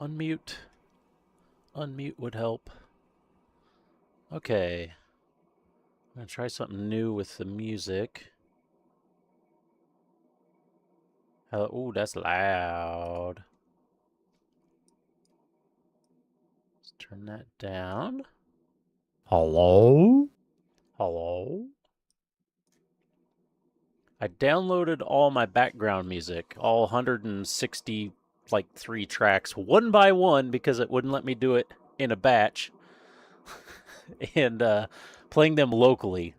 Unmute. Unmute would help. Okay. I'm going to try something new with the music. Oh, that's loud. Let's turn that down. Hello? Hello? I downloaded all my background music, all 160, like 3 tracks, one by one, because it wouldn't let me do it in a batch, and playing them locally.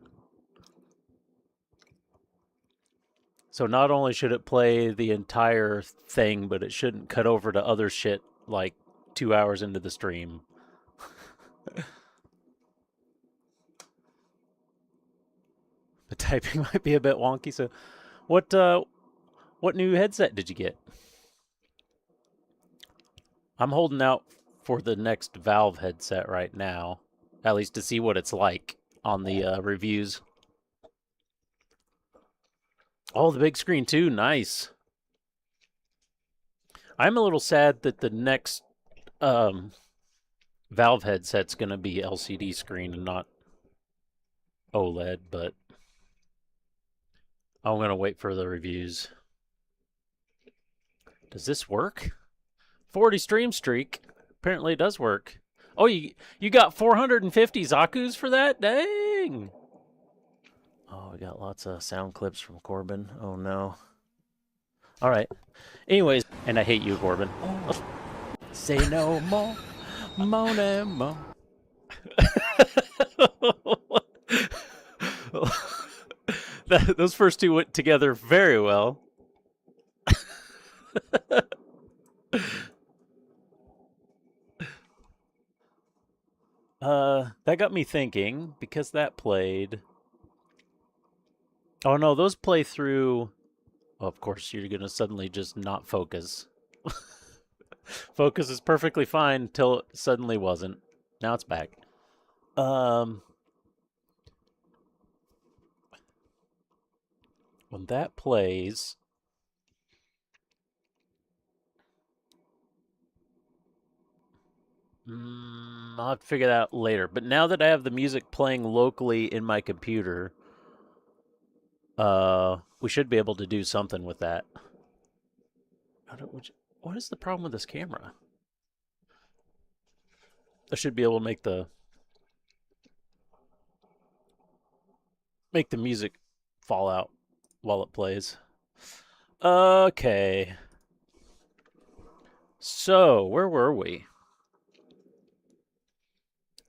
So not only should it play the entire thing, but it shouldn't cut over to other shit like 2 hours into the stream. The typing might be a bit wonky. So, what new headset did you get? I'm holding out for the next Valve headset right now, at least to see what it's like on the reviews. Oh, the big screen too. Nice. I'm a little sad that the next Valve headset's going to be LCD screen and not OLED, but I'm going to wait for the reviews. Does this work? 40 stream streak. Apparently it does work. Oh, you got 450 Zakus for that? Dang. Oh, we got lots of sound clips from Corbin. Oh, no. All right. Anyways, and I hate you, Corbin. Oh. Say no more. Moan mo. Those first two went together very well. That got me thinking, because that played. Oh no, those play through. Oh, of course, you're gonna suddenly just not focus. Focus is perfectly fine until it suddenly wasn't. Now it's back. When that plays, I'll have to figure that out later. But now that I have the music playing locally in my computer, we should be able to do something with that. What is the problem with this camera? I should be able to make the music fall out while it plays. Okay. So, where were we?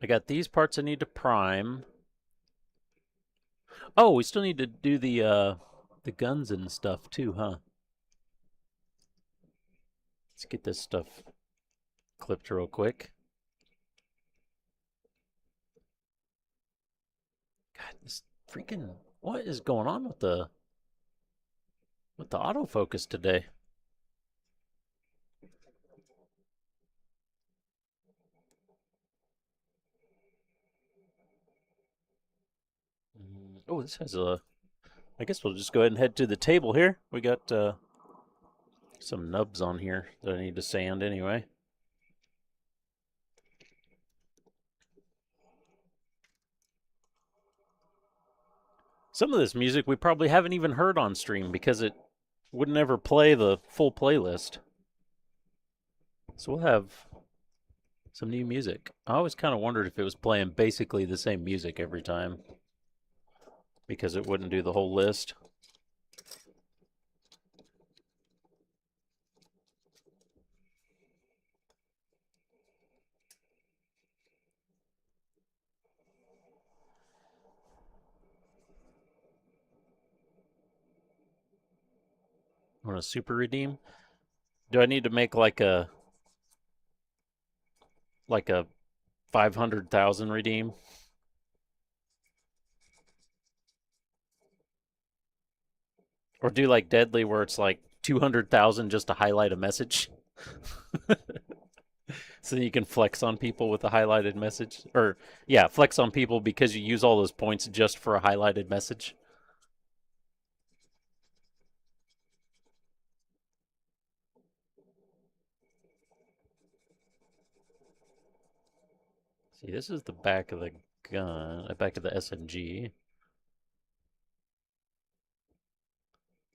I got these parts I need to prime. Oh, we still need to do the guns and stuff too, huh? Let's get this stuff clipped real quick. God, this freaking, what is going on with the autofocus today? Oh, this has a. I guess we'll just go ahead and head to the table here. We got some nubs on here that I need to sand anyway. Some of this music we probably haven't even heard on stream because it wouldn't ever play the full playlist. So we'll have some new music. I always kind of wondered if it was playing basically the same music every time because it wouldn't do the whole list. I want to super redeem. Do I need to make like a 500,000 redeem? Or do like Deadly where it's like 200,000 just to highlight a message? So you can flex on people with a highlighted message? Or, yeah, flex on people because you use all those points just for a highlighted message. See, this is the back of the gun, the back of the SMG.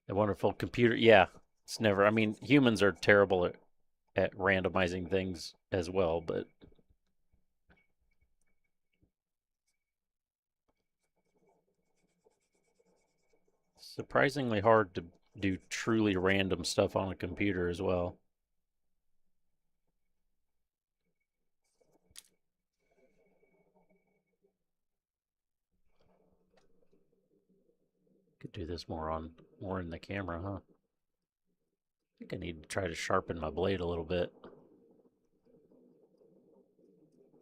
A wonderful computer. Yeah, it's never. I mean, humans are terrible at randomizing things as well, but surprisingly hard to do truly random stuff on a computer as well. Could do this more in the camera, huh? I think I need to try to sharpen my blade a little bit.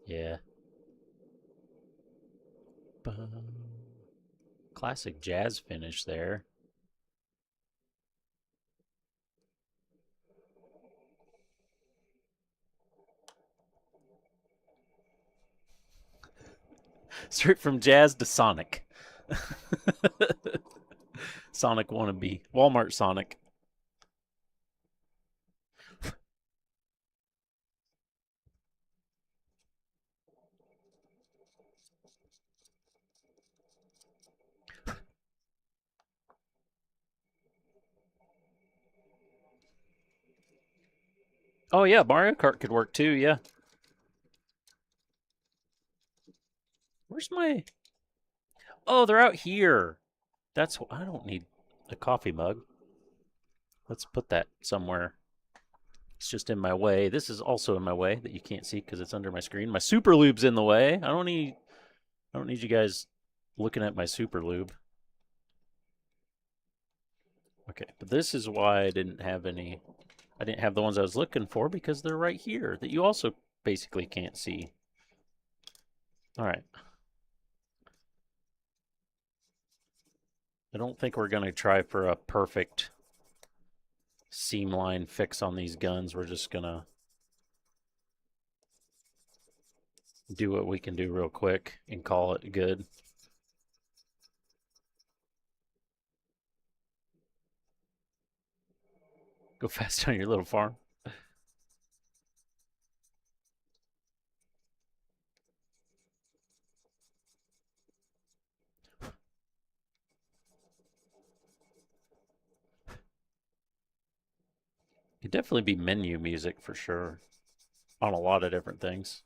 Yeah. Classic jazz finish there. Straight from jazz to Sonic. Sonic wannabe. Walmart Sonic. Oh yeah, Mario Kart could work too, yeah. Where's my... Oh, they're out here. That's... I don't need a coffee mug. Let's put that somewhere. It's just in my way. This is also in my way that you can't see because it's under my screen. My super lube's in the way. I don't need you guys looking at my super lube. Okay, but this is why I didn't have any... I didn't have the ones I was looking for because they're right here that you also basically can't see. All right. I don't think we're going to try for a perfect seam line fix on these guns. We're just going to do what we can do real quick and call it good. Go fast on your little farm. Could definitely be menu music for sure on a lot of different things.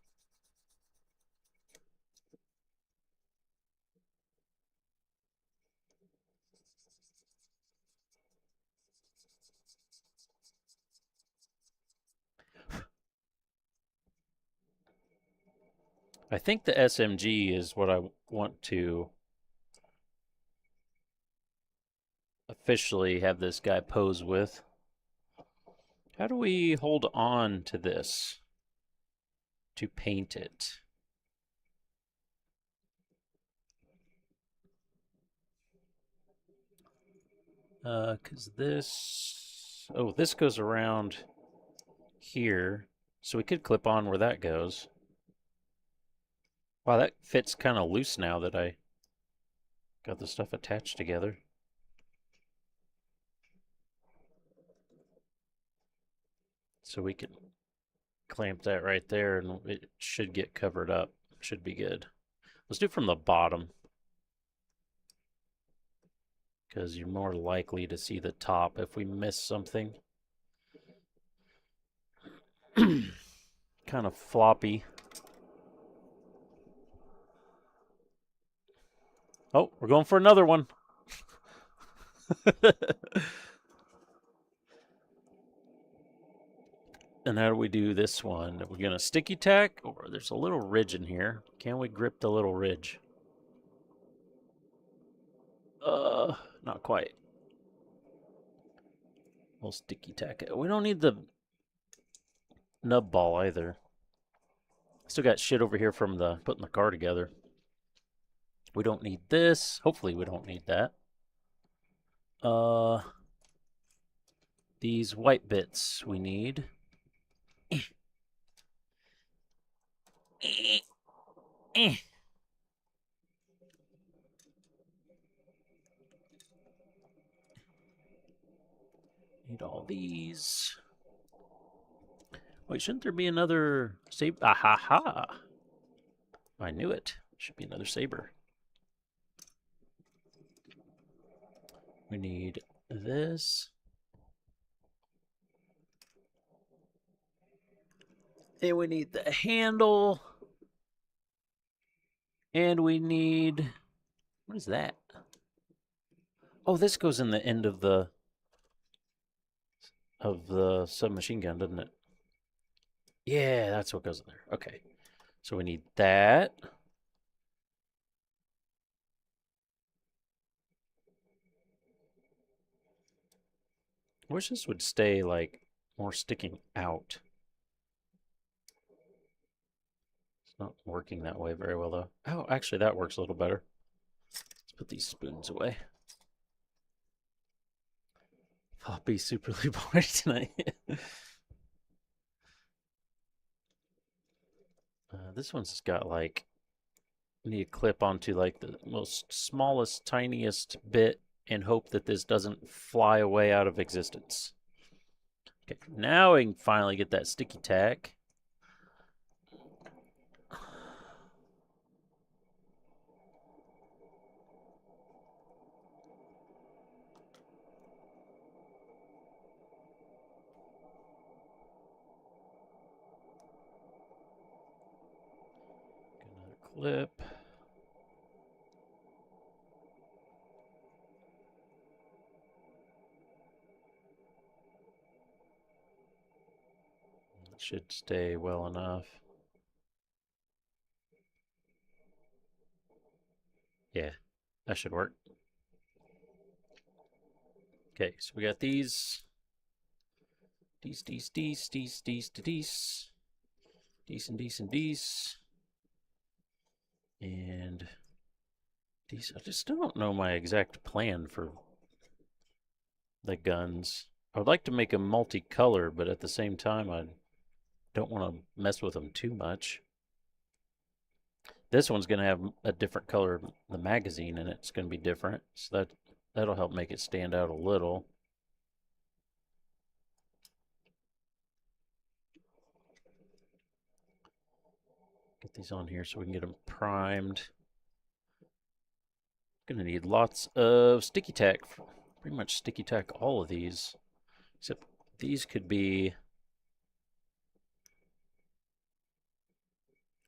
I think the SMG is what I want to officially have this guy pose with. How do we hold on to this to paint it? Because this... Oh, this goes around here. So we could clip on where that goes. Wow, that fits kind of loose now that I got the stuff attached together. So we can clamp that right there and it should get covered up. Should be good. Let's do it from the bottom, because you're more likely to see the top if we miss something. Kind of floppy. Oh, we're going for another one. And how do we do this one? Are we going to sticky tack? Or there's a little ridge in here. Can we grip the little ridge? Not quite. We'll sticky tack it. We don't need the nub ball either. Still got shit over here from the putting the car together. We don't need this. Hopefully we don't need that. These white bits we need. Need all these. Wait, shouldn't there be another save? Ah ha ha. I knew it. Should be another saber. We need this. And we need the handle. And we need... What is that? Oh, this goes in the end of the submachine gun, doesn't it? Yeah, that's what goes in there. Okay. So we need that. I wish this would stay, like, more sticking out. It's not working that way very well, though. Oh, actually, that works a little better. Let's put these spoons away. I'll be superly bored tonight. This one's got, like, need to clip onto, like, the most smallest, tiniest bit and hope that this doesn't fly away out of existence. Okay, now we can finally get that sticky tack. Another clip. It should stay well enough. Yeah, that should work. Okay, so we got these. These. And these. I just don't know my exact plan for the guns. I would like to make them multicolor, but at the same time, I don't want to mess with them too much. This one's going to have a different color, the magazine, and it's going to be different. So that'll help make it stand out a little. Get these on here so we can get them primed. Gonna need lots of sticky tack. Pretty much sticky tack all of these. Except these could be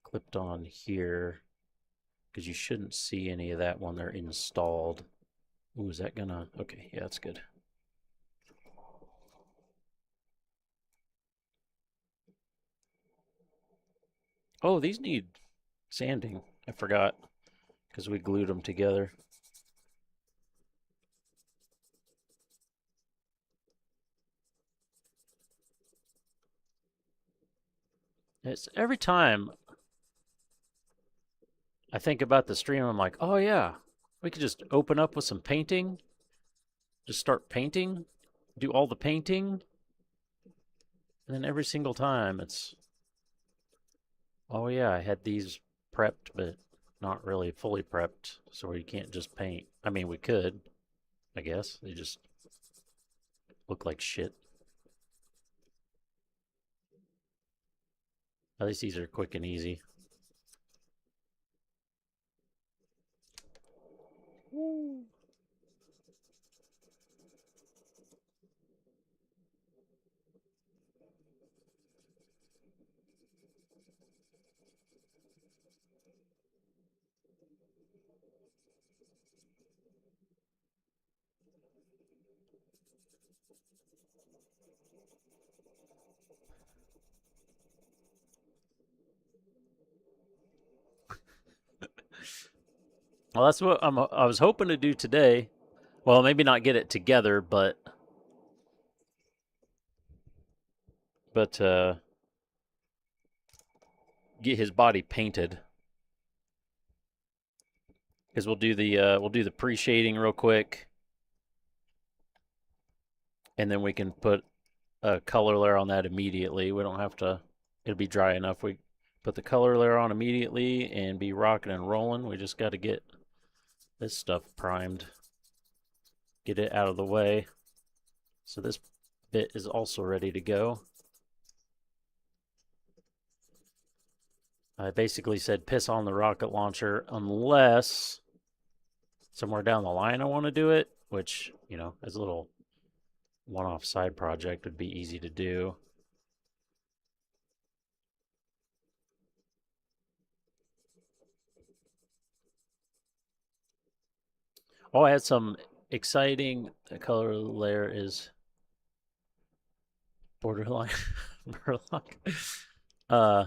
clipped on here. Because you shouldn't see any of that when they're installed. Ooh, is that gonna... Okay, yeah, that's good. Oh, these need sanding. I forgot. Because we glued them together. It's every time I think about the stream, I'm like, oh yeah, we could just open up with some painting. Just start painting. Do all the painting. And then every single time it's, oh yeah, I had these prepped, but not really fully prepped, so we can't just paint. I mean, we could, I guess. They just look like shit. At least these are quick and easy. Woo. Well, that's what I was hoping to do today. Well, maybe not get it together, but get his body painted. Because we'll do the pre-shading real quick, and then we can put a color layer on that immediately. We don't have to. It'll be dry enough. We put the color layer on immediately and be rocking and rolling. We just got to get this stuff primed. Get it out of the way. So this bit is also ready to go. I basically said piss on the rocket launcher unless somewhere down the line I want to do it, which, you know, as a little one-off side project would be easy to do. Oh, I had some exciting. The color layer is borderline Murloc. Uh,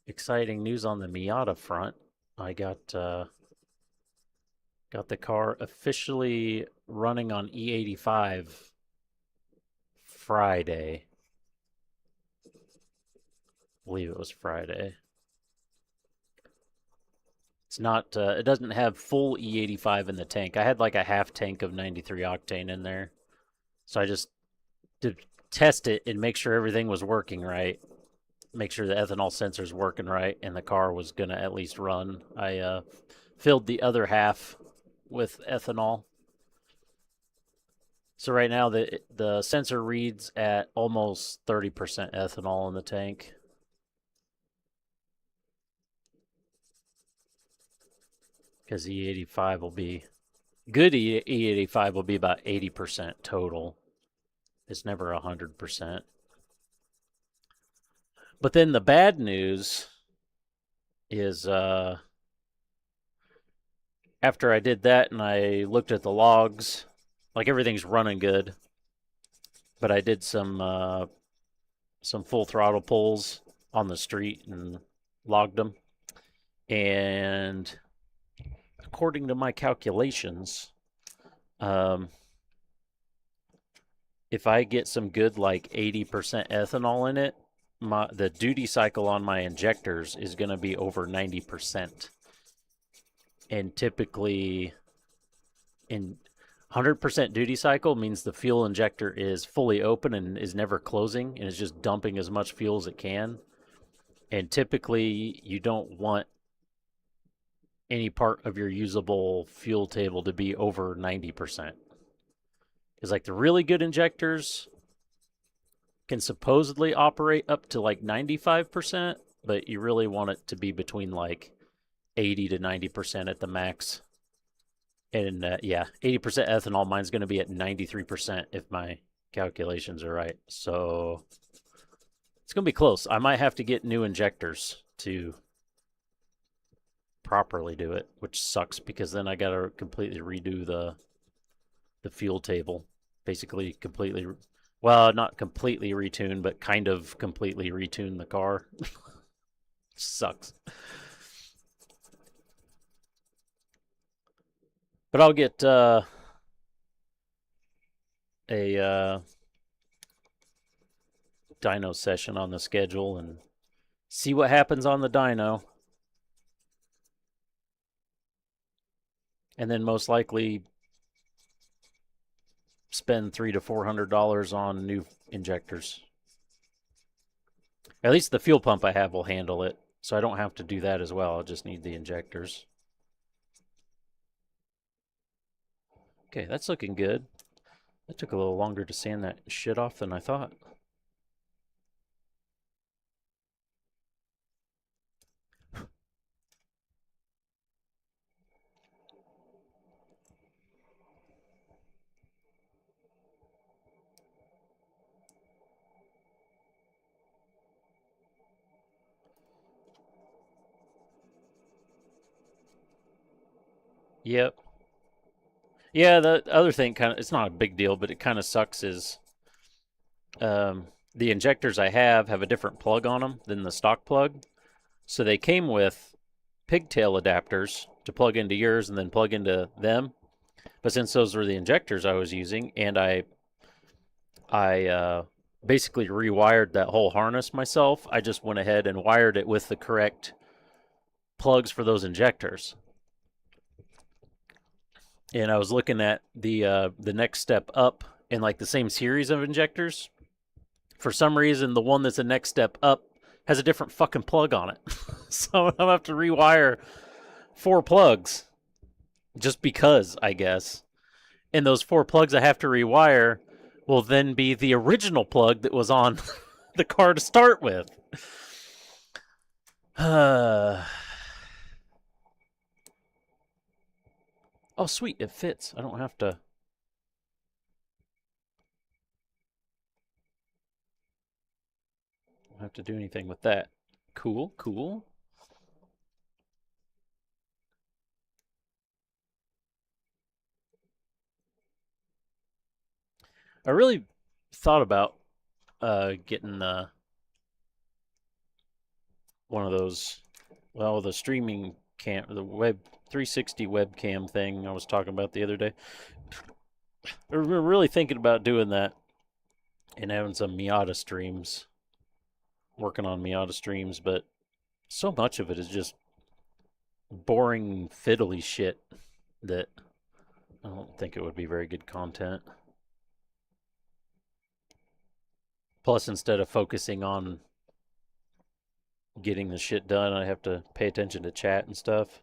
exciting news on the Miata front. I got the car officially running on E85 Friday. I believe it was Friday. It's not. It doesn't have full E85 in the tank. I had like a half tank of 93 octane in there, so I just to test it and make sure everything was working right, make sure the ethanol sensor's working right, and the car was gonna at least run. I filled the other half with ethanol. So right now the sensor reads at almost 30% ethanol in the tank. Because E85 will be good. E85 will be about 80% total. It's never 100%. But then the bad news is after I did that and I looked at the logs, like everything's running good, but I did some full throttle pulls on the street and logged them. And according to my calculations, if I get some good like 80% ethanol in it, the duty cycle on my injectors is going to be over 90%. And typically in 100% duty cycle means the fuel injector is fully open and is never closing and is just dumping as much fuel as it can. And typically you don't want any part of your usable fuel table to be over 90%. Because like the really good injectors can supposedly operate up to like 95%, but you really want it to be between like 80 to 90% at the max. And yeah, 80% ethanol. Mine's going to be at 93% if my calculations are right. So it's going to be close. I might have to get new injectors to properly do it, which sucks because then I got to completely redo the fuel table. Basically completely, well, not completely retune, but kind of completely retune the car. Sucks. But I'll get a dyno session on the schedule and see what happens on the dyno. And then most likely spend $300 to $400 on new injectors. At least the fuel pump I have will handle it, so I don't have to do that as well. I'll just need the injectors. Okay, that's looking good. That took a little longer to sand that shit off than I thought. Yep. Yeah, the other thing kind of, it's not a big deal, but it kind of sucks is the injectors I have a different plug on them than the stock plug. So they came with pigtail adapters to plug into yours and then plug into them. But since those were the injectors I was using, and I basically rewired that whole harness myself, I just went ahead and wired it with the correct plugs for those injectors. And I was looking at the next step up in like the same series of injectors. For some reason, the one that's the next step up has a different fucking plug on it. So I'm gonna have to rewire 4 plugs just because, I guess. And those 4 plugs I have to rewire will then be the original plug that was on the car to start with. Oh, sweet. It fits. I don't have to do anything with that. Cool, cool. I really thought about getting one of those, well, the streaming cam, the web 360 webcam thing I was talking about the other day. We're really thinking about doing that and having some Miata streams, working on Miata streams, but so much of it is just boring, fiddly shit that I don't think it would be very good content. Plus, instead of focusing on getting the shit done, I have to pay attention to chat and stuff.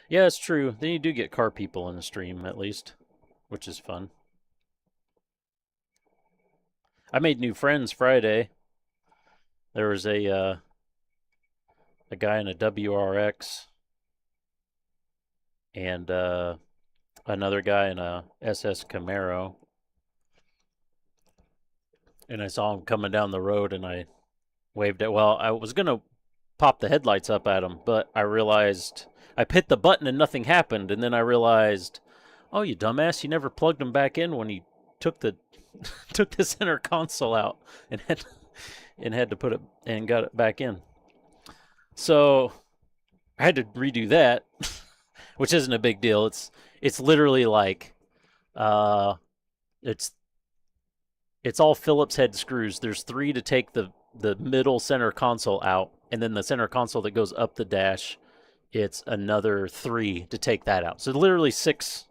Yeah, it's true. Then you do get car people in the stream, at least, which is fun. I made new friends Friday. There was a guy in a WRX and another guy in a SS Camaro, and I saw him coming down the road, and I waved at. Well, I was gonna pop the headlights up at him, but I realized I hit the button and nothing happened, and then I realized, oh, you dumbass, you never plugged them back in when you took the took the center console out and had to put it and got it back in. So I had to redo that, which isn't a big deal. It's literally like uh, it's it's all Phillips head screws. There's three to take the middle center console out, and then the center console that goes up the dash. It's another three to take that out. So literally six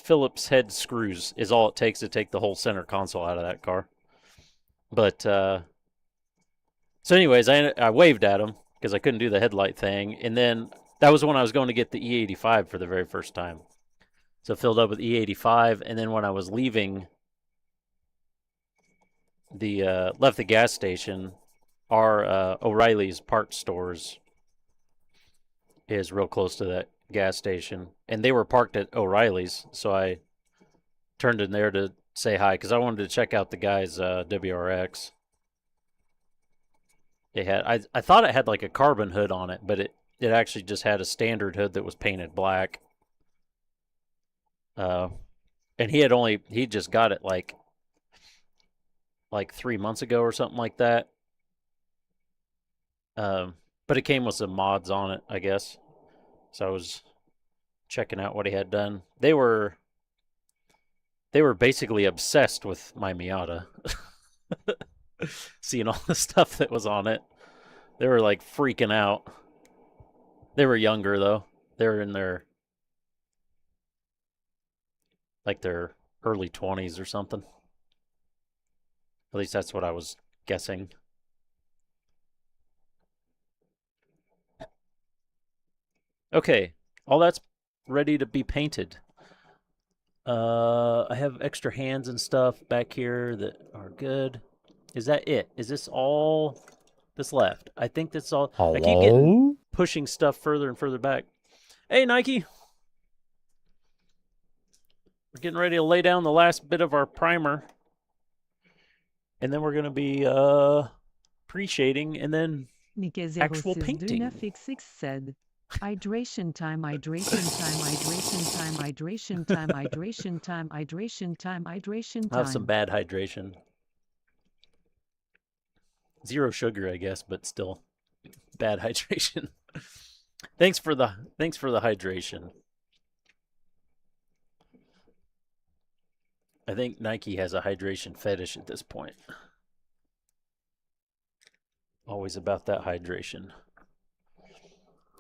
Phillips head screws is all it takes to take the whole center console out of that car. But so, anyways, I waved at him because I couldn't do the headlight thing, and then that was when I was going to get the E85 for the very first time. So filled up with E85, and then when I was leaving the left the gas station, our O'Reilly's parts stores is real close to that gas station, and they were parked at O'Reilly's, so I turned in there to say hi because I wanted to check out the guy's WRX. I thought it had like a carbon hood on it, but it actually just had a standard hood that was painted black. Uh, and he just got it like 3 months ago or something like that. But it came with some mods on it, I guess. So I was checking out what he had done. They were basically obsessed with my Miata. Seeing all the stuff that was on it. They were like freaking out. They were younger though. They were in their early 20s or something. At least that's what I was guessing. Okay, all that's ready to be painted. I have extra hands and stuff back here that are good. Is that it? Is this all that's left? I think that's all. I keep getting pushing stuff further and further back. Hey, Nike. We're getting ready to lay down the last bit of our primer. And then we're going to be pre-shading and then actual painting. Said. Hydration time, hydration time, hydration time, hydration time, hydration time, hydration time, hydration time. I have some bad hydration. Zero sugar, I guess, but still bad hydration. Thanks for the hydration. I think Nike has a hydration fetish at this point. Always about that hydration.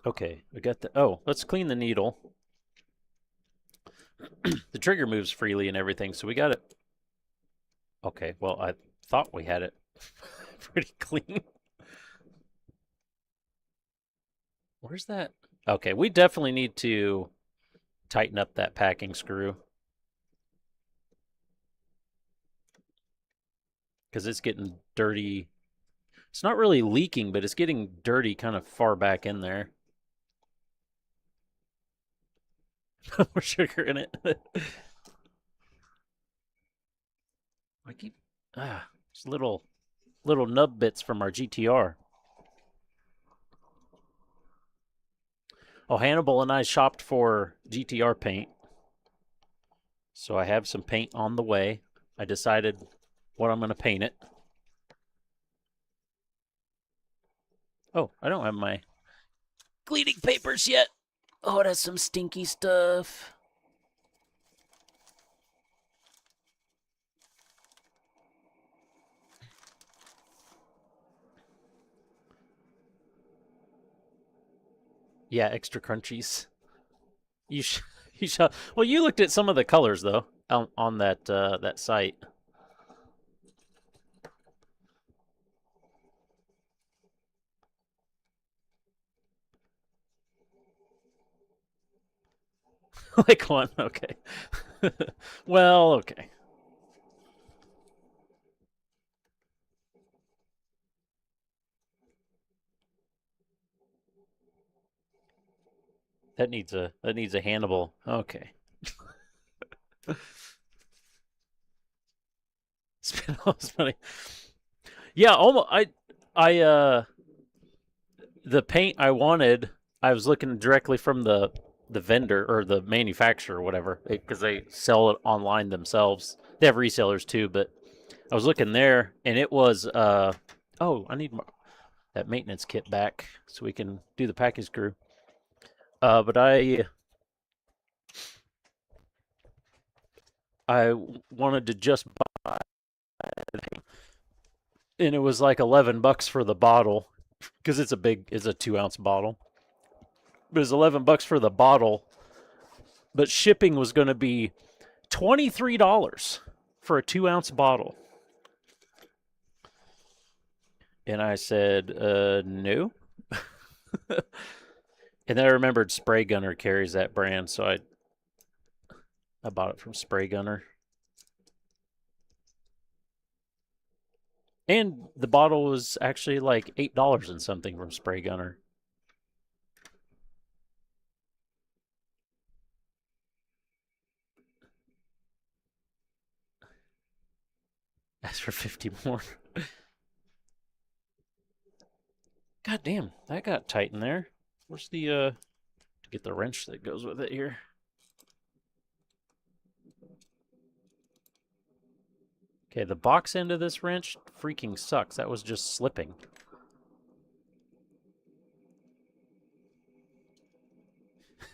Okay, we got the. Oh, let's clean the needle. The trigger moves freely and everything, so we got it. Okay, well, I thought we had it pretty clean. Where's that? Okay, we definitely need to tighten up that packing screw. because it's getting dirty. It's not really leaking, but it's getting dirty kind of far back in there. More sugar in it. I keep just little nub bits from our GTR. Oh, Hannibal and I shopped for GTR paint, so I have some paint on the way. I decided what I'm going to paint it. Oh, I don't have my cleaning papers yet. Oh, that's some stinky stuff. Yeah, extra crunchies. You sh- you sh- Well, you looked at some of the colors though on that that site. Like one, okay. Well, okay. That needs a Hannibal. Okay. Spinoff's funny. Yeah, almost. I the paint I wanted, I was looking directly from the vendor or the manufacturer or whatever, because they sell it online themselves. They have resellers too, but I was looking there, and it was oh, I need that maintenance kit back so we can do the package crew. But I wanted to just buy it, and it was like $11 for the bottle because it's a 2-ounce bottle. It was $11 for the bottle, but shipping was going to be $23 for a 2-ounce bottle. And I said, no. And then I remembered Spray Gunner carries that brand, so I bought it from Spray Gunner. And the bottle was actually like $8 and something from Spray Gunner. Asked for 50 more. God damn, that got tight in there. Where's the to get the wrench that goes with it here? Okay, the box end of this wrench freaking sucks. That was just slipping.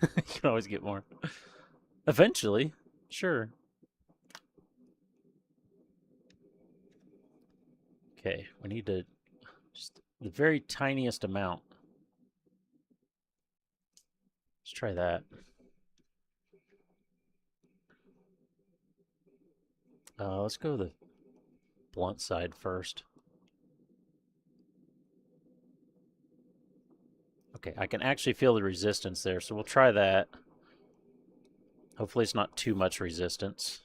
You can always get more. Eventually, sure. Okay, we need to just the very tiniest amount. Let's try that. Let's go the blunt side first. Okay, I can actually feel the resistance there, so we'll try that. Hopefully it's not too much resistance.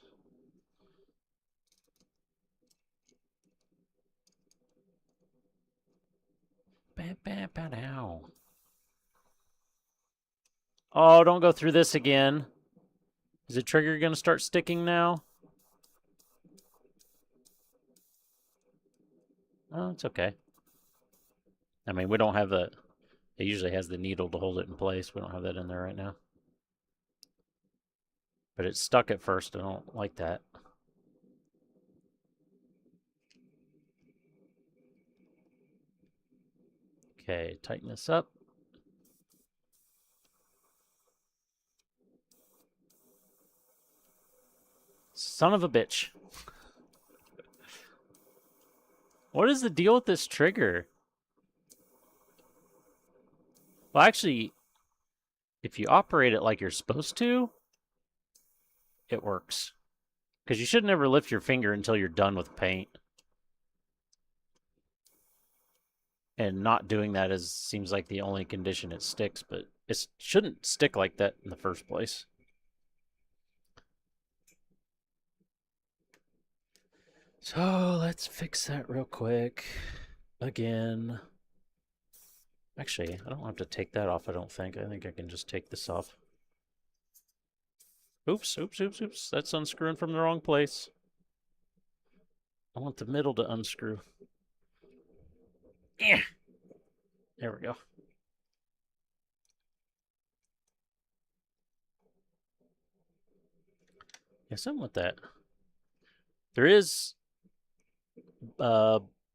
Oh, don't go through this again. Is the trigger going to start sticking now? Oh, it's okay. I mean, we don't have the... It usually has the needle to hold it in place. We don't have that in there right now. But it's stuck at first. I don't like that. Okay, tighten this up. Son of a bitch. What is the deal with this trigger? Well, actually, if you operate it like you're supposed to, it works. Because you should never lift your finger until you're done with paint. And not doing that seems like the only condition it sticks, but it shouldn't stick like that in the first place. So let's fix that real quick. Again. Actually, I don't have to take that off, I don't think. I think I can just take this off. Oops, oops, oops, oops. That's unscrewing from the wrong place. I want the middle to unscrew. Yeah. There we go. Yeah, something with that. There is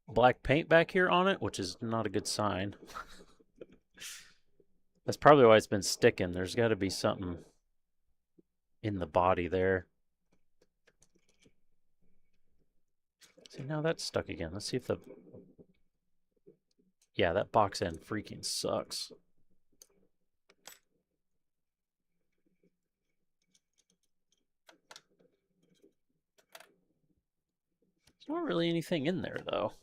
black paint back here on it, which is not a good sign. That's probably why it's been sticking. There's got to be something in the body there. See, now that's stuck again. Let's see if the... Yeah, that box end freaking sucks. There's not really anything in there, though.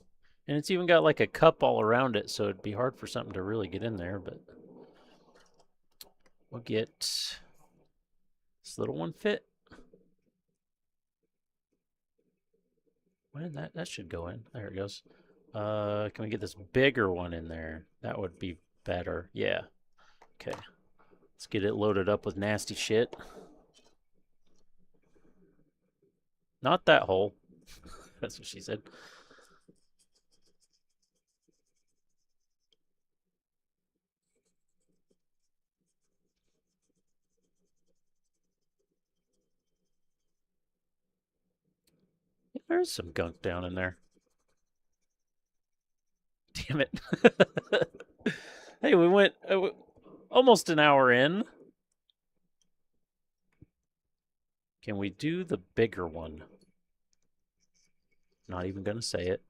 And it's even got like a cup all around it, so it'd be hard for something to really get in there, but... We'll get this little one fit. When did that should go in? There it goes. Can we get this bigger one in there? That would be better. Yeah. Okay. Let's get it loaded up with nasty shit. Not that hole. That's what she said. Yeah, there's some gunk down in there. Damn it. Hey, we went almost an hour in. Can we do the bigger one? Not even going to say it.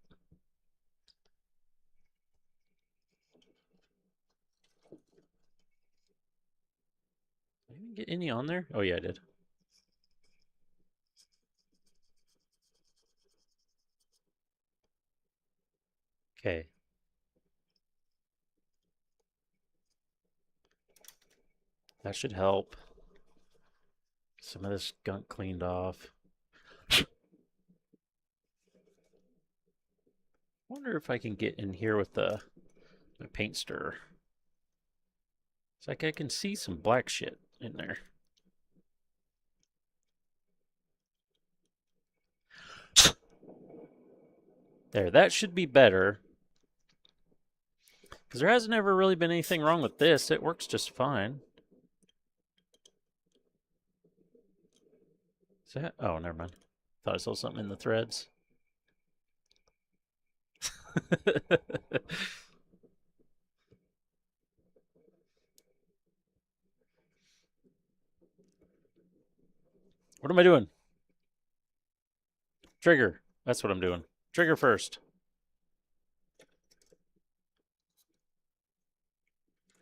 Did I even get any on there? Oh, yeah, I did. Okay. That should help. Some of this gunk cleaned off. Wonder if I can get in here with my paint stirrer. It's like I can see some black shit in there. There, that should be better. Because there hasn't ever really been anything wrong with this. It works just fine. Is that? Oh, never mind. Thought I saw something in the threads. What am I doing? Trigger. That's what I'm doing. Trigger first.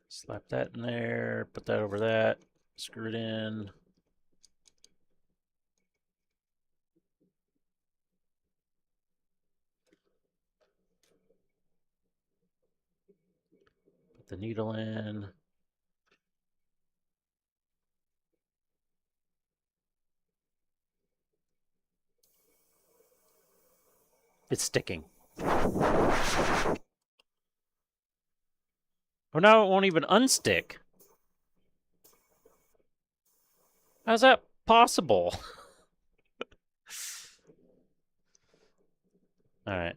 Slap that in there. Put that over that. Screw it in. Put the needle in. It's sticking. Oh, now it won't even unstick. How's that possible? All right.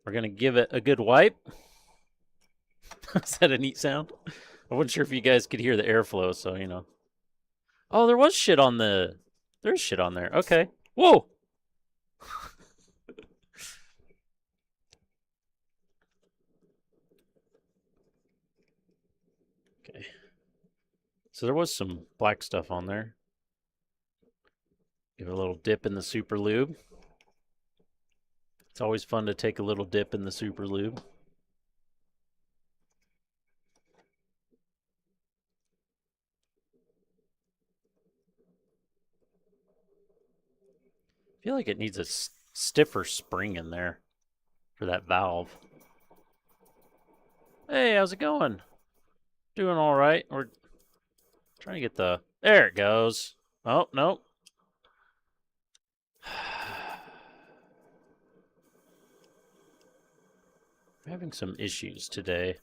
We're going to give it a good wipe. Is that a neat sound? I wasn't sure if you guys could hear the airflow, so, you know. Oh, there was shit on the... There's shit on there. Okay. Whoa! Okay. So there was some black stuff on there. Give it a little dip in the super lube. It's always fun to take a little dip in the super lube. I feel like it needs a stiffer spring in there for that valve. Hey, how's it going? Doing all right. We're trying to get the... There it goes. Oh, nope. I'm having some issues today.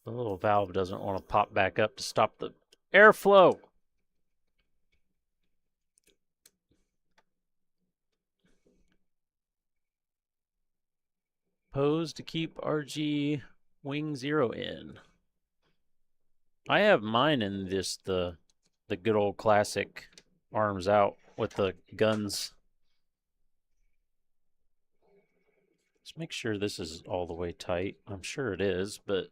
The little valve doesn't want to pop back up to stop the airflow. Pose to keep RG wing 0 in. I have mine in the good old classic arms out with the guns. Let's make sure this is all the way tight. I'm sure it is, but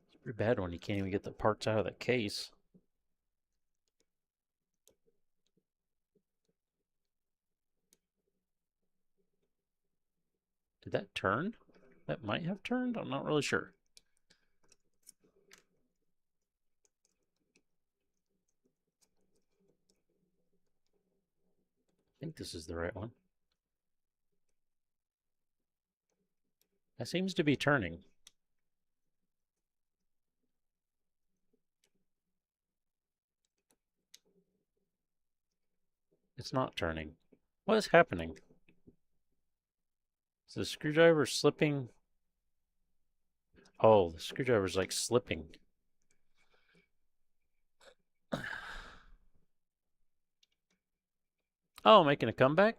it's pretty bad when you can't even get the parts out of the case. Did that turn? That might have turned. I'm not really sure. I think this is the right one. That seems to be turning. It's not turning. What is happening? Is the screwdriver slipping? Oh, the screwdriver's like slipping. Oh, making a comeback?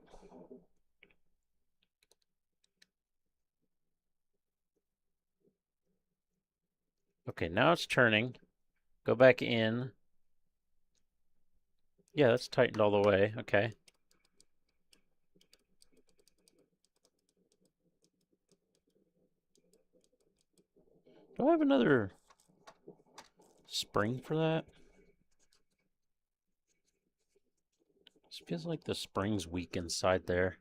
Okay, now it's turning. Go back in. Yeah, that's tightened all the way. Okay. Do I have another spring for that? This feels like the spring's weak inside there.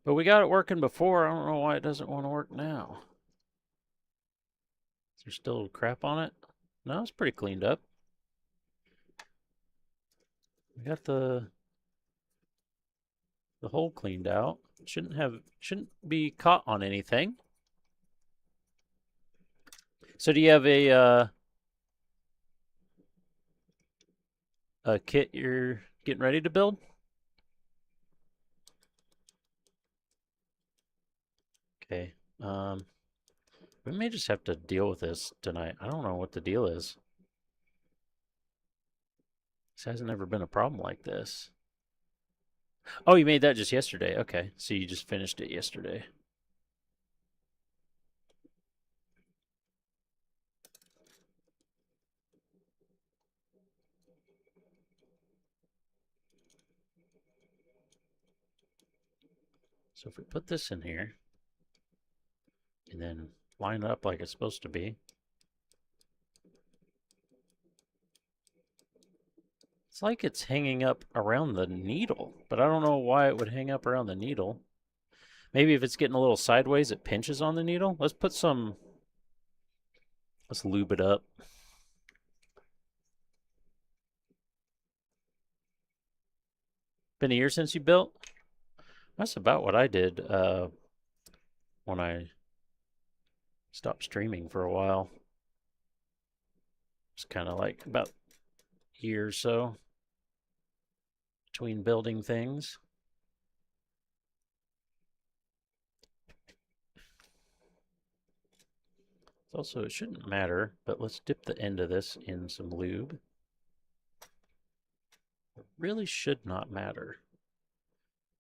But we got it working before. I don't know why it doesn't want to work now. Is there still crap on it? No, it's pretty cleaned up. We got the hole cleaned out. Shouldn't be caught on anything. So do you have a kit you're getting ready to build? Okay. We may just have to deal with this tonight. I don't know what the deal is. This hasn't ever been a problem like this. Oh, you made that just yesterday. Okay. So you just finished it yesterday. So if we put this in here and then line it up like it's supposed to be, it's like it's hanging up around the needle, but I don't know why it would hang up around the needle. Maybe if it's getting a little sideways, it pinches on the needle. Let's lube it up. Been a year since you built? That's about what I did when I stopped streaming for a while. It's kind of like about a year or so between building things. Also, it shouldn't matter, but let's dip the end of this in some lube. It really should not matter.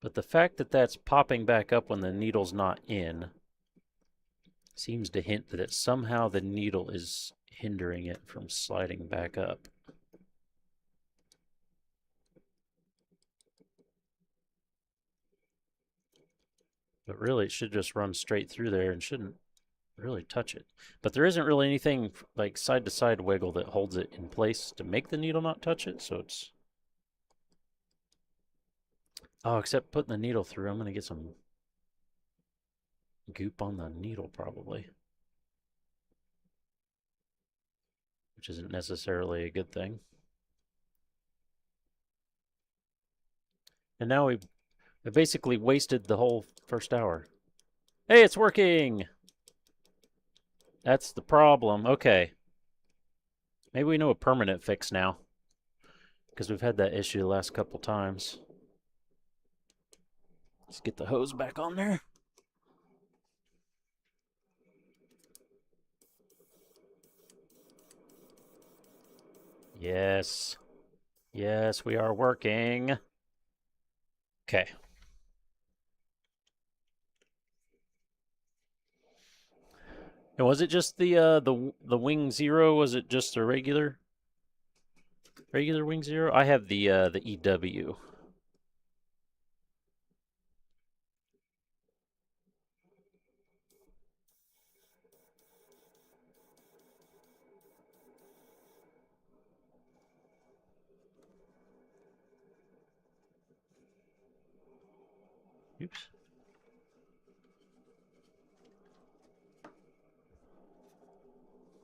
But the fact that that's popping back up when the needle's not in seems to hint that somehow the needle is hindering it from sliding back up. But really, it should just run straight through there and shouldn't really touch it. But there isn't really anything like side to side wiggle that holds it in place to make the needle not touch it, so it's... Oh, except putting the needle through, I'm going to get some goop on the needle probably, which isn't necessarily a good thing. And now I basically wasted the whole first hour. Hey, it's working! That's the problem. Okay. Maybe we know a permanent fix now. Because we've had that issue the last couple times. Let's get the hose back on there. Yes. Yes, we are working. Okay. And was it just the Wing Zero? Was it just a regular Wing Zero? I have the EW. Oops.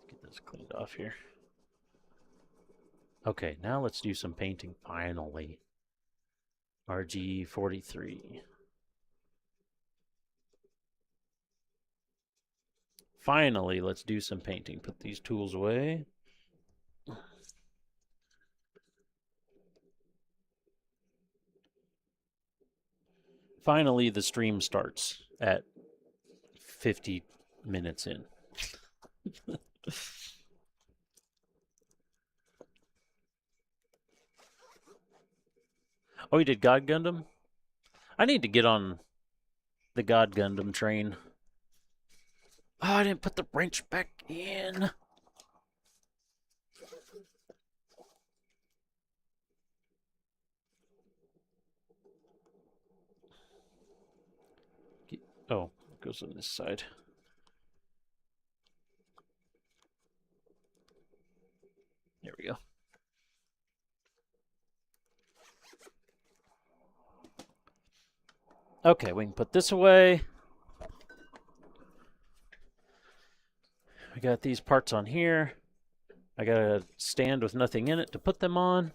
Get this cleaned off here. Okay, now let's do some painting finally. RG-43. Finally, let's do some painting. Put these tools away. Finally, the stream starts at 50 minutes in. Oh, you did God Gundam? I need to get on the God Gundam train. Oh, I didn't put the wrench back in. Oh, it goes on this side. There we go. Okay, we can put this away. We got these parts on here. I got a stand with nothing in it to put them on.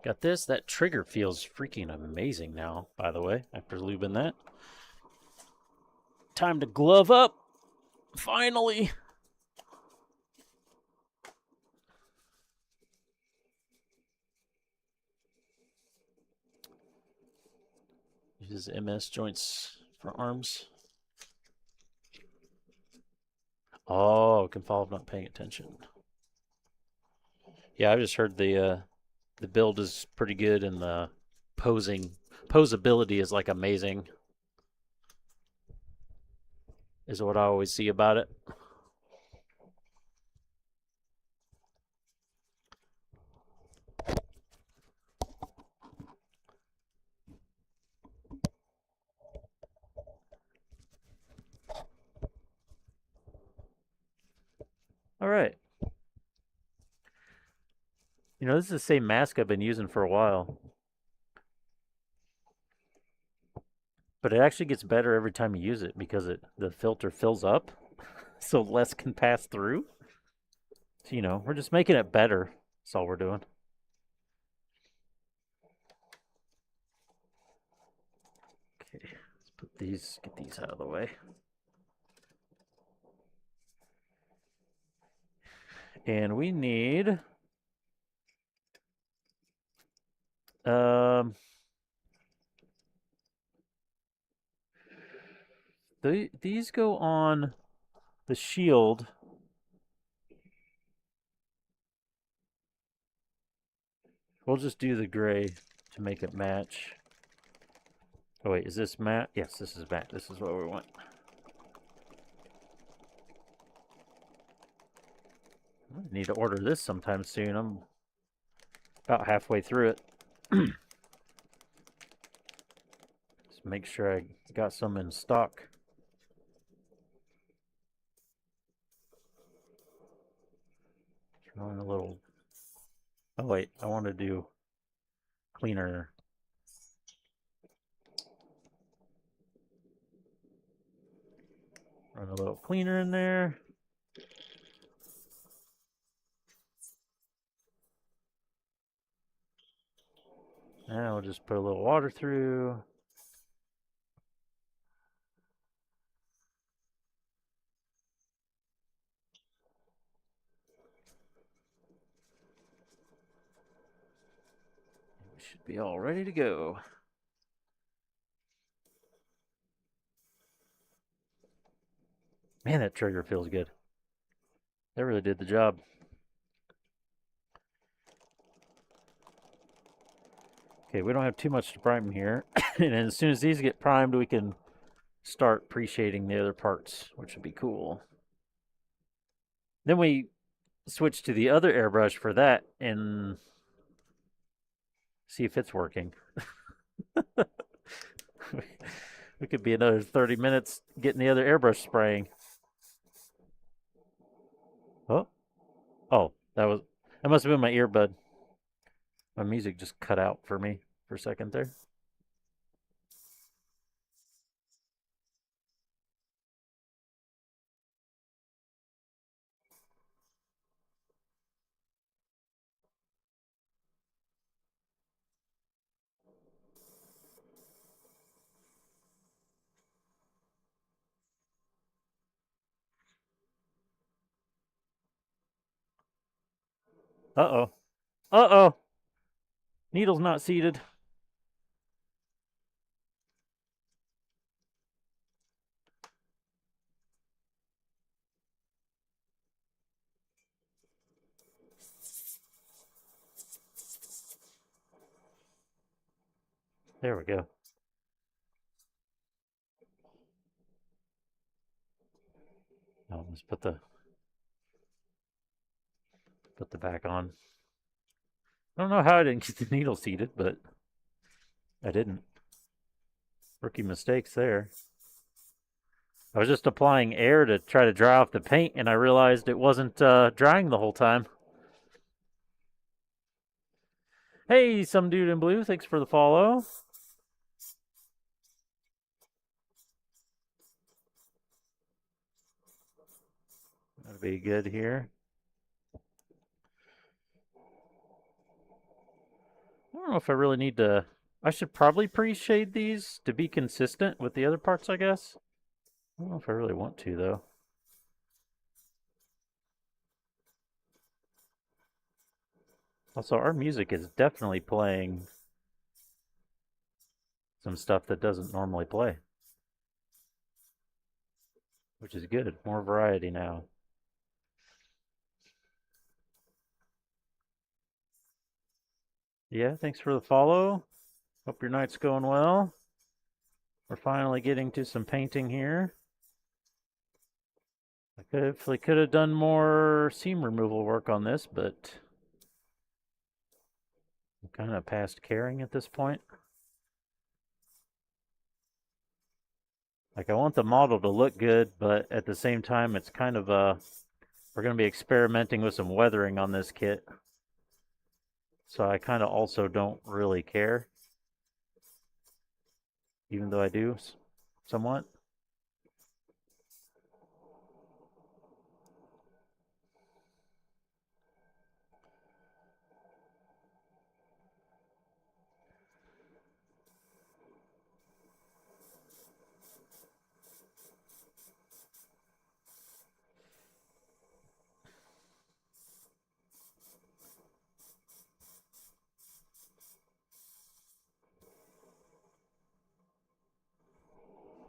Got this. That trigger feels freaking amazing now, by the way, after lubing that. Time to glove up. Finally. Uses MS joints for arms. Oh, can fall if not paying attention. Yeah, I just heard the build is pretty good and the posability is like amazing. Is what I always see about it. All right. You know, this is the same mask I've been using for a while. But it actually gets better every time you use it because the filter fills up so less can pass through. So, you know, we're just making it better. That's all we're doing. Okay, let's put these, get these out of the way. And we need these go on the shield. We'll just do the gray to make it match. Oh wait, is this matte? Yes, this is matte. This is what we want. I need to order this sometime soon. I'm about halfway through it. Just make sure I got some in stock. Throwing a little. Oh wait, I want to do cleaner. Run a little cleaner in there. And we'll just put a little water through. be all ready to go. Man, that trigger feels good. That really did the job. Okay, we don't have too much to prime here. And as soon as these get primed, we can start pre-shading the other parts, which would be cool. Then we switch to the other airbrush for that and see if it's working. We could be another 30 minutes getting the other airbrush spraying. Oh, that must have been my earbud. My music just cut out for me for a second there. Uh-oh. Uh-oh. Needle's not seated. There we go. Oh, let's put the back on. I don't know how I didn't get the needle seated, but I didn't. Rookie mistakes there. I was just applying air to try to dry off the paint, and I realized it wasn't drying the whole time. Hey, some dude in blue, thanks for the follow. That'll be good here. I don't know if I really need to... I should probably pre-shade these to be consistent with the other parts, I guess. I don't know if I really want to, though. Also, our music is definitely playing some stuff that doesn't normally play, which is good. More variety now. Yeah, thanks for the follow. Hope your night's going well. We're finally getting to some painting here. I could have done more seam removal work on this, but I'm kind of past caring at this point. Like, I want the model to look good, but at the same time, it's kind of we're going to be experimenting with some weathering on this kit. So I kind of also don't really care, even though I do somewhat.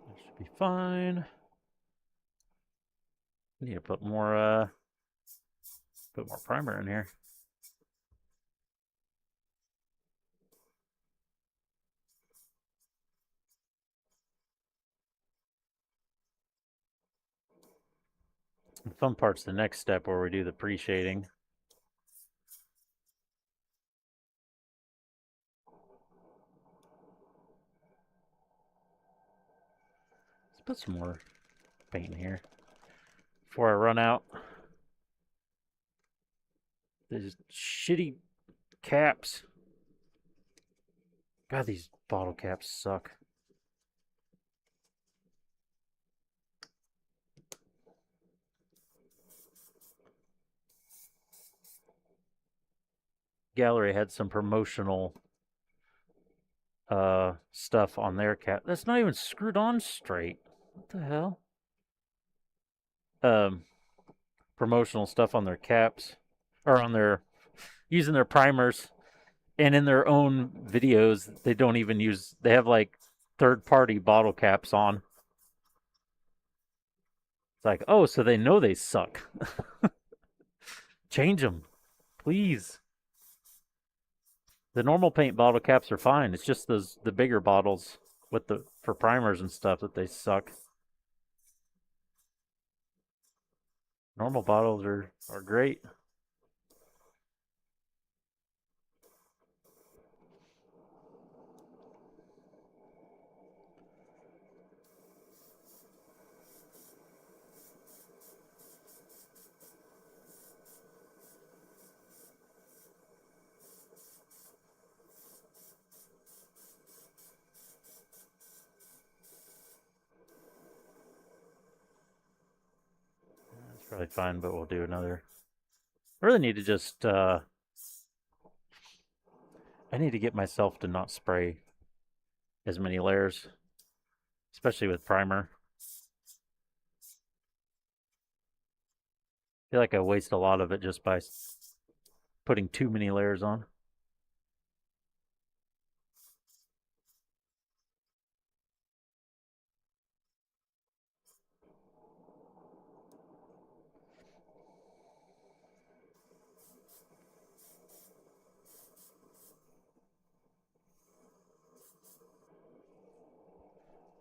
That should be fine. I need to put more primer in here. The fun part's the next step where we do the pre-shading. Let's put some more paint in here before I run out. These shitty caps. God, these bottle caps suck. Gallery had some promotional stuff on their cap. That's not even screwed on straight. What the hell? Promotional stuff on their caps, or on their using their primers, And in their own videos, they don't even use. They have like third-party bottle caps on. It's like, oh, so they know they suck. Change them, please. The normal paint bottle caps are fine. It's just the bigger bottles with the for primers and stuff that they suck. Normal bottles are great. That's probably fine, but we'll do another. I really need to just. I need to get myself to not spray as many layers, especially with primer. I feel like I waste a lot of it just by putting too many layers on.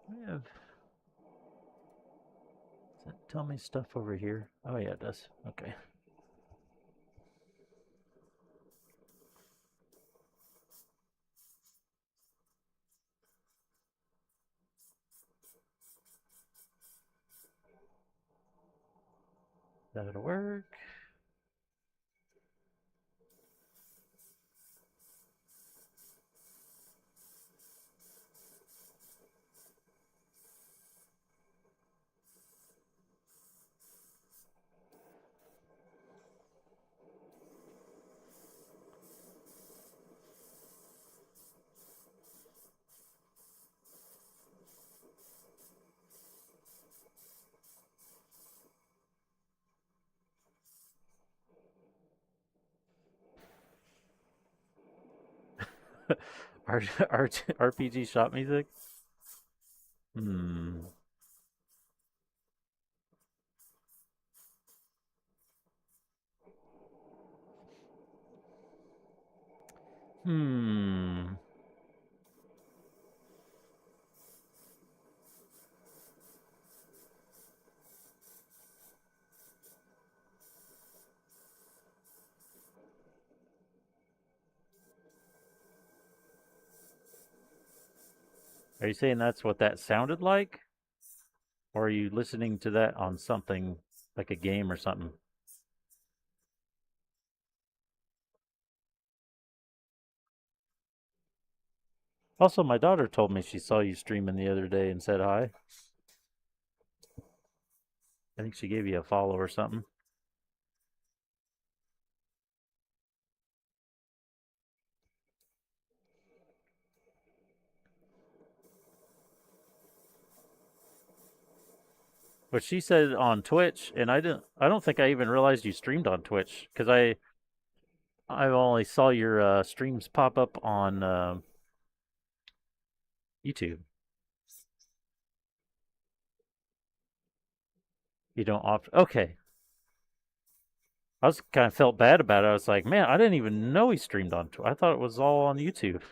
We have. Does that tell me stuff over here? Oh yeah, it does. Okay. That'll work. RPG shop music? Hmm. Hmm. Are you saying that's what that sounded like? Or are you listening to that on something like a game or something? Also, my daughter told me she saw you streaming the other day and said hi. I think she gave you a follow or something. But she said on Twitch, and I didn't. I don't think I even realized you streamed on Twitch because I only saw your streams pop up on YouTube. You don't opt. Okay, I was kind of felt bad about it. I was like, man, I didn't even know he streamed on Twitch. I thought it was all on YouTube.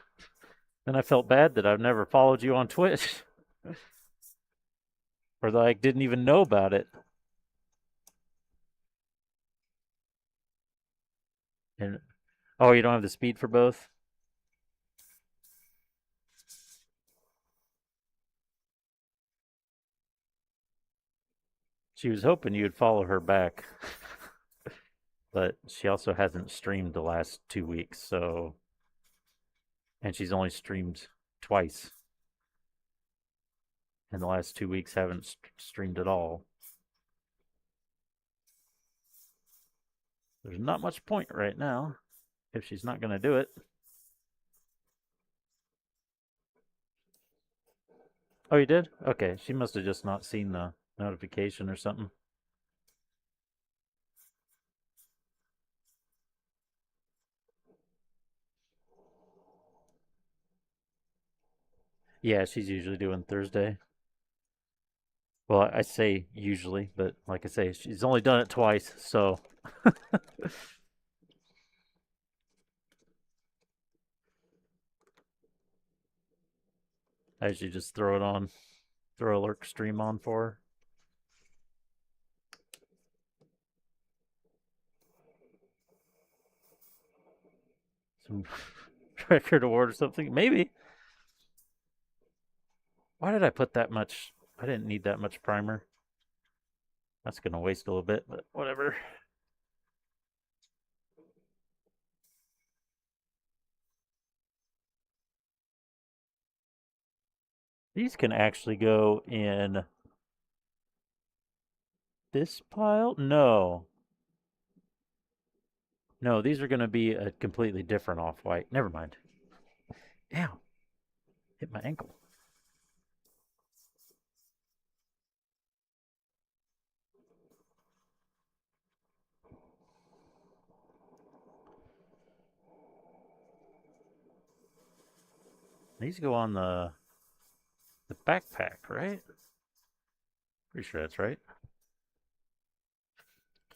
Then I felt bad that I've never followed you on Twitch, or like didn't even know about it. And oh, you don't have the speed for both. She was hoping you'd follow her back, but she also hasn't streamed the last 2 weeks. So, and she's only streamed twice in the last 2 weeks. Haven't streamed at all. There's not much point right now if she's not going to do it. Oh, you did? Okay, she must have just not seen the notification or something. Yeah, she's usually doing Thursday. Well, I say usually, but like I say, she's only done it twice, so I usually just throw it on, throw a lurk stream on for her. Some record award or something. Maybe. Why did I put that much? I didn't need that much primer. That's going to waste a little bit, but whatever. These can actually go in this pile? No. No, these are going to be a completely different off-white. Never mind. Ow. Hit my ankle. These go on the backpack, right? Pretty sure that's right.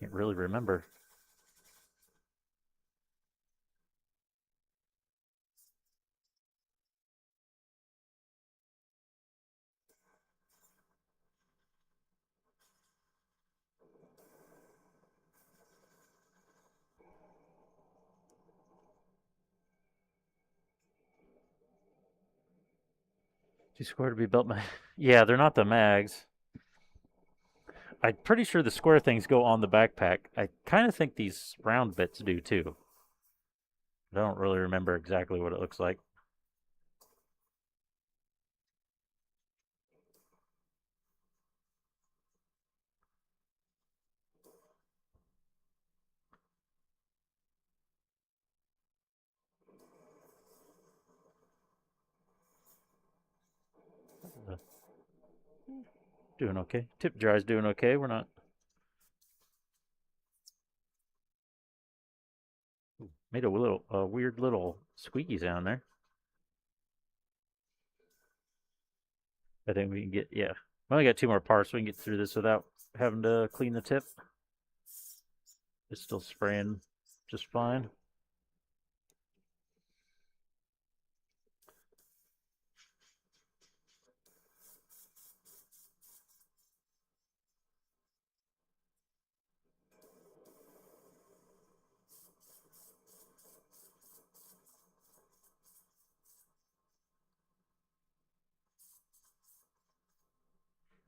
Can't really remember. Too square to be built. Yeah, they're not the mags. I'm pretty sure the square things go on the backpack. I kind of think these round bits do too. I don't really remember exactly what it looks like. Uh, Doing okay. Tip dry's doing okay. We're not. Made a little weird little squeaky sound there. I think we can get, yeah. We only got two more parts, so we can get through this without having to clean the tip. It's still spraying just fine.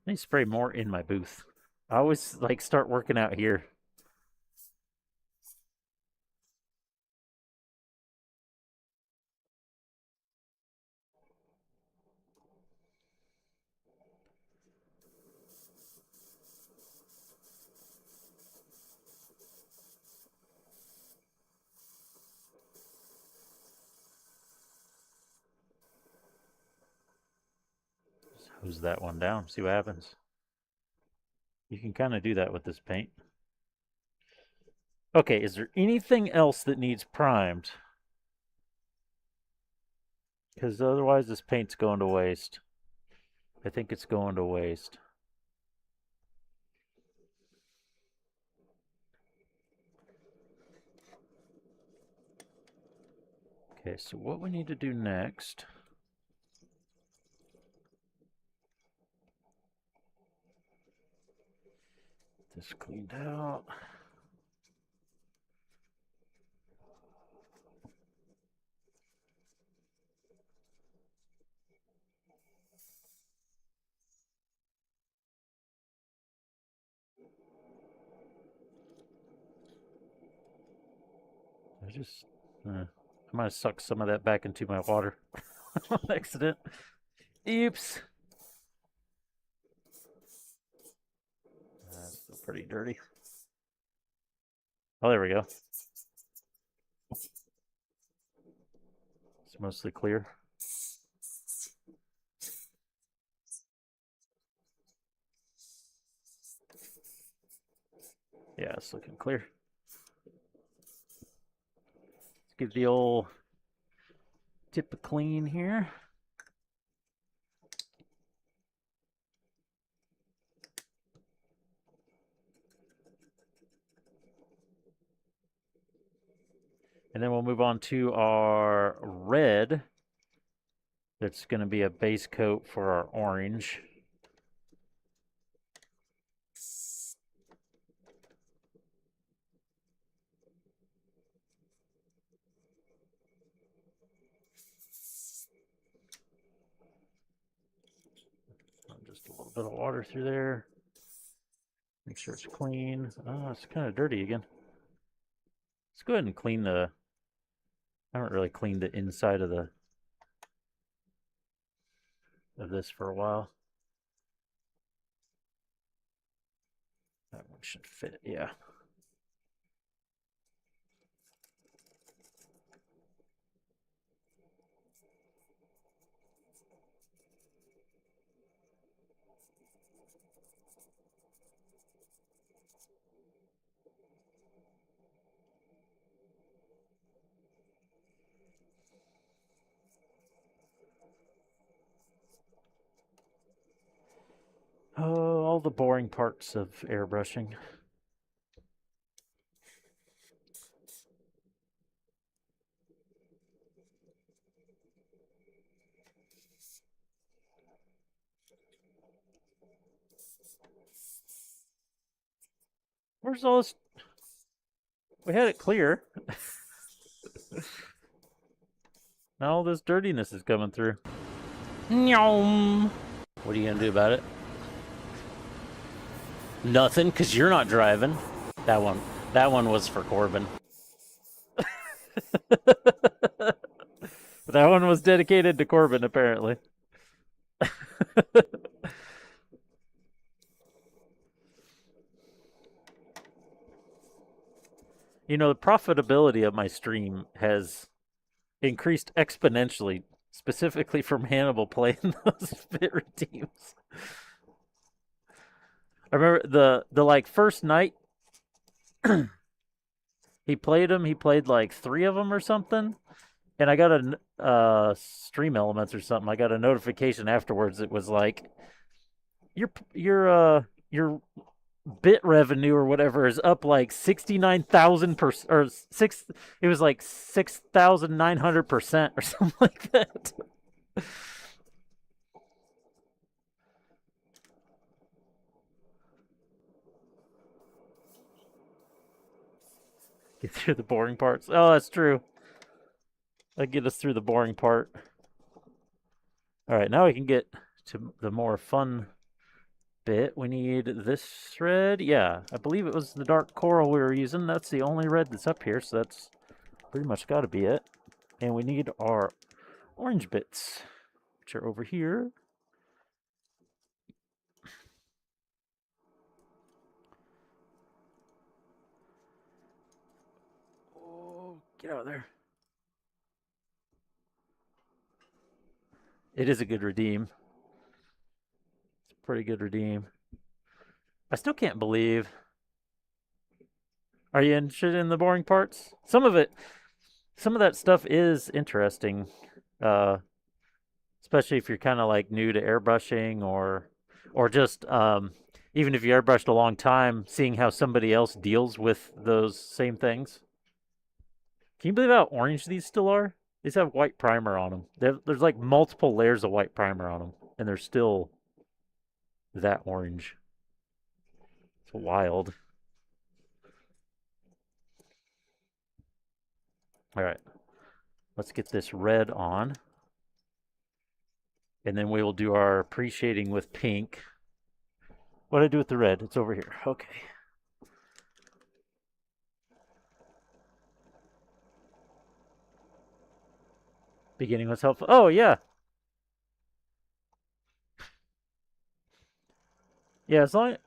I need to spray more in my booth. I always like start working out here. Just hose that one down, see what happens. You can kind of do that with this paint. Okay, is there anything else that needs primed? Because otherwise this paint's going to waste. I think it's going to waste. Okay, so what we need to do next. This cleaned out. I just, I might have sucked some of that back into my water on accident. Oops. That's still pretty dirty. Oh, there we go. It's mostly clear. Yeah, it's looking clear. Let's give the old tip a clean here. And then we'll move on to our red. That's going to be a base coat for our orange. Just a little bit of water through there. Make sure it's clean. Oh, it's kind of dirty again. Let's go ahead and clean the... I haven't really cleaned the inside of this for a while. That one should fit, yeah. Oh, all the boring parts of airbrushing. Where's all this? We had it clear. Now all this dirtiness is coming through. Nyom. What are you gonna do about it? Nothing, because you're not driving. That one was for Corbin. That one was dedicated to Corbin, apparently. You know, the profitability of my stream has increased exponentially, specifically from Hannibal playing those fit redeems. I remember the like first night he played them. He played like 3 of them or something, and I got a stream elements or something. I got a notification afterwards. It was like your bit revenue or whatever is up like 69,000% or six. It was like 6,900% or something like that. Get through the boring parts. Oh, that's true. That get us through the boring part. All right, now we can get to the more fun bit. We need this red. Yeah, I believe it was the dark coral we were using. That's the only red that's up here, so that's pretty much got to be it. And we need our orange bits, which are over here. Oh, get out of there. It is a good redeem. It's a pretty good redeem. I still can't believe. Are you interested in the boring parts? Some of that stuff is interesting. Especially if you're kind of like new to airbrushing or just even if you airbrushed a long time, seeing how somebody else deals with those same things. Can you believe how orange these still are? These have white primer on them. There's like multiple layers of white primer on them, and they're still that orange. It's wild. All right, let's get this red on. And then we will do our pre-shading with pink. What did I do with the red? It's over here. Okay. Beginning was helpful. Oh, yeah. Yeah, as long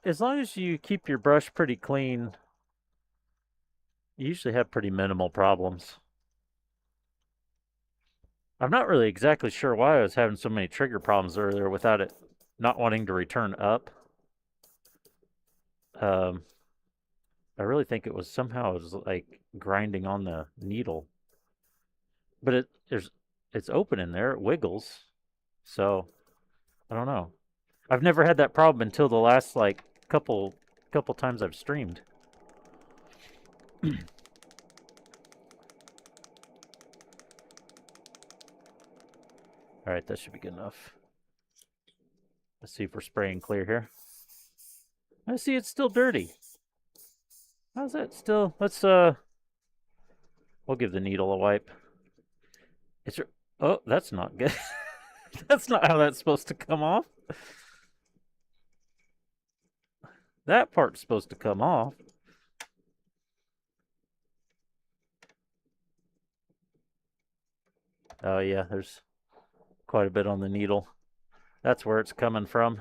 as you keep your brush pretty clean, you usually have pretty minimal problems. I'm not really exactly sure why I was having so many trigger problems earlier without it not wanting to return up. I really think it was somehow it was like grinding on the needle. But it's open in there, it wiggles. So I don't know. I've never had that problem until the last like couple times I've streamed. All right, that should be good enough. Let's see if we're spraying clear here. I see it's still dirty. How's that still? Let's we'll give the needle a wipe. It's oh, that's not good. That's not how that's supposed to come off. That part's supposed to come off. Oh yeah, there's quite a bit on the needle. That's where it's coming from.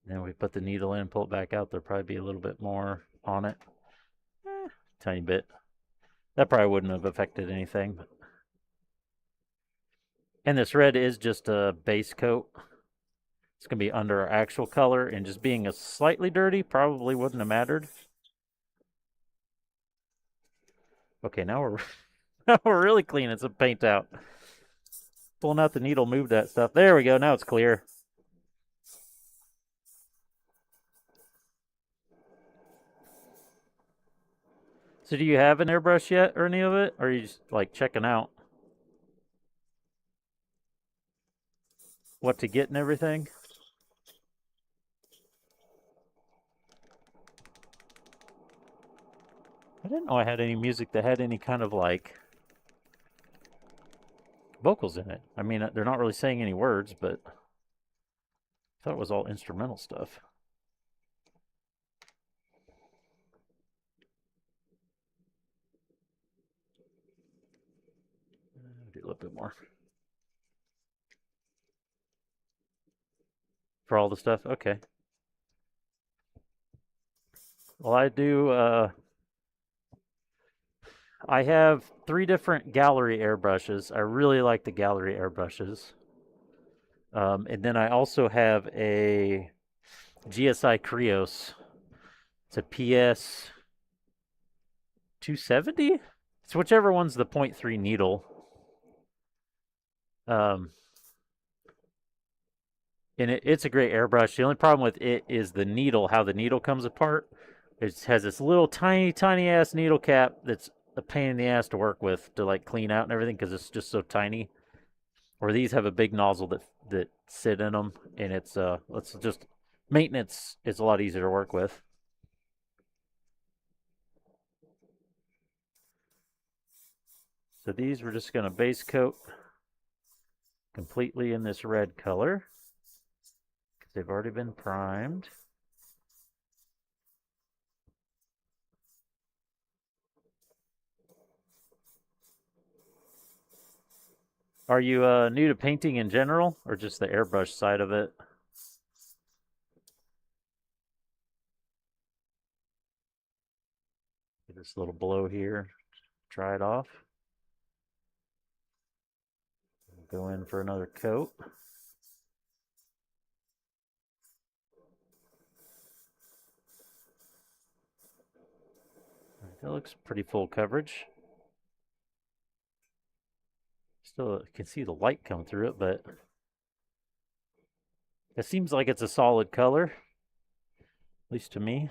Then we put the needle in, pull it back out. There'll probably be a little bit more on it. Tiny bit. That probably wouldn't have affected anything. But... And this red is just a base coat. It's going to be under our actual color, and just being a slightly dirty probably wouldn't have mattered. Okay, now we're now we're really cleaning some paint out. Pulling out the needle, move that stuff. There we go. Now it's clear. So do you have an airbrush yet or any of it? Or are you just like checking out what to get and everything? I didn't know I had any music that had any kind of like vocals in it. I mean, they're not really saying any words, but I thought it was all instrumental stuff. Do a little bit more. For all the stuff? Okay. Well, I have 3 different gallery airbrushes. I really like the gallery airbrushes. And then I also have a GSI Krios. It's a PS 270? It's whichever one's the 0.3 needle. And it's a great airbrush. The only problem with it is the needle, how the needle comes apart. It has this little tiny, tiny ass needle cap that's a pain in the ass to work with to like clean out and everything because it's just so tiny. Or these have a big nozzle that sit in them, and it's just maintenance is a lot easier to work with. So these we're just gonna base coat completely in this red color because they've already been primed. Are you new to painting in general, or just the airbrush side of it? Get this little blow here, dry it off. Go in for another coat. That looks pretty full coverage. Still, you can see the light come through it, but it seems like it's a solid color, at least to me.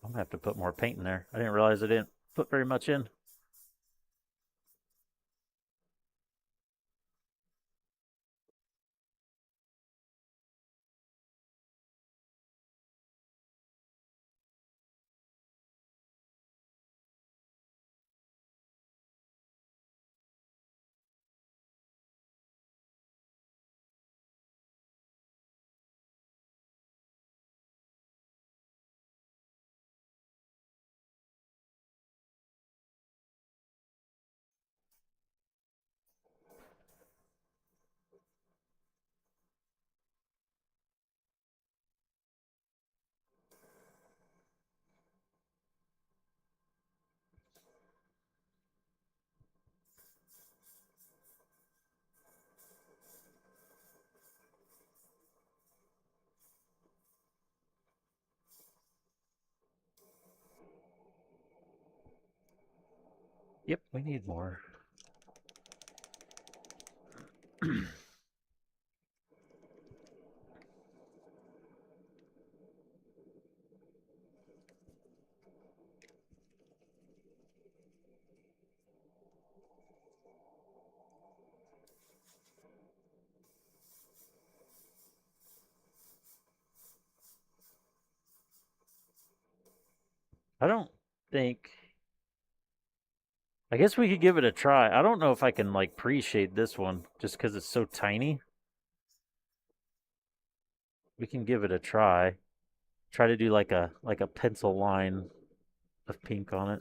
I'm gonna have to put more paint in there. I didn't realize I didn't put very much in. Yep, we need more. I don't think. I guess we could give it a try. I don't know if I can like pre-shade this one just because it's so tiny. We can give it a try. Try to do like a pencil line of pink on it.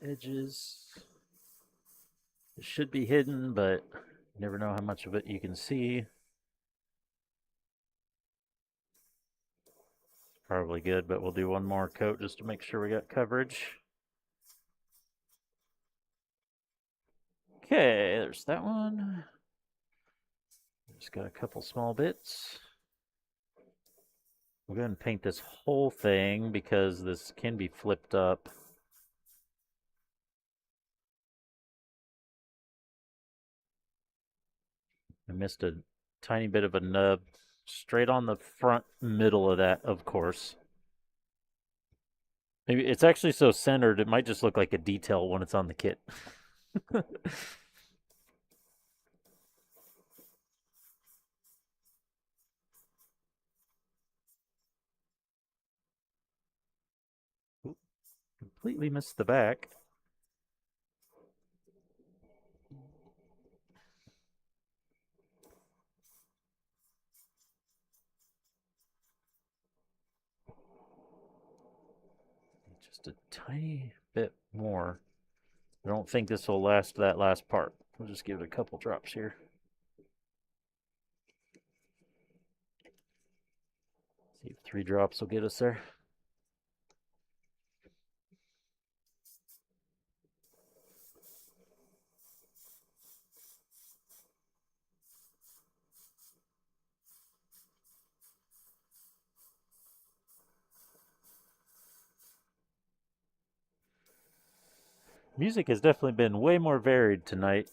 These edges. It should be hidden, but you never know how much of it you can see. Probably good, but we'll do one more coat just to make sure we got coverage. Okay, there's that one. Just got a couple small bits. We'll go ahead and paint this whole thing because this can be flipped up. I missed a tiny bit of a nub straight on the front middle of that, of course. Maybe it's actually so centered, it might just look like a detail when it's on the kit. Completely missed the back. Just a tiny bit more. I don't think this will last that last part. We'll just give it a couple drops here. See if 3 drops will get us there. Music has definitely been way more varied tonight.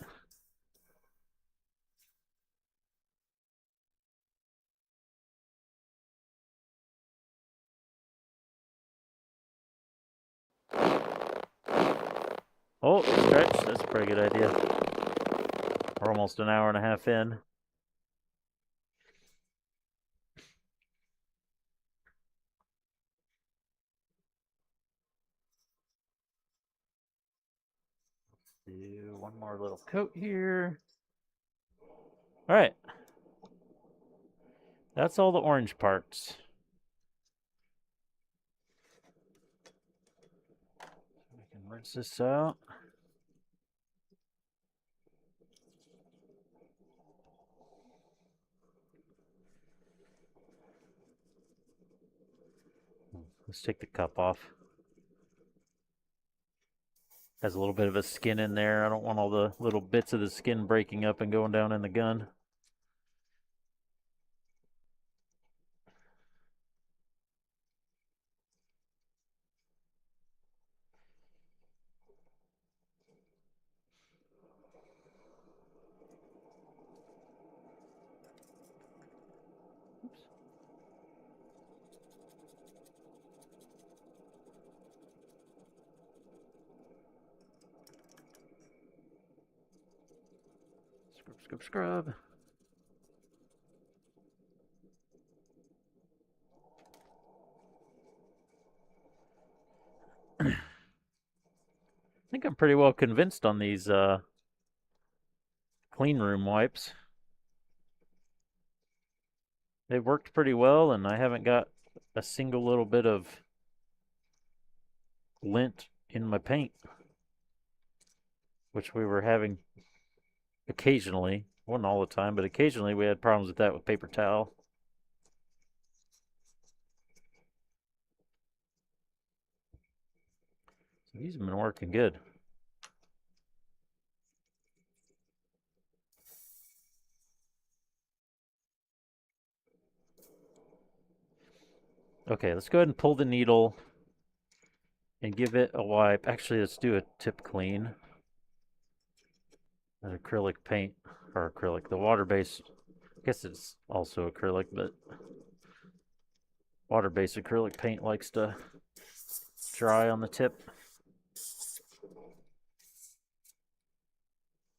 Oh, stretch. That's a pretty good idea. We're almost an hour and a half in. Do one more little coat here. All right. That's all the orange parts. We can rinse this out. Let's take the cup off. Has a little bit of a skin in there. I don't want all the little bits of the skin breaking up and going down in the gun. Scrub, scrub, scrub. I think I'm pretty well convinced on these clean room wipes. They've worked pretty well, and I haven't got a single little bit of lint in my paint, which we were having occasionally. Wasn't all the time, but occasionally we had problems with that with paper towel. So these have been working good. Okay, let's go ahead and pull the needle and give it a wipe. Actually, let's do a tip clean. That acrylic paint, or acrylic, the water-based, I guess it's also acrylic, but water-based acrylic paint likes to dry on the tip.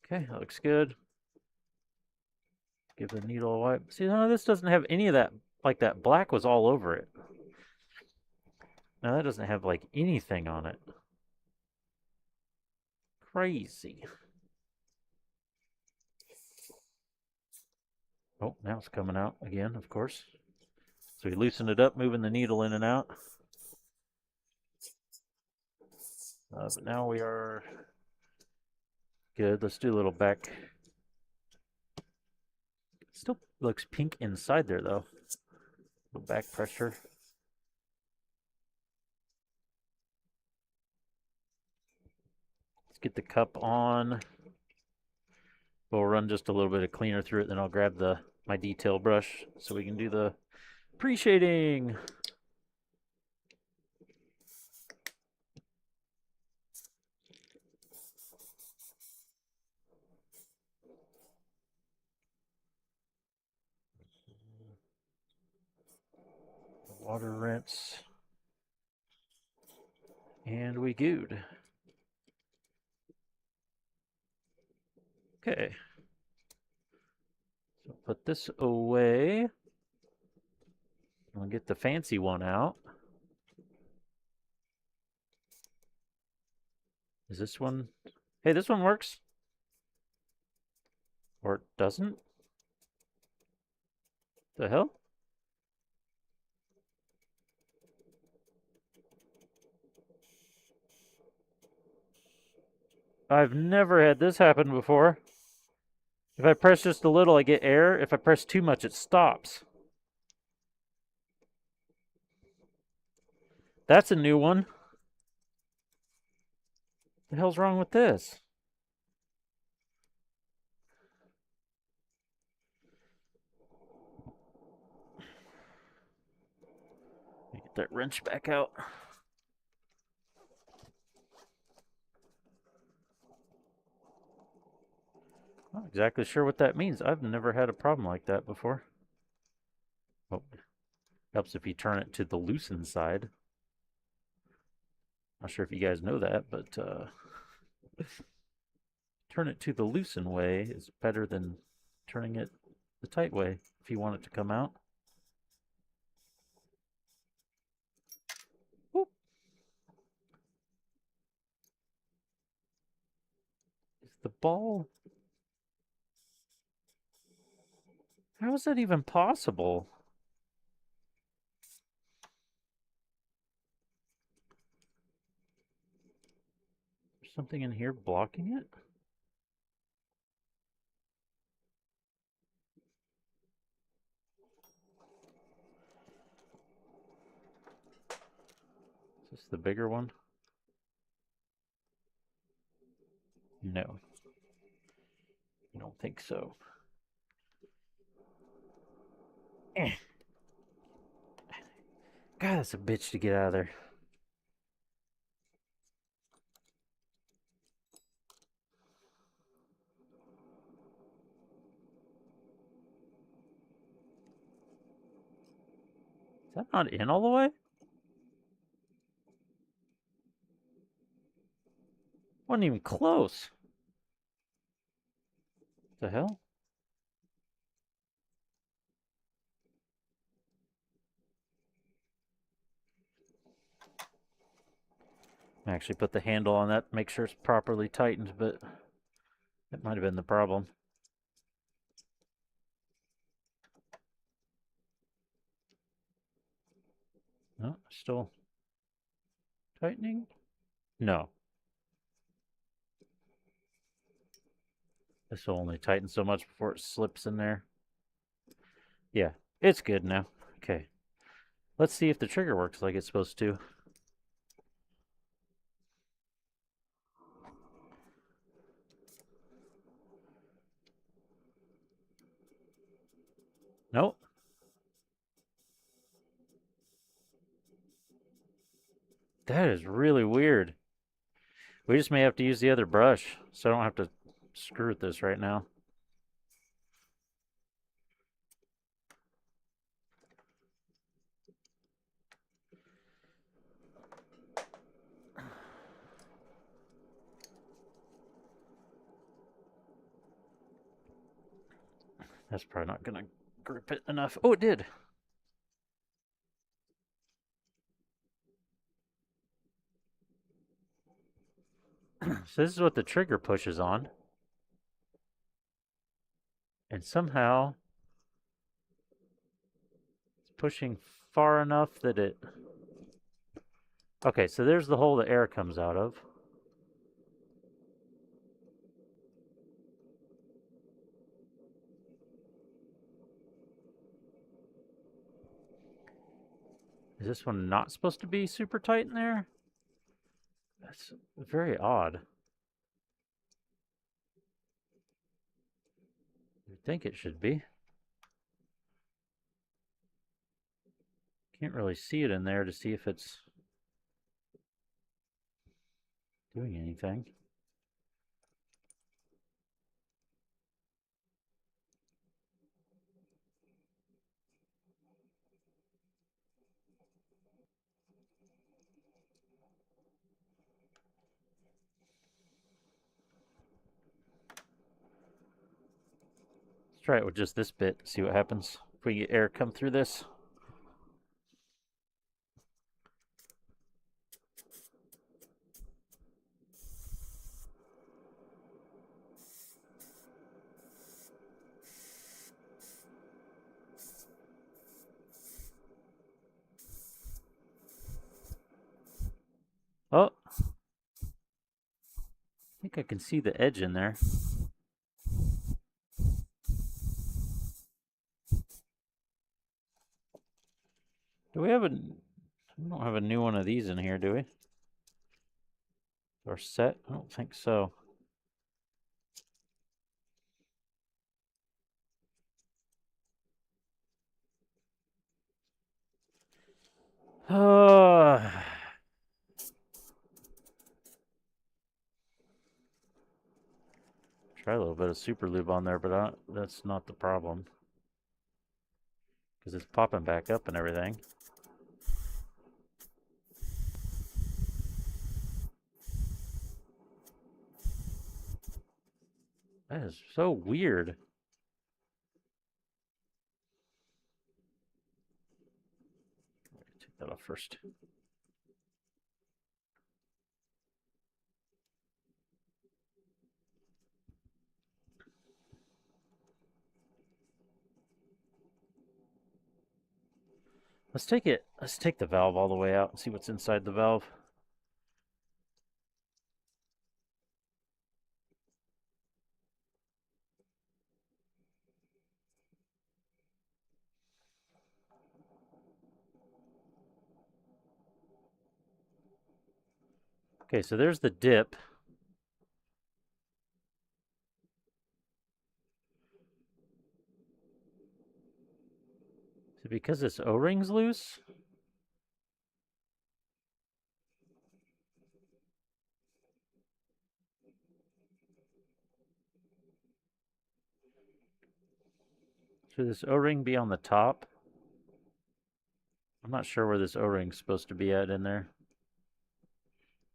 Okay, that looks good. Give the needle a wipe. See, no, this doesn't have any of that, like that black was all over it. Now that doesn't have like anything on it. Crazy. Oh, now it's coming out again, of course. So we loosen it up, moving the needle in and out. But now we are good. Let's do a little back. Still looks pink inside there, though. A little back pressure. Let's get the cup on. We'll run just a little bit of cleaner through it, then I'll grab my detail brush so we can do the pre-shading. Water rinse. And we good. Okay. So put this away. I'll get the fancy one out. Is this one? Hey, this one works. Or it doesn't? The hell? I've never had this happen before. If I press just a little, I get air. If I press too much, it stops. That's a new one. The hell's wrong with this? Get that wrench back out. Not exactly sure what that means. I've never had a problem like that before. Oh, helps if you turn it to the loosened side. Not sure if you guys know that, but turn it to the loosened way is better than turning it the tight way if you want it to come out. Whoop. Is the ball? How is that even possible? There's something in here blocking it? Is this the bigger one? No. I don't think so. Eh. God, that's a bitch to get out of there. Is that not in all the way? Wasn't even close. The hell? Actually put the handle on that, make sure it's properly tightened, but that might have been the problem. No, still tightening? No. This will only tighten so much before it slips in there. Yeah, it's good now. Okay. Let's see if the trigger works like it's supposed to. Nope. That is really weird. We just may have to use the other brush, so I don't have to screw with this right now. That's probably not going to grip it enough. Oh, it did. So this is what the trigger pushes on. And somehow it's pushing far enough that it... Okay, so there's the hole the air comes out of. Is this one not supposed to be super tight in there? That's very odd. You'd think it should be. Can't really see it in there to see if it's doing anything. Let's try it with just this bit, see what happens. If we get air come through this. Oh, I think I can see the edge in there. Do we have a... We don't have a new one of these in here, do we? Or set? I don't think so. Try a little bit of super lube on there, but that's not the problem. Because it's popping back up and everything. That is so weird. Take that off first. Let's take the valve all the way out and see what's inside the valve. Okay, so there's the dip. Is it because this O-ring's loose? Should this O-ring be on the top? I'm not sure where this O-ring's supposed to be at in there.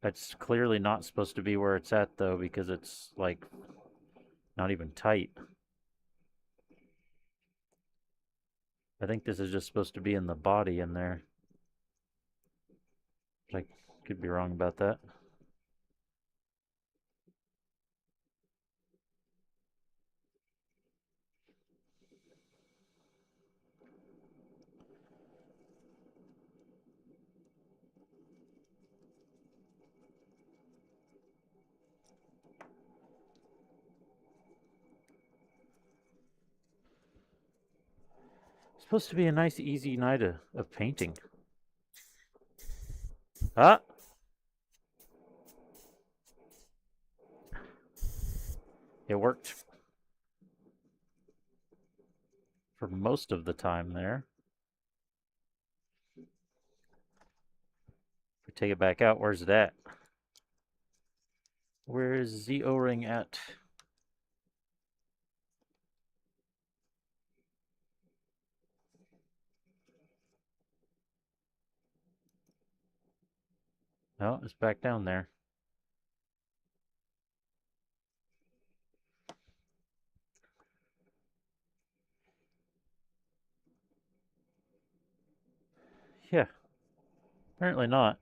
That's clearly not supposed to be where it's at, though, because it's, like, not even tight. I think this is just supposed to be in the body in there. I could be wrong about that. It's supposed to be a nice, easy night of painting. Ah! It worked for most of the time there. we take it back out, where's it at? Where is the O-ring at? No, it's back down there. Yeah, apparently not.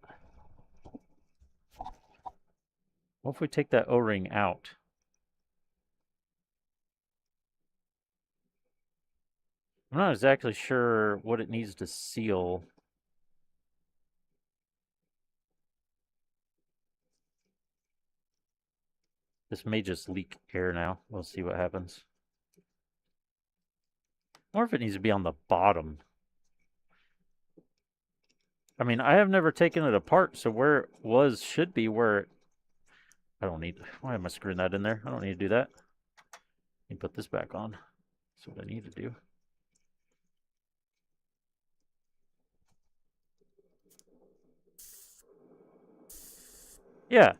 What if we take that O-ring out? I'm not exactly sure what it needs to seal. This may just leak air now. We'll see what happens. Or if it needs to be on the bottom. I mean, I have never taken it apart, so where it was should be where it... I don't need... Why am I screwing that in there? I don't need to do that. Let me put this back on. That's what I need to do. Yeah.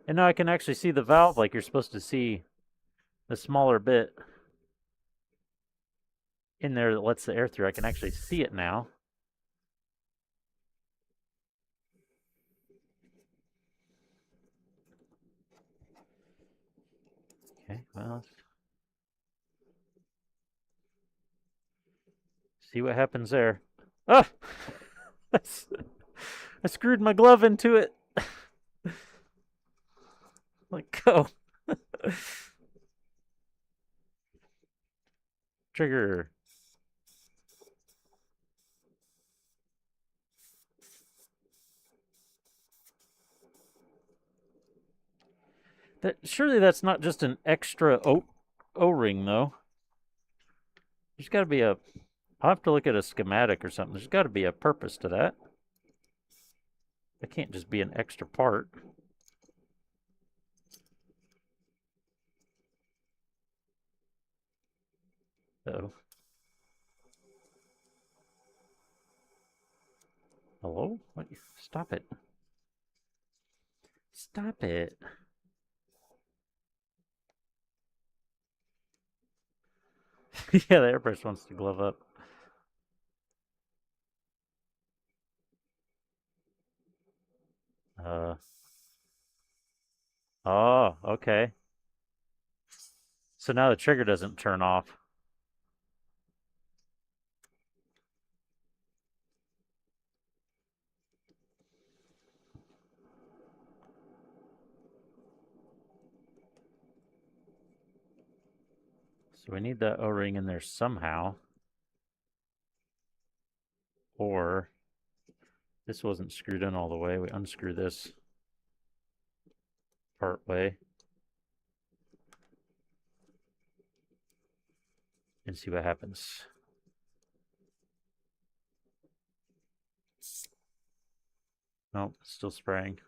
And now I can actually see the valve like you're supposed to see the smaller bit in there that lets the air through. I can actually see it now. Okay, well, see what happens there. Ah! I screwed my glove into it. Let go. Trigger. Surely that's not just an extra O-ring, though. There's got to be a... I'll have to look at a schematic or something. There's got to be a purpose to that. It can't just be an extra part. Uh-oh. Hello? What? Stop it. Stop it. Yeah, the airbrush wants to glove up. Uh. Oh, okay. So now the trigger doesn't turn off. So we need that O-ring in there somehow. Or this wasn't screwed in all the way. We unscrew this part way and see what happens. Nope, still spraying.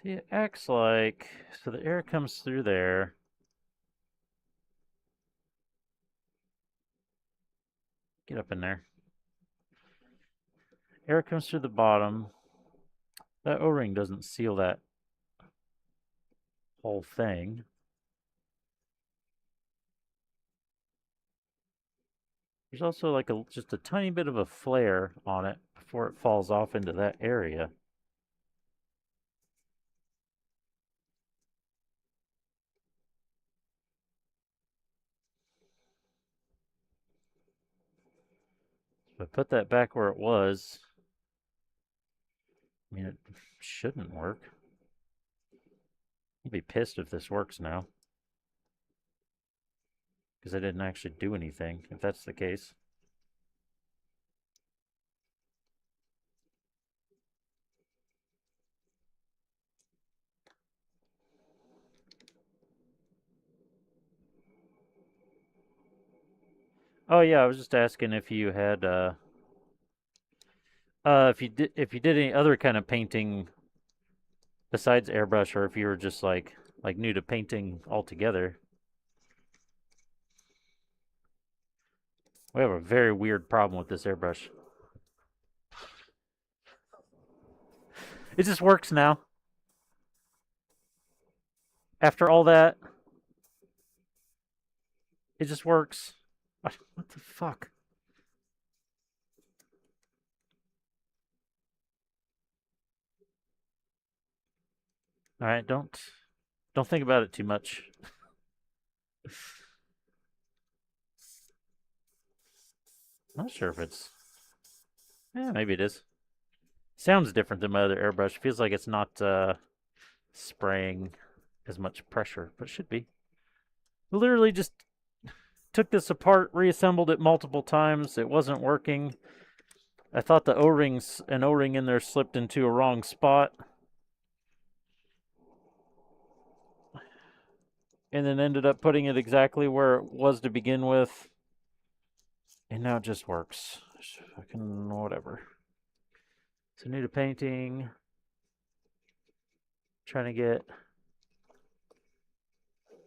See, it acts like... So the air comes through there. Get up in there. Air comes through the bottom. That O-ring doesn't seal that whole thing. There's also like just a tiny bit of a flare on it before it falls off into that area. So I put that back where it was. I mean, it shouldn't work. I'll be pissed if this works now. Because I didn't actually do anything, if that's the case. Oh yeah, I was just asking if you had if you did any other kind of painting besides airbrush, or if you were just like new to painting altogether. We have a very weird problem with this airbrush. It just works now. After all that, it just works. What the fuck? All right, don't think about it too much. Not sure if it's. Yeah, maybe it is. Sounds different than my other airbrush. Feels like it's not spraying as much pressure, but it should be. Literally just took this apart, reassembled it multiple times. It wasn't working. I thought an O-ring in there slipped into a wrong spot. And then ended up putting it exactly where it was to begin with. And now it just works. Fucking whatever. So new to painting. Trying to get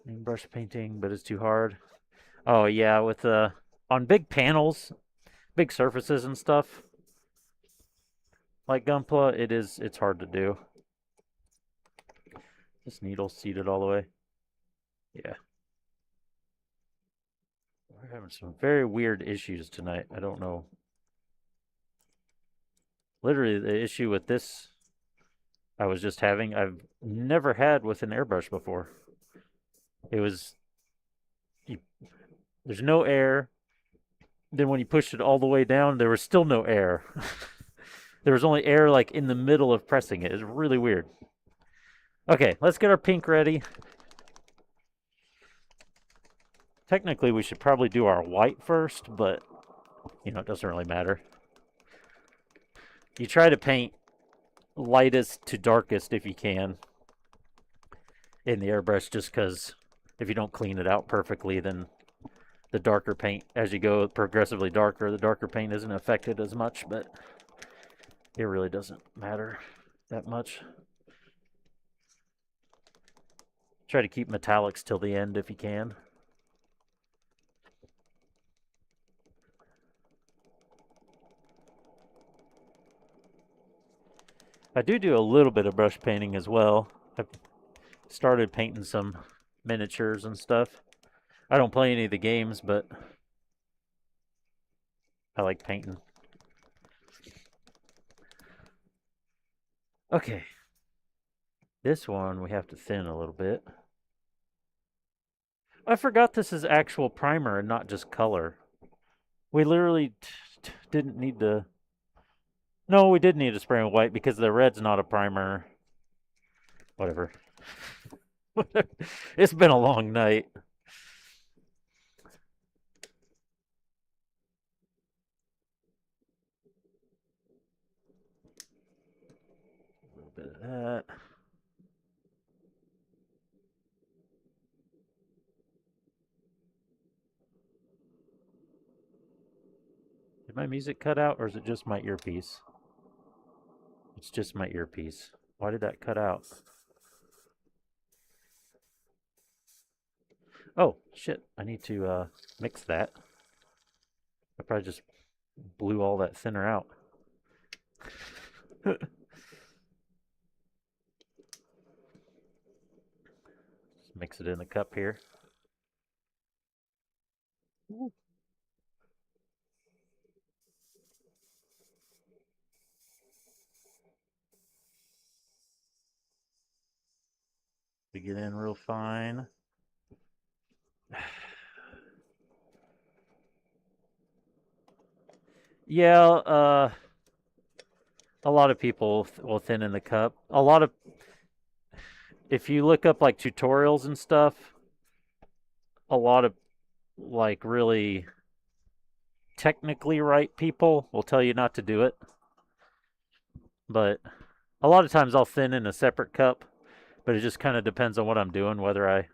brush painting, but it's too hard. Oh yeah, with on big panels, big surfaces and stuff like Gunpla, it's hard to do. This needle's seated all the way. Yeah. We're having some very weird issues tonight. I don't know. Literally, the issue with this I was just having, I've never had with an airbrush before. It was, there's no air. Then when you pushed it all the way down, there was still no air. There was only air like in the middle of pressing it. It's really weird. Okay, let's get our pink ready. Technically, we should probably do our white first, but, you know, it doesn't really matter. You try to paint lightest to darkest if you can in the airbrush, just because if you don't clean it out perfectly, then the darker paint, as you go progressively darker, the darker paint isn't affected as much, but it really doesn't matter that much. Try to keep metallics till the end if you can. I do a little bit of brush painting as well. I've started painting some miniatures and stuff. I don't play any of the games, but I like painting. Okay. This one we have to thin a little bit. I forgot this is actual primer and not just color. We literally didn't need to... No, we did need to spray with white because the red's not a primer. Whatever. It's been a long night. A little bit of that. Did my music cut out, or is it just my earpiece? It's just my earpiece. Why did that cut out? Oh, shit. I need to mix that. I probably just blew all that thinner out. Just mix it in the cup here. Ooh. To get in real fine. Yeah, a lot of people will thin in the cup. if you look up like tutorials and stuff, a lot of like really technically right people will tell you not to do it. But a lot of times I'll thin in a separate cup, but it just kind of depends on what I'm doing, whether I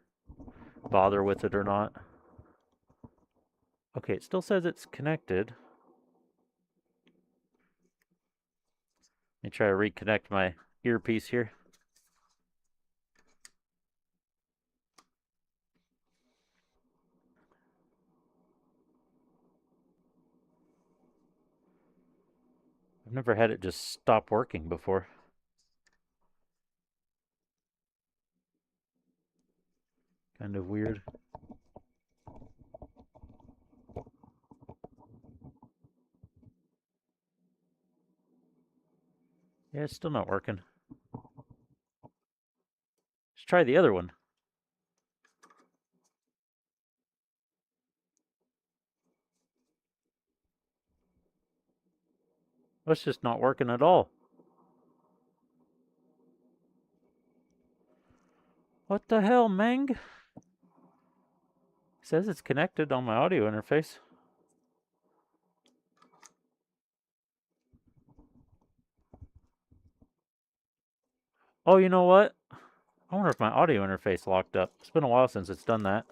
bother with it or not. Okay, it still says it's connected. Let me try to reconnect my earpiece here. I've never had it just stop working before. Kind of weird. Yeah, it's still not working. Let's try the other one. Oh, it's just not working at all. What the hell, Meng? It says it's connected on my audio interface. Oh, you know what? I wonder if my audio interface locked up. It's been a while since it's done that.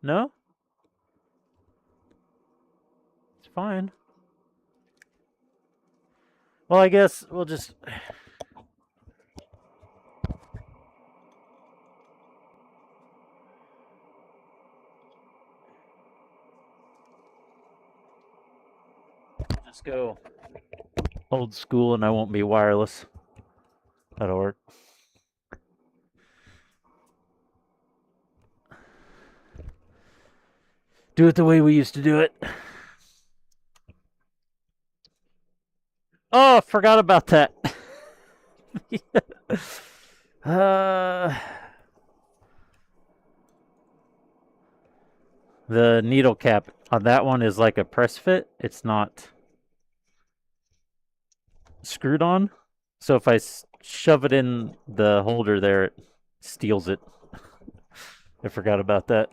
No? It's fine. Well, I guess we'll just... Just go old school and I won't be wireless. That'll work. Do it the way we used to do it. Oh, forgot about that. The needle cap on that one is like a press fit. It's not screwed on. So if I shove it in the holder there, it steals it. I forgot about that.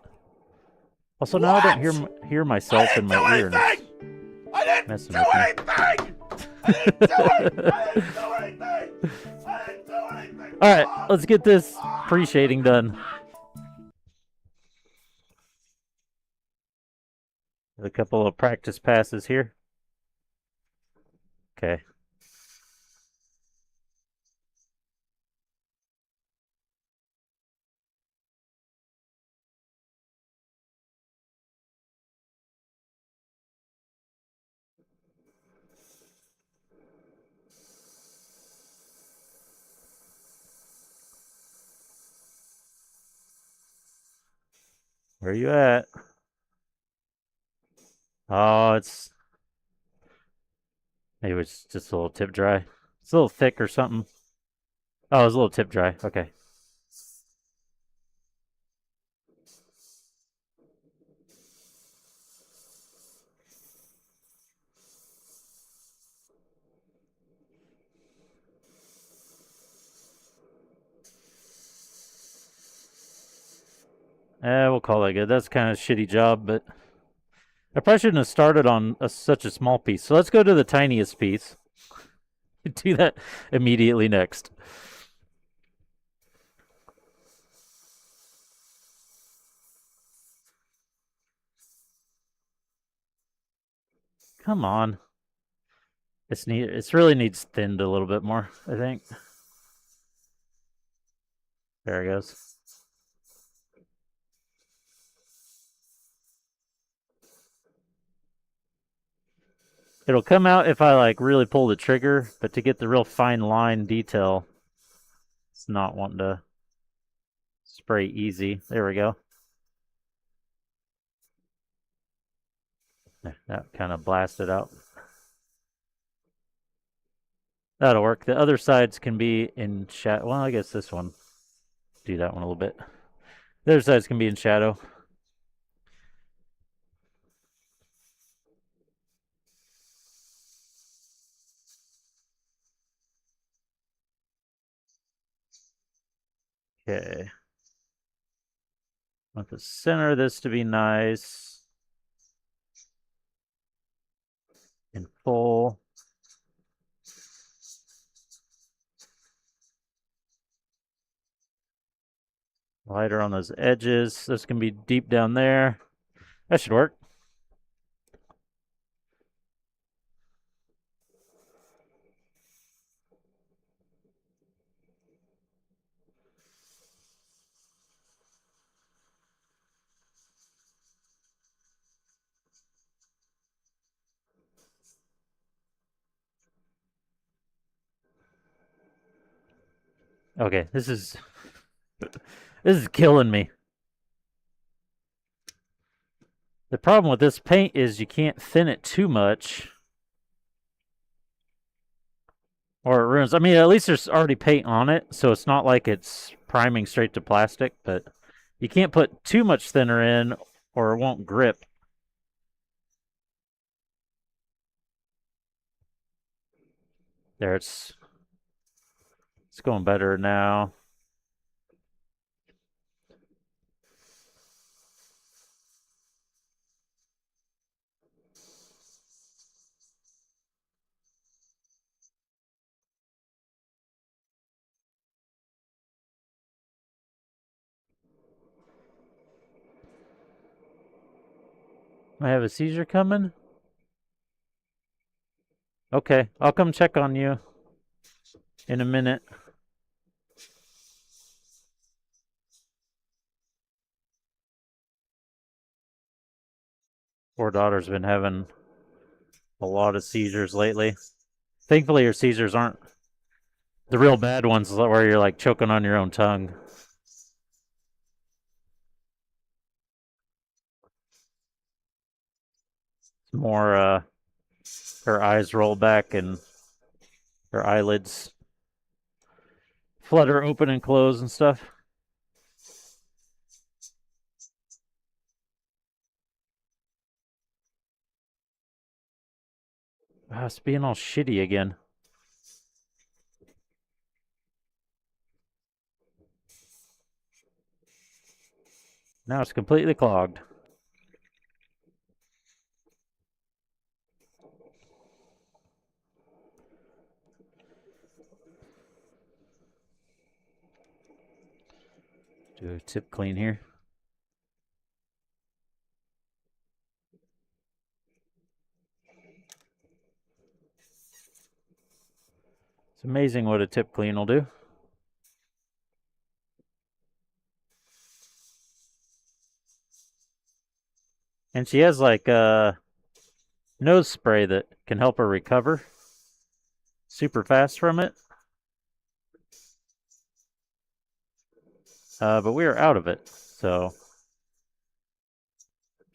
Also, now I don't hear myself in my ear. I didn't do anything! I didn't do anything! I didn't do anything! I didn't do anything! Alright, let's get this pre-shading done. A couple of practice passes here. Okay. Where are you at? Oh, maybe it's just a little tip dry. It's a little thick or something. Oh, it's a little tip dry. Okay. We'll call that good. That's kind of a shitty job, but I probably shouldn't have started on such a small piece. So let's go to the tiniest piece. Do that immediately next. Come on. It really needs thinned a little bit more, I think. There it goes. It'll come out if I like really pull the trigger, but to get the real fine line detail, it's not wanting to spray easy. There we go. That kind of blasted out. That'll work. The other sides can be in shadow. Well, I guess this one. Do that one a little bit. The other sides can be in shadow. Okay. Want the center of this to be nice and full. Lighter on those edges. This can be deep down there. That should work. Okay, this is killing me. The problem with this paint is you can't thin it too much, or it ruins. I mean, at least there's already paint on it, so it's not like it's priming straight to plastic, but you can't put too much thinner in or it won't grip. There, it's going better now. I have a seizure coming? Okay, I'll come check on you in a minute. Poor daughter's been having a lot of seizures lately. Thankfully, her seizures aren't the real bad ones where you're like choking on your own tongue. It's more, her eyes roll back and her eyelids flutter open and close and stuff. Ah, it's being all shitty again. Now it's completely clogged. Do a tip clean here. It's amazing what a tip clean will do. And she has like a nose spray that can help her recover super fast from it. But we are out of it, so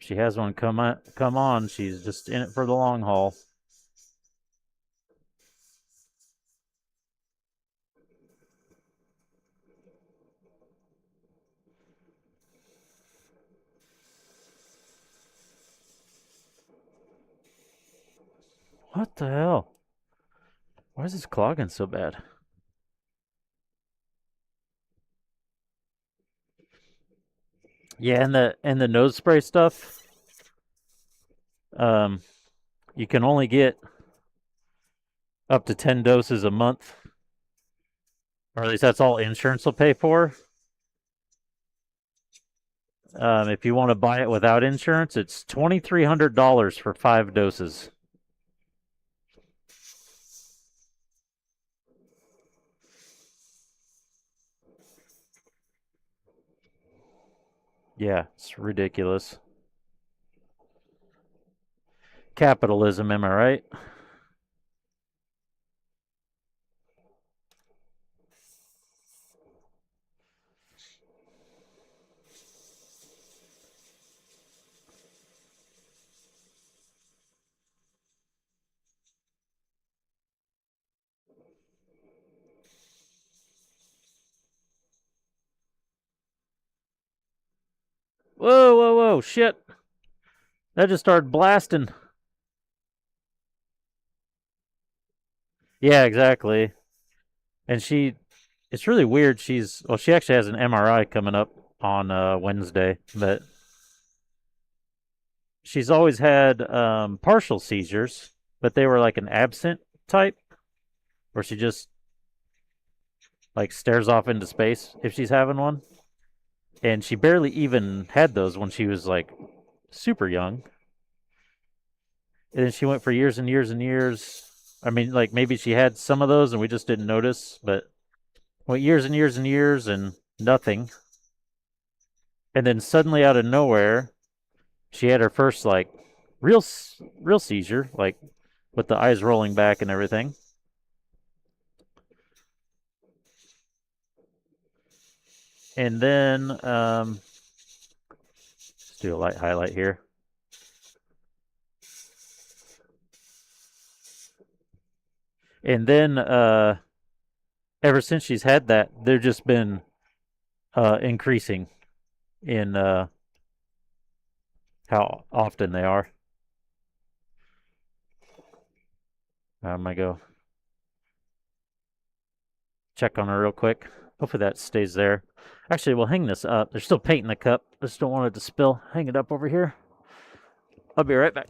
if she has one come on, she's just in it for the long haul. What the hell? Why is this clogging so bad? Yeah, and the nose spray stuff. You can only get up to 10 doses a month, or at least that's all insurance will pay for. If you want to buy it without insurance, it's $2,300 for 5 doses. Yeah, it's ridiculous. Capitalism, am I right? Whoa, whoa, whoa, shit. That just started blasting. Yeah, exactly. And she it's really weird. She actually has an MRI coming up on Wednesday, but she's always had partial seizures, but they were like an absent type, where she just like stares off into space if she's having one. And she barely even had those when she was like super young. And then she went for years and years and years. I mean, like maybe she had some of those and we just didn't notice, but went years and years and years and nothing. And then suddenly out of nowhere, she had her first like real seizure, like with the eyes rolling back and everything. And then let's do a light highlight here. And then ever since she's had that, they've just been increasing in how often they are. I'm gonna go check on her real quick. Hopefully that stays there. Actually, we'll hang this up. There's still paint in the cup. I just don't want it to spill. Hang it up over here. I'll be right back.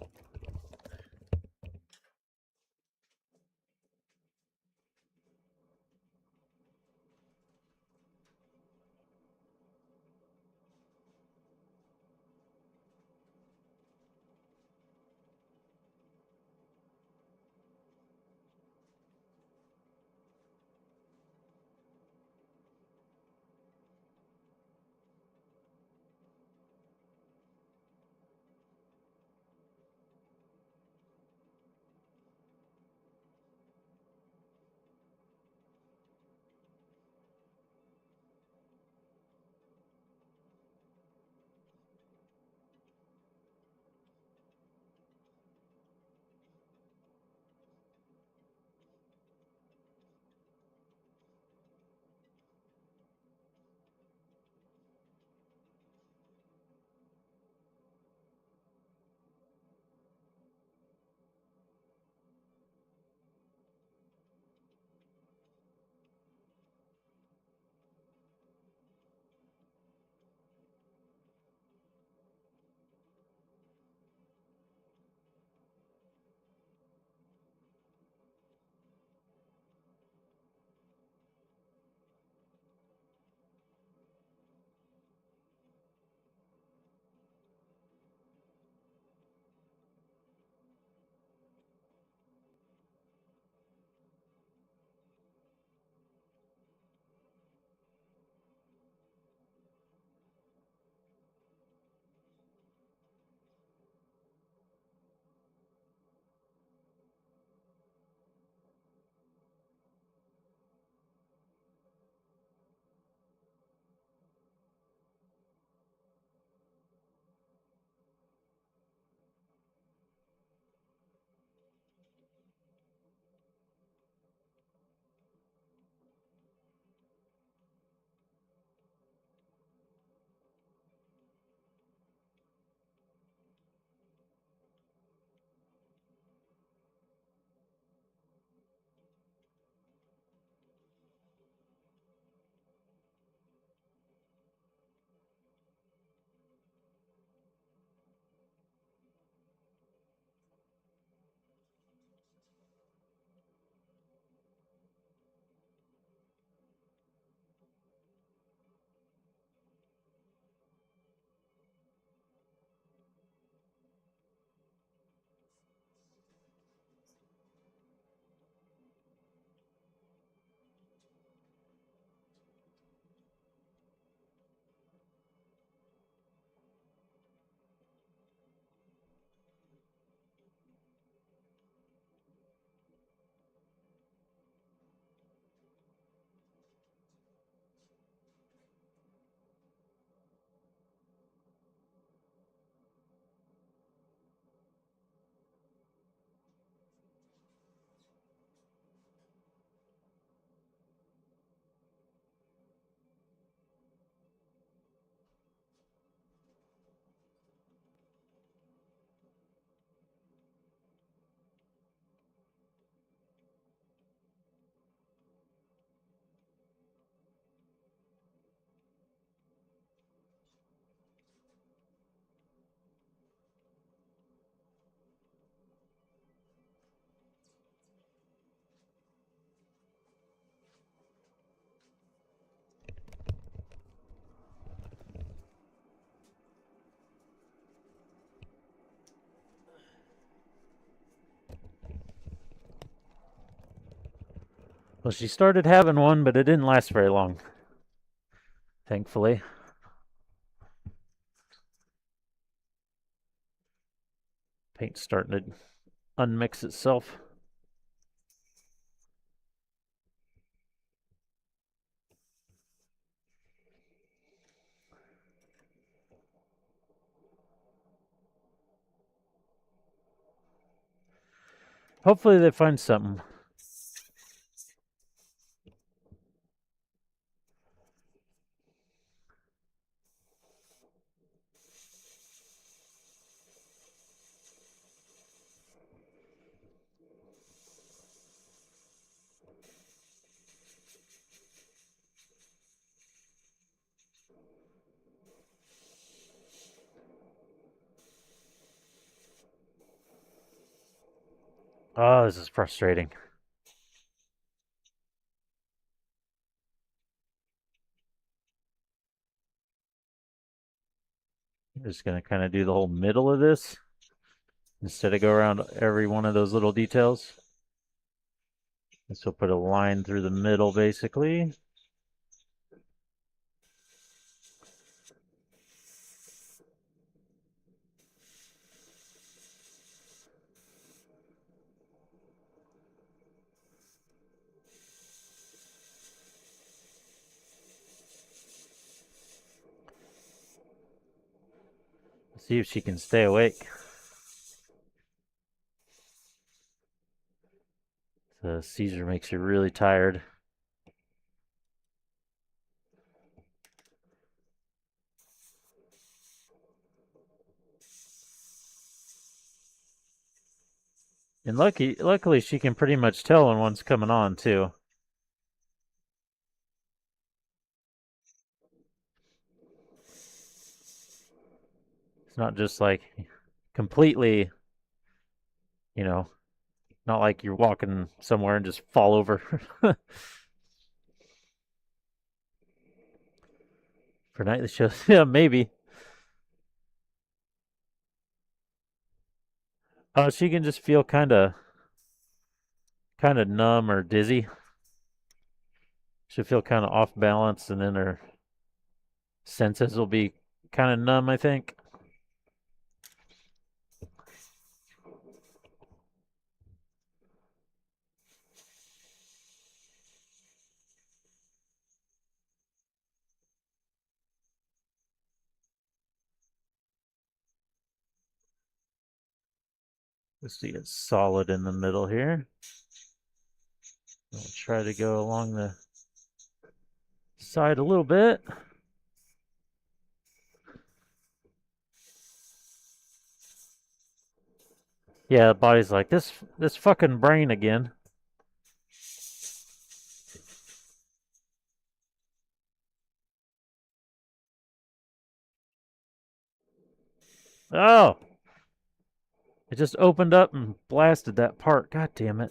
Well, she started having one, but it didn't last very long. Thankfully. Paint's starting to unmix itself. Hopefully they find something. Oh, this is frustrating. I'm just going to kind of do the whole middle of this instead of go around every one of those little details. This will put a line through the middle, basically. See if she can stay awake. The seizure makes you really tired. And luckily she can pretty much tell when one's coming on too. It's not just like completely, you know, not like you're walking somewhere and just fall over. For nightly shows, yeah, maybe. She can just feel kind of numb or dizzy. She'll feel kind of off balance, and then her senses will be kind of numb, I think. Let's see, it's solid in the middle here. I'll try to go along the side a little bit. Yeah, the body's like, this fucking brain again. Oh! It just opened up and blasted that part. God damn it.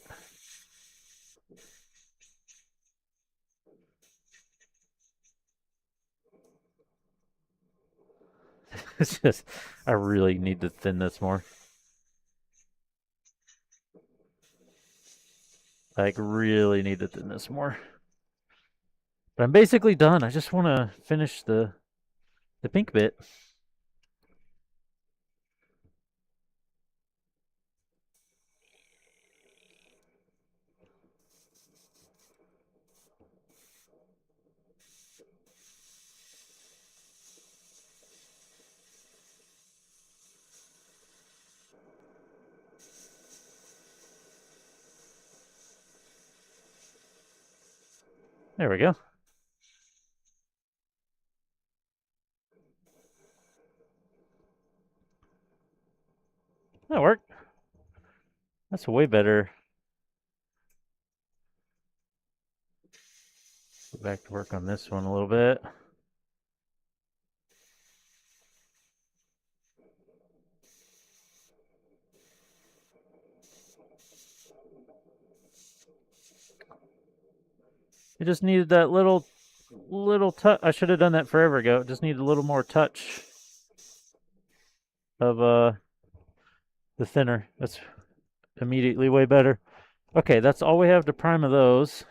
It's just, I really need to thin this more. Like, really need to thin this more. But I'm basically done. I just want to finish the pink bit. There we go. That worked. That's way better. Go back to work on this one a little bit. It just needed that little touch. I should have done that forever ago. It just needed a little more touch of the thinner. immediately way better. Okay, that's all we have to prime of those.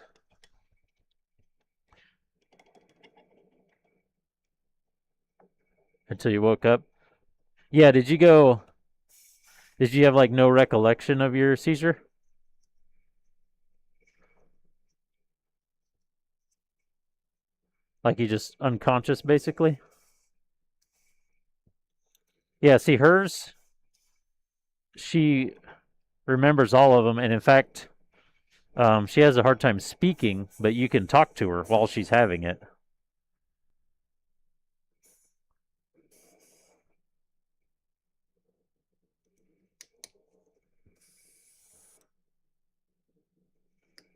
Until you woke up. Yeah, did you have like no recollection of your seizure? Like you just unconscious basically? Yeah, see hers, she remembers all of them, and in fact, she has a hard time speaking, but you can talk to her while she's having it.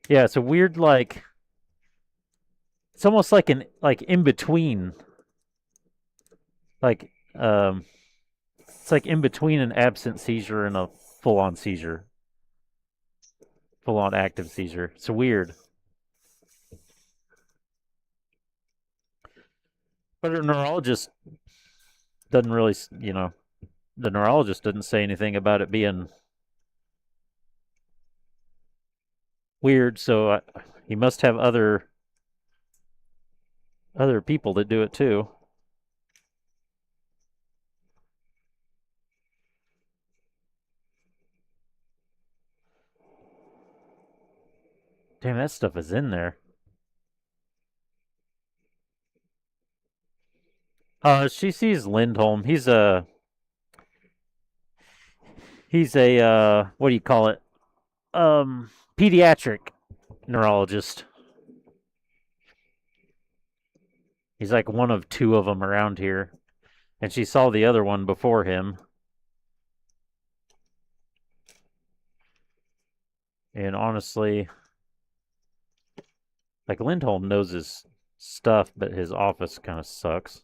Yeah, it's a weird like it's almost like an like in between. Like it's like in between an absent seizure and a full on seizure. Full on active seizure. It's weird. But her neurologist doesn't really, the neurologist didn't say anything about it being weird, so he must have other people that do it too. Damn, that stuff is in there. She sees Lindholm. He's a what do you call it? Pediatric neurologist. He's like one of two of them around here. And she saw the other one before him. And honestly, like Lindholm knows his stuff, but his office kind of sucks.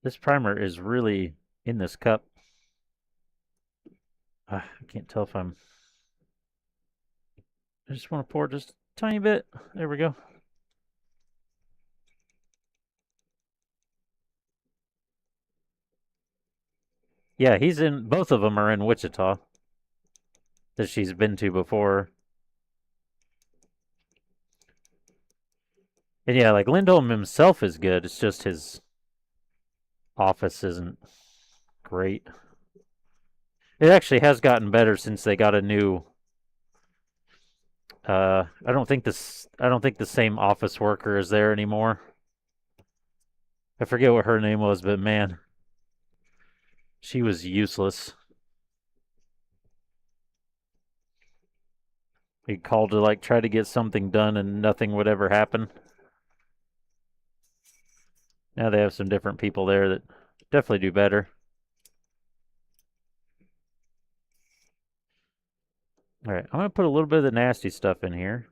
This primer is really in this cup. I can't tell if I just want to pour just a tiny bit. There we go. Yeah, he's in, both of them are in Wichita that she's been to before. And yeah, like Lindholm himself is good. It's just his office isn't great. It actually has gotten better since they got a new. I don't think the same office worker is there anymore. I forget what her name was, but man, she was useless. He called to like try to get something done, and nothing would ever happen. Now they have some different people there that definitely do better. All right, I'm going to put a little bit of the nasty stuff in here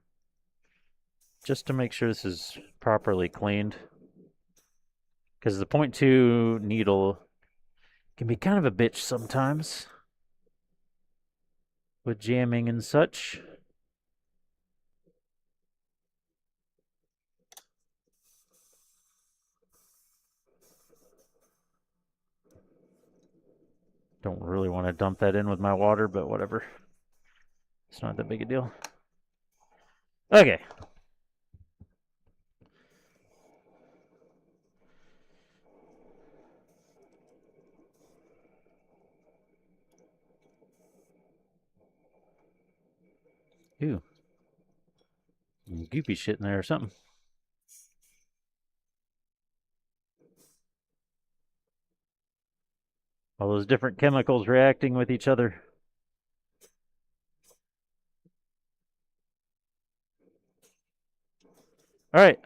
just to make sure this is properly cleaned. Because the 0.2 needle can be kind of a bitch sometimes with jamming and such. Don't really want to dump that in with my water, but whatever. It's not that big a deal. Okay. Ooh. Some goopy shit in there or something. All those different chemicals reacting with each other. All right.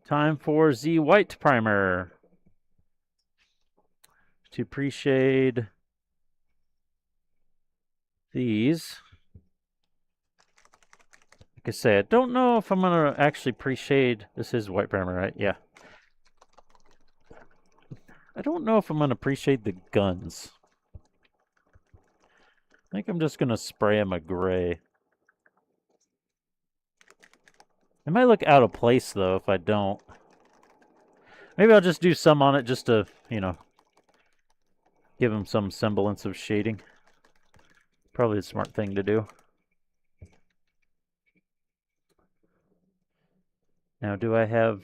Time for the white primer. To pre-shade these. Like I say, I don't know if I'm going to actually pre-shade. This is white primer, right? Yeah. I don't know if I'm going to pre-shade the guns. I think I'm just going to spray them a gray. It might look out of place, though, if I don't. Maybe I'll just do some on it just to, you know, give them some semblance of shading. Probably a smart thing to do. Now, do I have...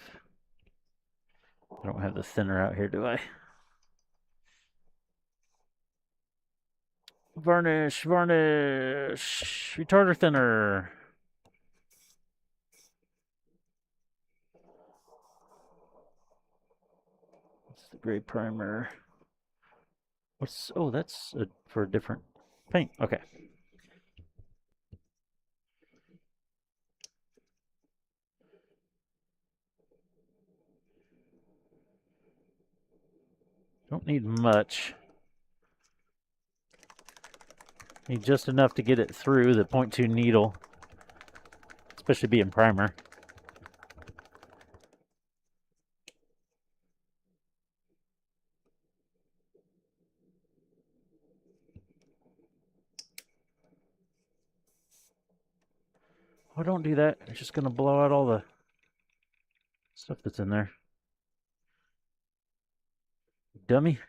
I don't have the thinner out here, do I? Varnish, varnish, retarder thinner. What's the gray primer? What's, oh, that's for a different paint. Okay. Don't need much. Need just enough to get it through the 0.2 needle, especially being primer. Oh, don't do that. It's just going to blow out all the stuff that's in there. Dummy.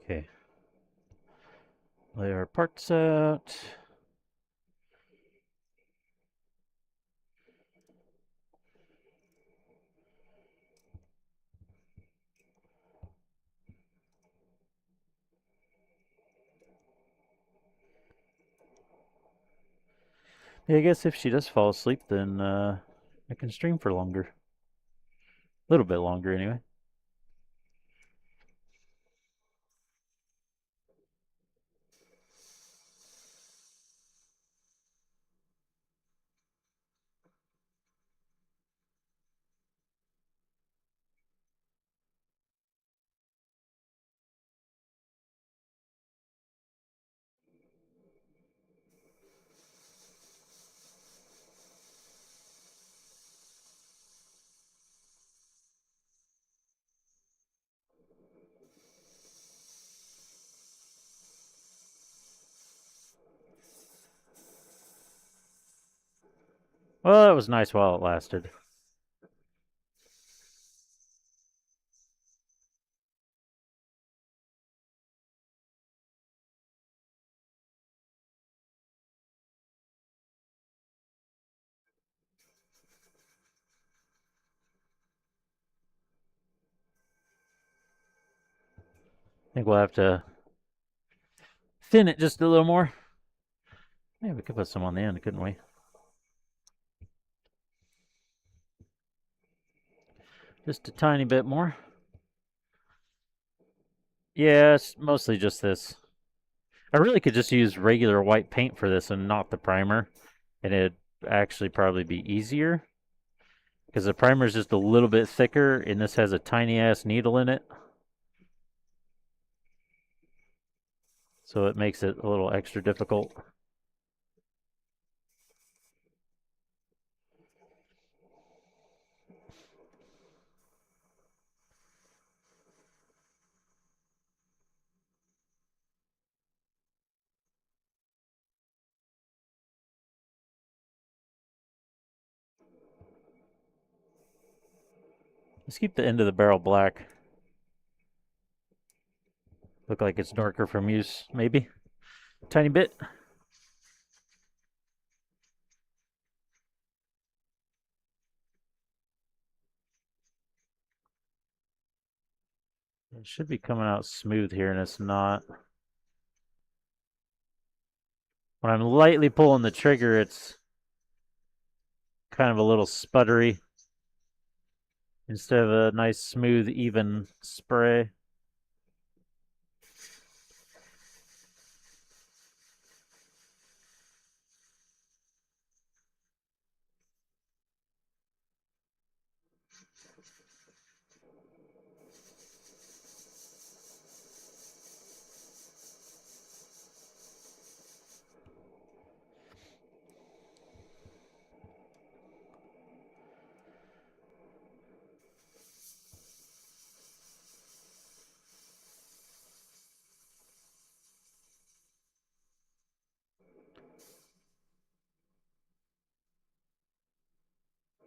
Okay. Lay our parts out. Yeah, I guess if she does fall asleep, then I can stream for longer. A little bit longer, anyway. Well, that was nice while it lasted. I think we'll have to thin it just a little more. Yeah, we could put some on the end, couldn't we? Just a tiny bit more. Yeah, it's mostly just this. I really could just use regular white paint for this and not the primer. And it'd actually probably be easier. Because the primer is just a little bit thicker and this has a tiny ass needle in it. So it makes it a little extra difficult. Let's keep the end of the barrel black. Look like it's darker from use, maybe. Tiny bit. It should be coming out smooth here, and it's not. When I'm lightly pulling the trigger, it's kind of a little sputtery instead of a nice, smooth, even spray.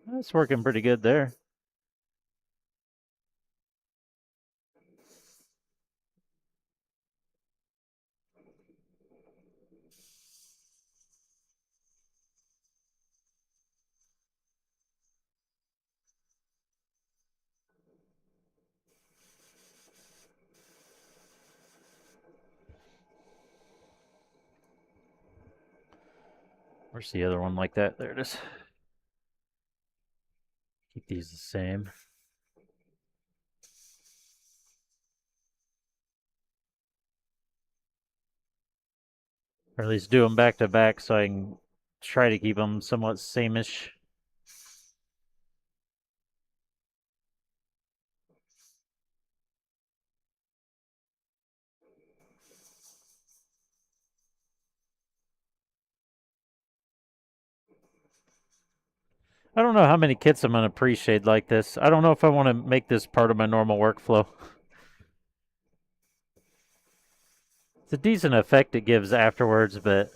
That's working pretty good there. Where's the other one like that? There it is. Keep these the same. Or at least do them back to back so I can try to keep them somewhat same-ish. I don't know how many kits I'm going to pre-shade like this. I don't know if I want to make this part of my normal workflow. It's a decent effect it gives afterwards, but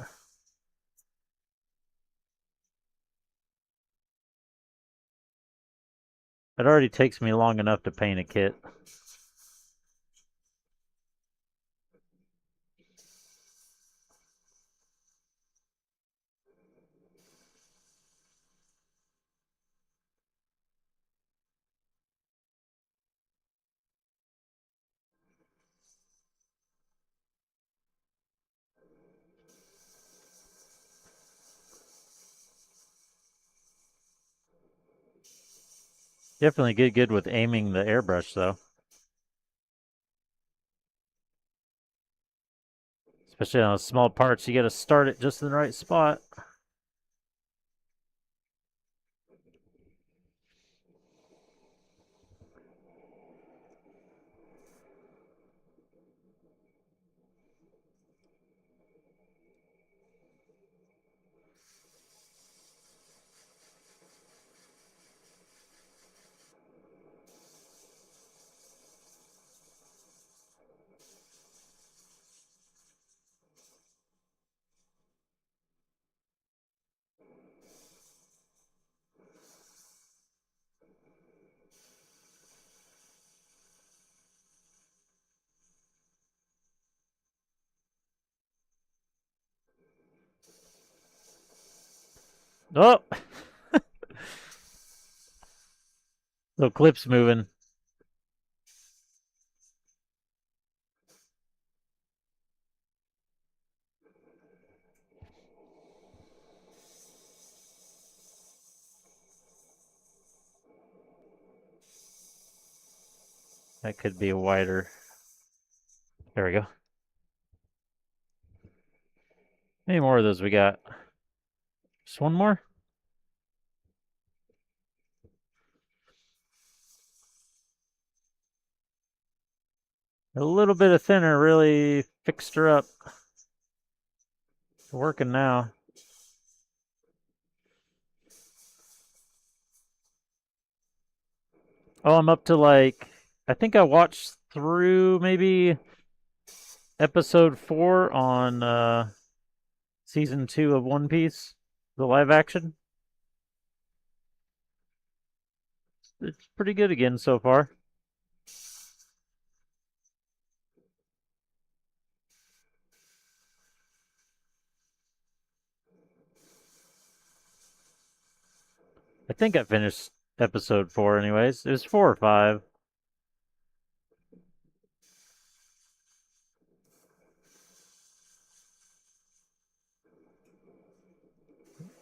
it already takes me long enough to paint a kit. Definitely get good with aiming the airbrush, though. Especially on small parts, you got to start it just in the right spot. Oh! Little clip's moving. That could be wider. There we go. How many more of those we got? Just one more? A little bit of thinner really fixed her up. It's working now. Oh, I'm up to like, I think I watched through maybe episode 4 on season 2 of One Piece, the live action. It's pretty good again so far. I think I finished episode 4 anyways. It was 4 or 5.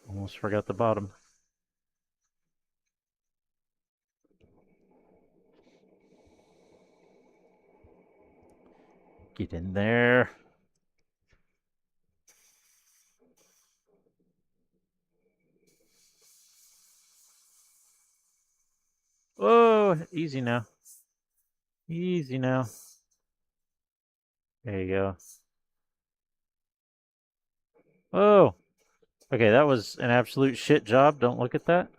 Almost forgot the bottom. Get in there. Oh, easy now. Easy now. There you go. Oh, okay, that was an absolute shit job. Don't look at that.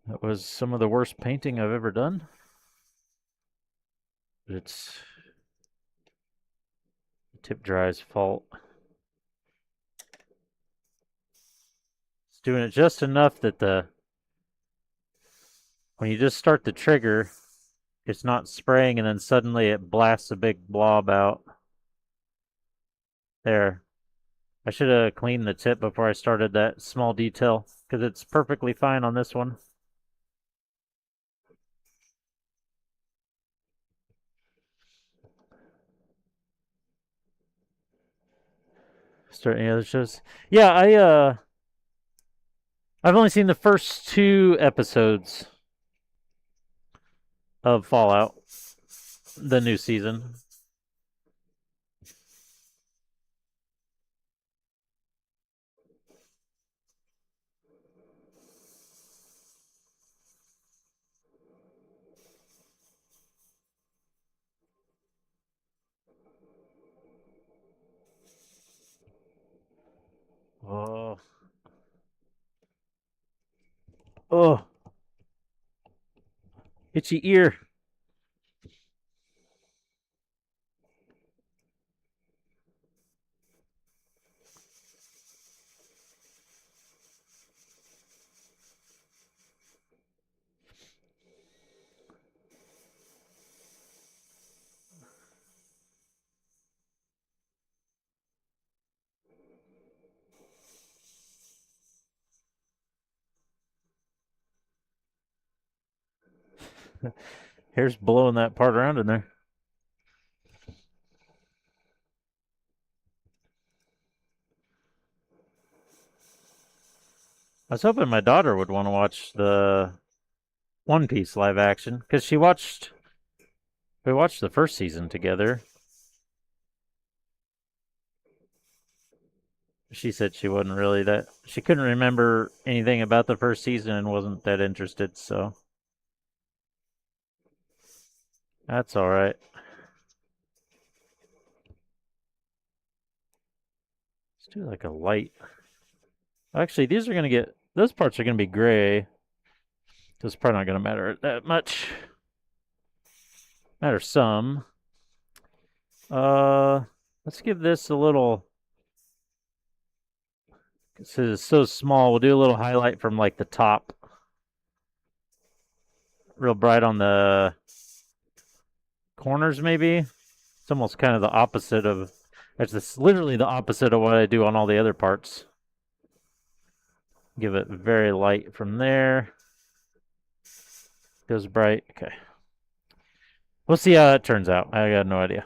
That was some of the worst painting I've ever done. But it's tip dry's fault. doing it just enough that when you just start the trigger, it's not spraying and then suddenly it blasts a big blob out. There. I should have cleaned the tip before I started that small detail, because it's perfectly fine on this one. Start any other shows? Yeah, I've only seen the first 2 episodes of Fallout, the new season. Oh. Oh. Itchy ear. Hair's blowing that part around in there. I was hoping my daughter would want to watch the One Piece live action, because we watched the first season together. She said she wasn't really she couldn't remember anything about the first season and wasn't that interested, so that's all right. Let's do like a light. Actually, those parts are going to be gray. So it's probably not going to matter that much. Matter some. Let's give this a little. This is so small. We'll do a little highlight from like the top. Real bright on the corners, maybe. It's almost kind of the opposite of. It's literally the opposite of what I do on all the other parts. Give it very light from there. Goes bright. Okay. We'll see how it turns out. I got no idea.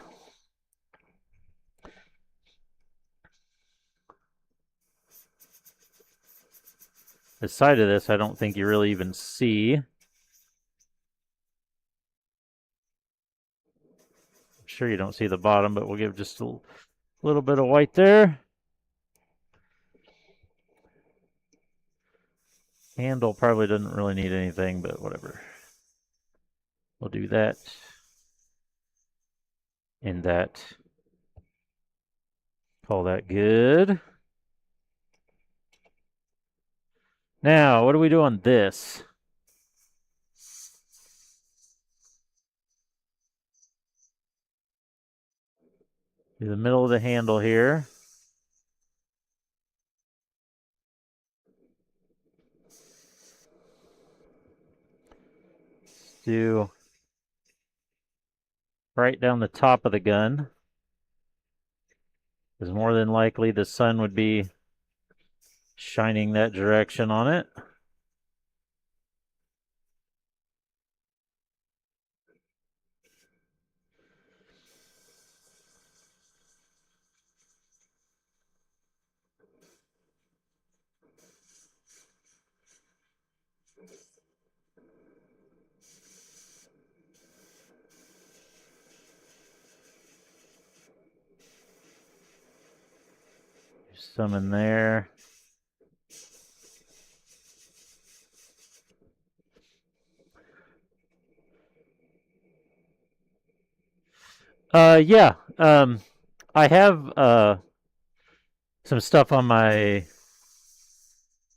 The side of this, I don't think you really even see. I'm sure you don't see the bottom, but we'll give just a little bit of white there. Handle probably doesn't really need anything, but whatever. We'll do that and that. Call that good. Now, what do we do on this? Do the middle of the handle here. Do right down the top of the gun. Because more than likely the sun would be shining that direction on it. Some in there. Yeah. I have some stuff on my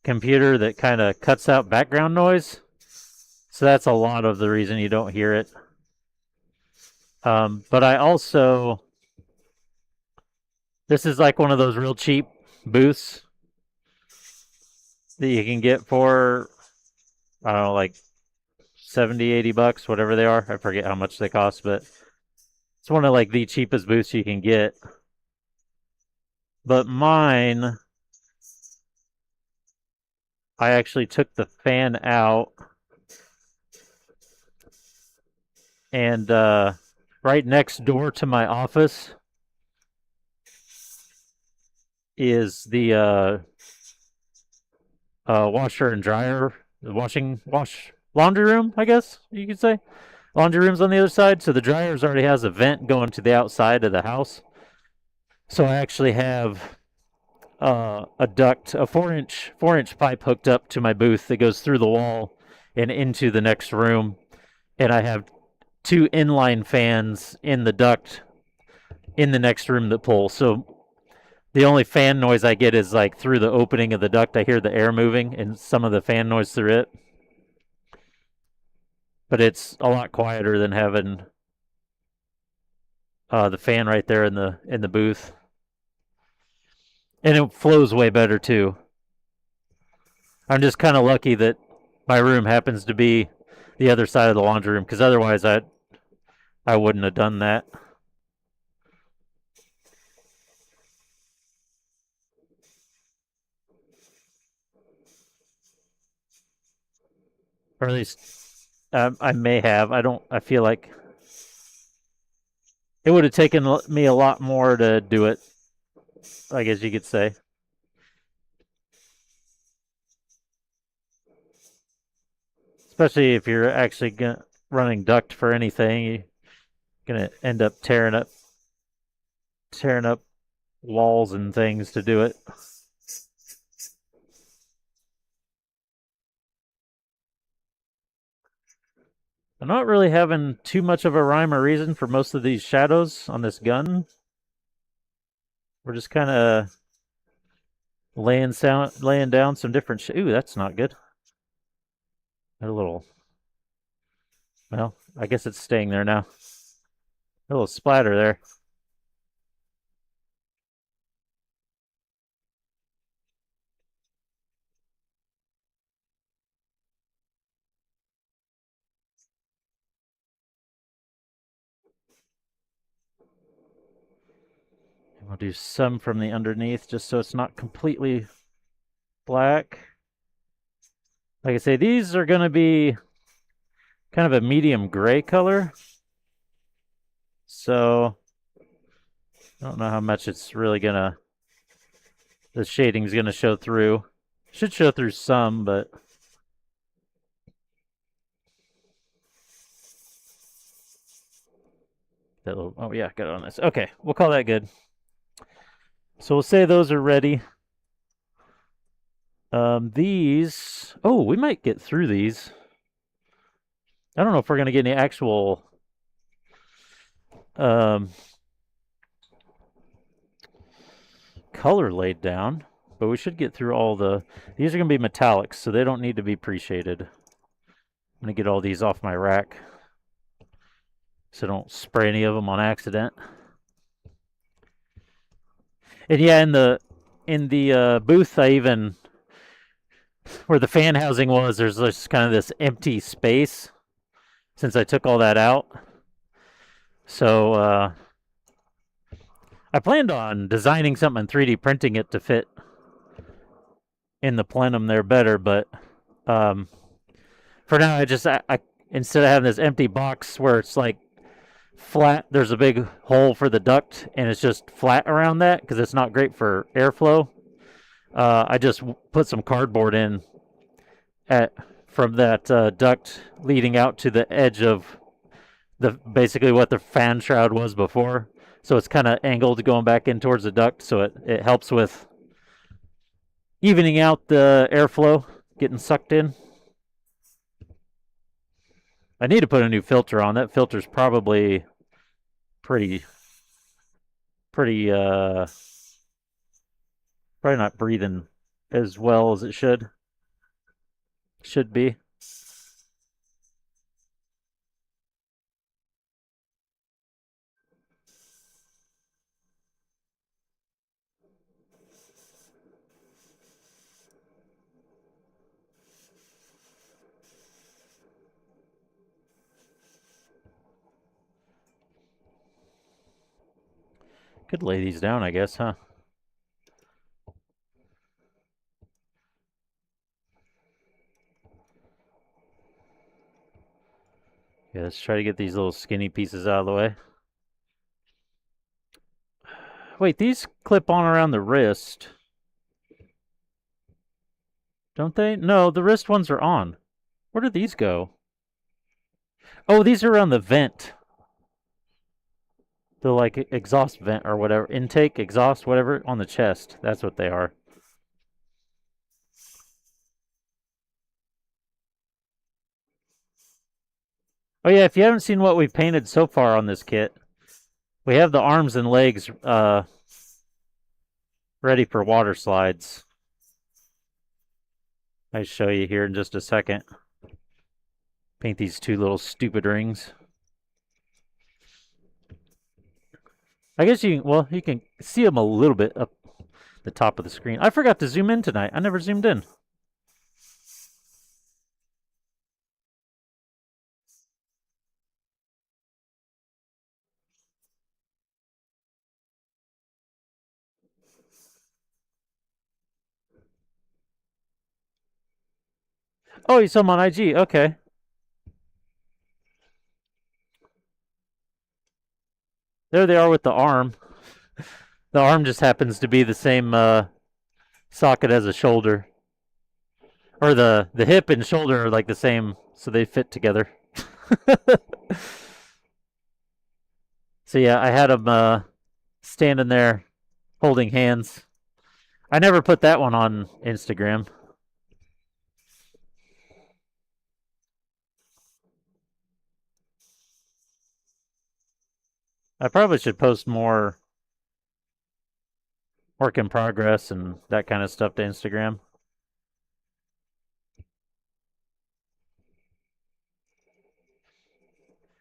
computer that kind of cuts out background noise. So that's a lot of the reason you don't hear it. But I also, this is like one of those real cheap booths. that you can get for, I don't know, like 70, 80 bucks, whatever they are. I forget how much they cost, but it's one of like the cheapest booths you can get. But mine, I actually took the fan out, and right next door to my office is the washer and dryer, the laundry room, I guess you could say. Laundry room's on the other side, so the dryer's already has a vent going to the outside of the house. So I actually have a duct, a 4-inch pipe hooked up to my booth that goes through the wall and into the next room, and I have 2 inline fans in the duct in the next room that pull. So the only fan noise I get is like through the opening of the duct. I hear the air moving and some of the fan noise through it. But it's a lot quieter than having the fan right there in the booth, and it flows way better too. I'm just kind of lucky that my room happens to be the other side of the laundry room, because otherwise I wouldn't have done that. Or at least I may have. I feel like it would have taken me a lot more to do it, I guess you could say. Especially if you're actually running duct for anything, you're gonna end up tearing up walls and things to do it. I'm not really having too much of a rhyme or reason for most of these shadows on this gun. We're just kind of laying down some different. Ooh, that's not good. A little. Well, I guess it's staying there now. A little splatter there. And we'll do some from the underneath just so it's not completely black. Like I say, these are going to be kind of a medium gray color. So I don't know how much it's really going to, the shading's going to show through. Should show through some, but that little, oh yeah, got it on this. Okay, we'll call that good. So we'll say those are ready. These, oh, we might get through these. I don't know if we're gonna get any actual color laid down, but we should get through all the. These are gonna be metallics, so they don't need to be pre-shaded. I'm gonna get all these off my rack, so don't spray any of them on accident. And yeah, in the booth, I even where the fan housing was, there's just kind of this empty space since I took all that out. So I planned on designing something and 3D printing it to fit in the plenum there better, but for now, I instead of having this empty box where it's like flat, there's a big hole for the duct, and it's just flat around that because it's not great for airflow. I just put some cardboard in from that duct leading out to the edge of basically what the fan shroud was before. So it's kind of angled going back in towards the duct, so it helps with evening out the airflow getting sucked in. I need to put a new filter on. That filter's probably pretty probably not breathing as well as it should be. Could lay these down, I guess, huh? Yeah, let's try to get these little skinny pieces out of the way. Wait, these clip on around the wrist. Don't they? No, the wrist ones are on. Where do these go? Oh, these are around the vent. The like exhaust vent or whatever. Intake, exhaust, whatever, on the chest. That's what they are. Oh yeah, if you haven't seen what we've painted so far on this kit, we have the arms and legs ready for water slides. I'll show you here in just a second. Paint these two little stupid rings. I guess you can see them a little bit up the top of the screen. I forgot to zoom in tonight. I never zoomed in. Oh, you saw them on IG. Okay. There they are with the arm. The arm just happens to be the same socket as the shoulder. Or the hip and shoulder are like the same, so they fit together. So yeah, I had them standing there holding hands. I never put that one on Instagram. I probably should post more work in progress and that kind of stuff to Instagram.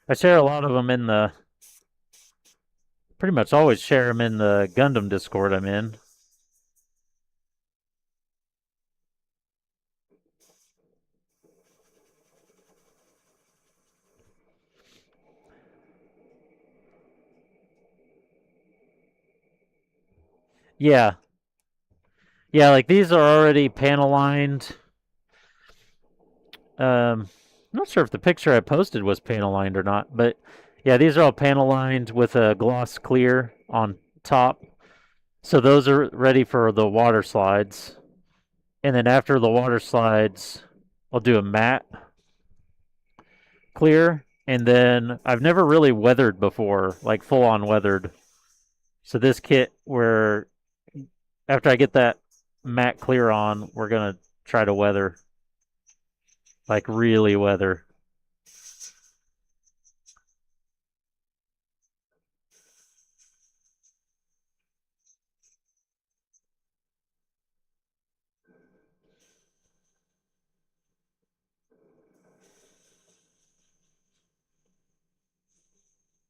I share a lot of them in the... Pretty much always share them in the Gundam Discord I'm in. Yeah. Yeah, like these are already panel lined. I'm not sure if the picture I posted was panel lined or not, but yeah, these are all panel lined with a gloss clear on top. So those are ready for the water slides. And then after the water slides, I'll do a matte clear. And then I've never really weathered before, like full on weathered. So this kit, where after I get that matte clear on, we're going to try to weather. Like really weather.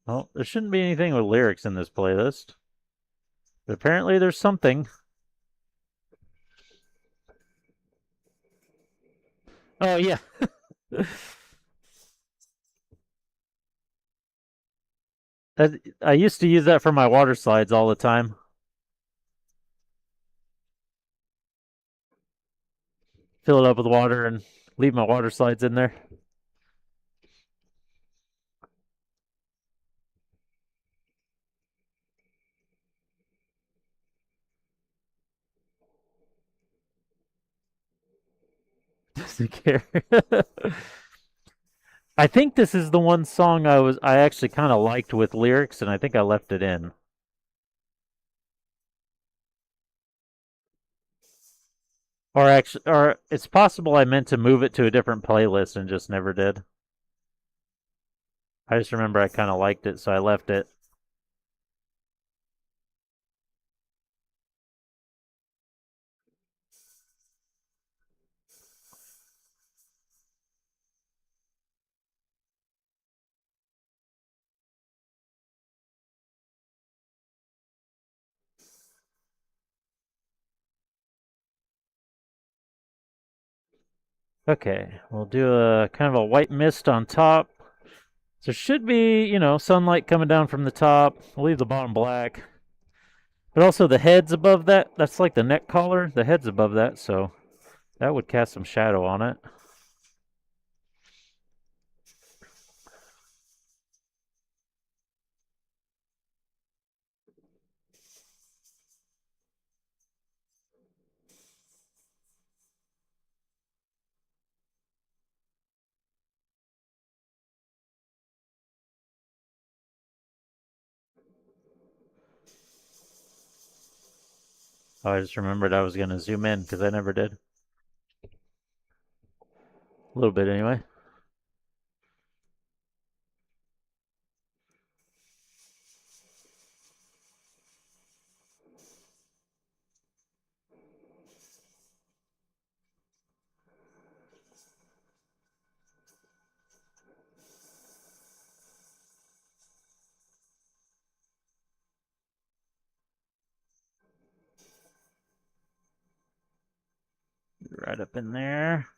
Well, there shouldn't be anything with lyrics in this playlist. But apparently there's something. Oh, yeah. I used to use that for my water slides all the time. Fill it up with water and leave my water slides in there. Doesn't care. I think this is the one song I actually kind of liked with lyrics, and I think I left it in. Or it's possible I meant to move it to a different playlist and just never did. I just remember I kind of liked it, so I left it. Okay, we'll do a kind of a white mist on top. So there should be, sunlight coming down from the top. We'll leave the bottom black. But also the head's above that. That's like the neck collar. The head's above that, so that would cast some shadow on it. Oh, I just remembered I was going to zoom in because I never did. A little bit anyway. Right up in there.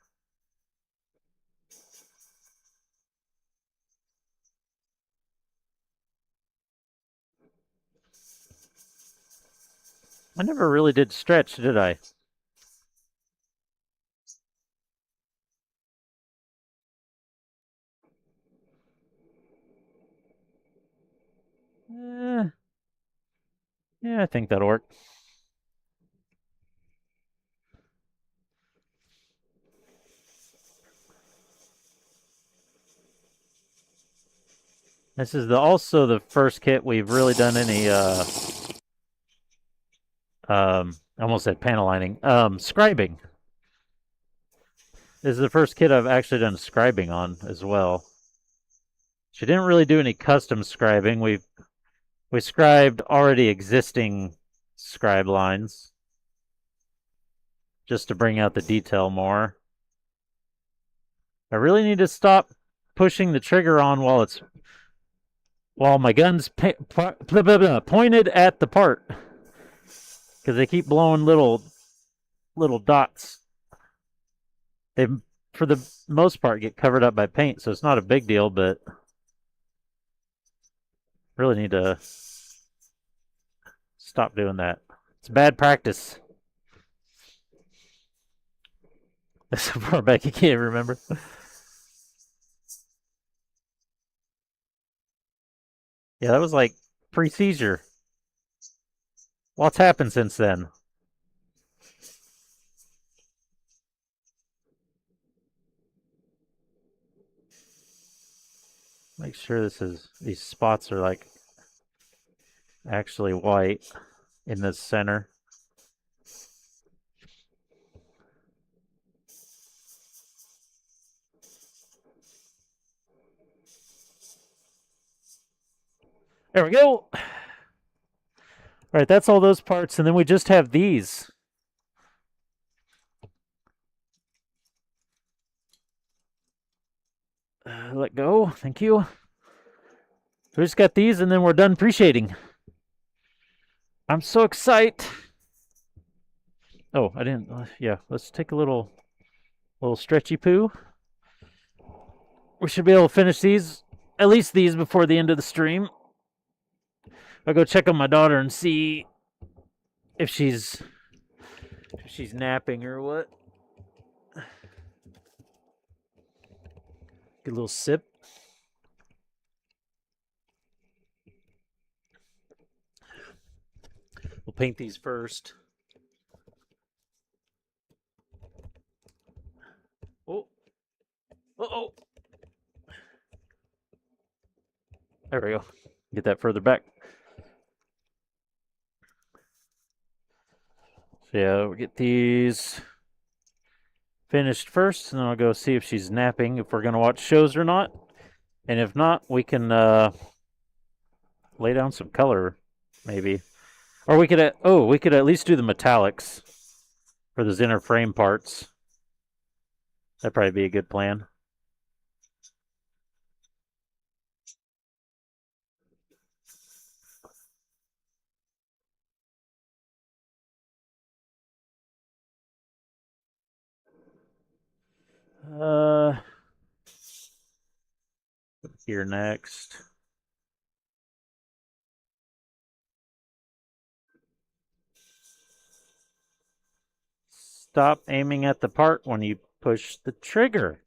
I never really did stretch, did I? Eh, yeah, I think that'll work. This is also the first kit we've really done any I almost said panel lining. Scribing. This is the first kit I've actually done scribing on as well. She didn't really do any custom scribing. We scribed already existing scribe lines just to bring out the detail more. I really need to stop pushing the trigger on while my gun's pointed at the part, because they keep blowing little dots. They, for the most part, get covered up by paint, so it's not a big deal, but really need to stop doing that. It's bad practice. That's so far back you can't remember. Yeah, that was like pre-seizure. What's happened since then? Make sure these spots are like actually white in the center. There we go. All right, that's all those parts, and then we just have these. Let go. Thank you. We just got these, and then we're done appreciating. I'm so excited. Oh, I didn't. Yeah, let's take a little stretchy poo. We should be able to finish these, at least these, before the end of the stream. I'll go check on my daughter and see if she's napping or what. Get a little sip. We'll paint these first. Oh. Uh-oh. There we go. Get that further back. So yeah, we'll get these finished first, and then I'll go see if she's napping, if we're going to watch shows or not. And if not, we can lay down some color, maybe. Or we could at least do the metallics for those inner frame parts. That'd probably be a good plan. Here next. stop aiming at the part when you push the trigger.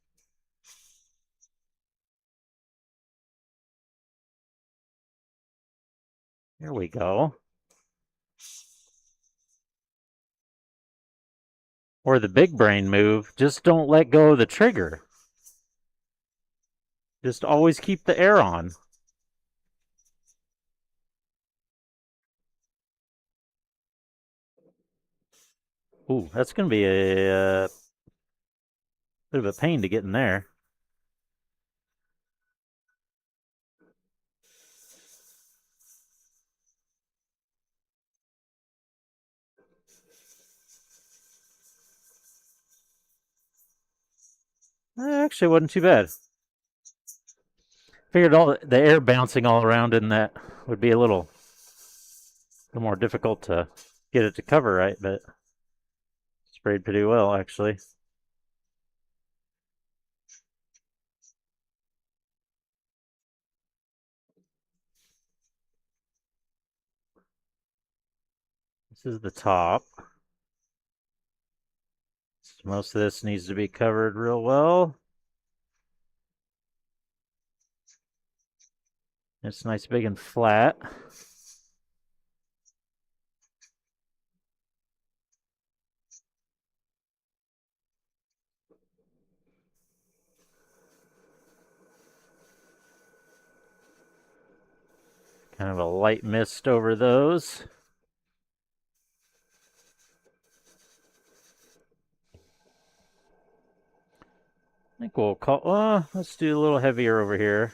Here we go. Or the big brain move, just don't let go of the trigger. Just always keep the air on. Ooh, that's going to be a bit of a pain to get in there. Actually, wasn't too bad. Figured all the air bouncing all around in that would be a little more difficult to get it to cover right, but sprayed pretty well, actually. This is the top. Most of this needs to be covered real well. It's nice, big, and flat. Kind of a light mist over those. I think we'll call, let's do a little heavier over here.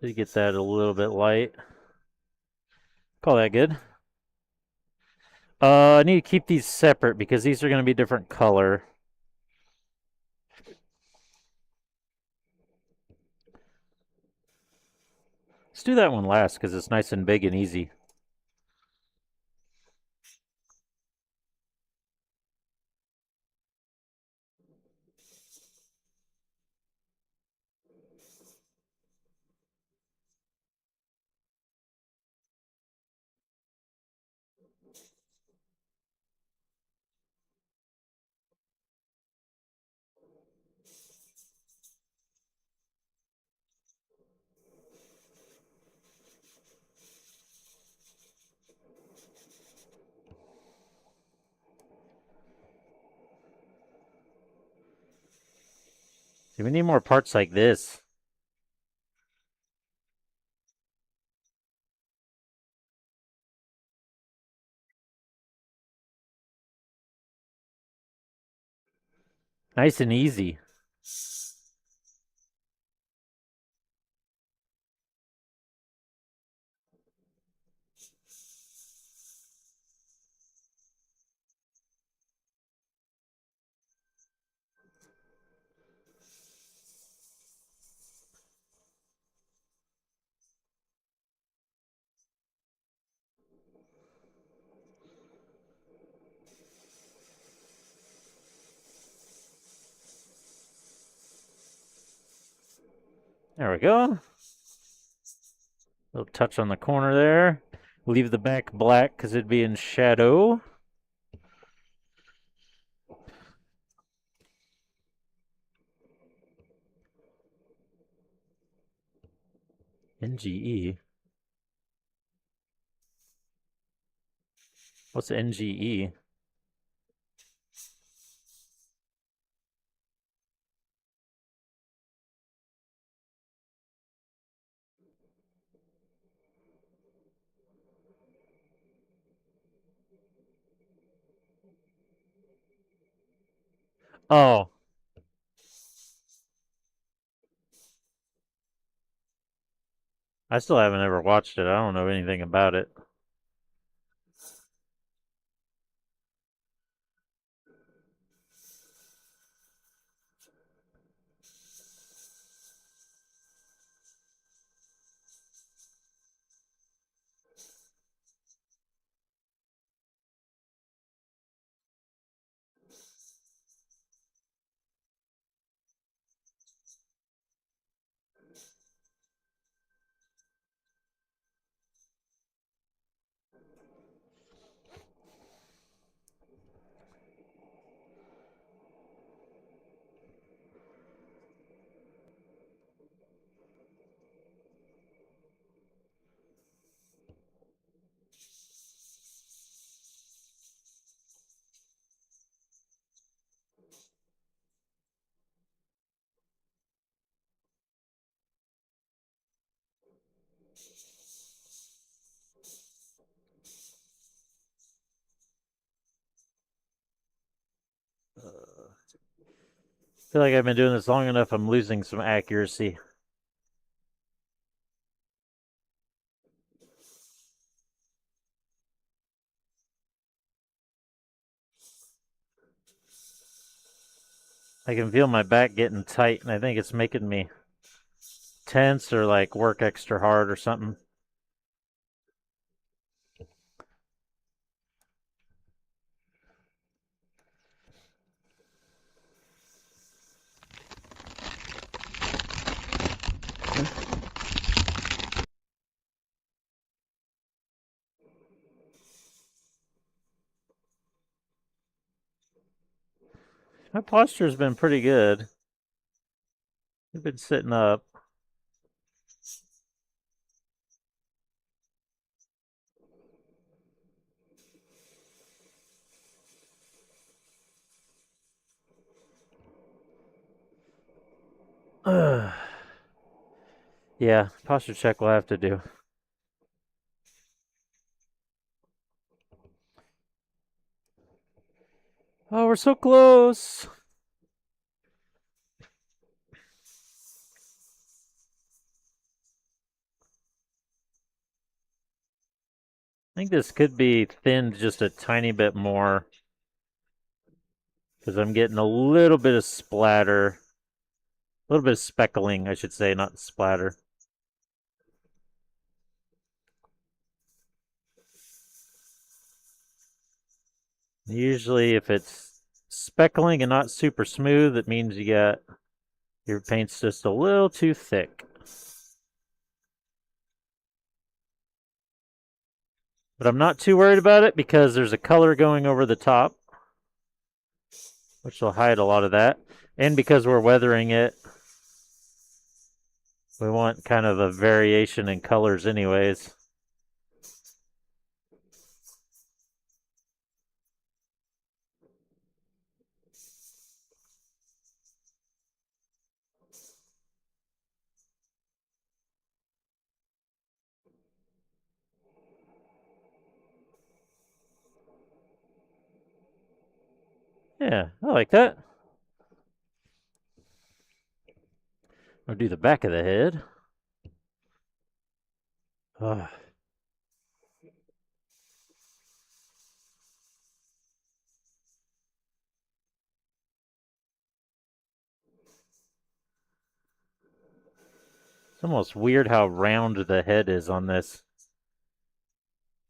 To get that a little bit light. Call that good. I need to keep these separate because these are going to be different color. Let's do that one last because it's nice and big and easy. See, we need more parts like this. Nice and easy. There we go. Little touch on the corner there. Leave the back black because it'd be in shadow. NGE. What's NGE? Oh. I still haven't ever watched it. I don't know anything about it. I feel like I've been doing this long enough, I'm losing some accuracy. I can feel my back getting tight, and I think it's making me tense or like work extra hard or something. My posture's been pretty good. I've been sitting up. Yeah, posture check we'll have to do. Oh, we're so close. I think this could be thinned just a tiny bit more because I'm getting a little bit of splatter. A little bit of speckling, I should say, not splatter. Usually if it's speckling and not super smooth, it means you got your paint's just a little too thick. But I'm not too worried about it because there's a color going over the top, which will hide a lot of that. And because we're weathering it, we want kind of a variation in colors anyways. Yeah, I like that. I'll do the back of the head. Oh. It's almost weird how round the head is on this,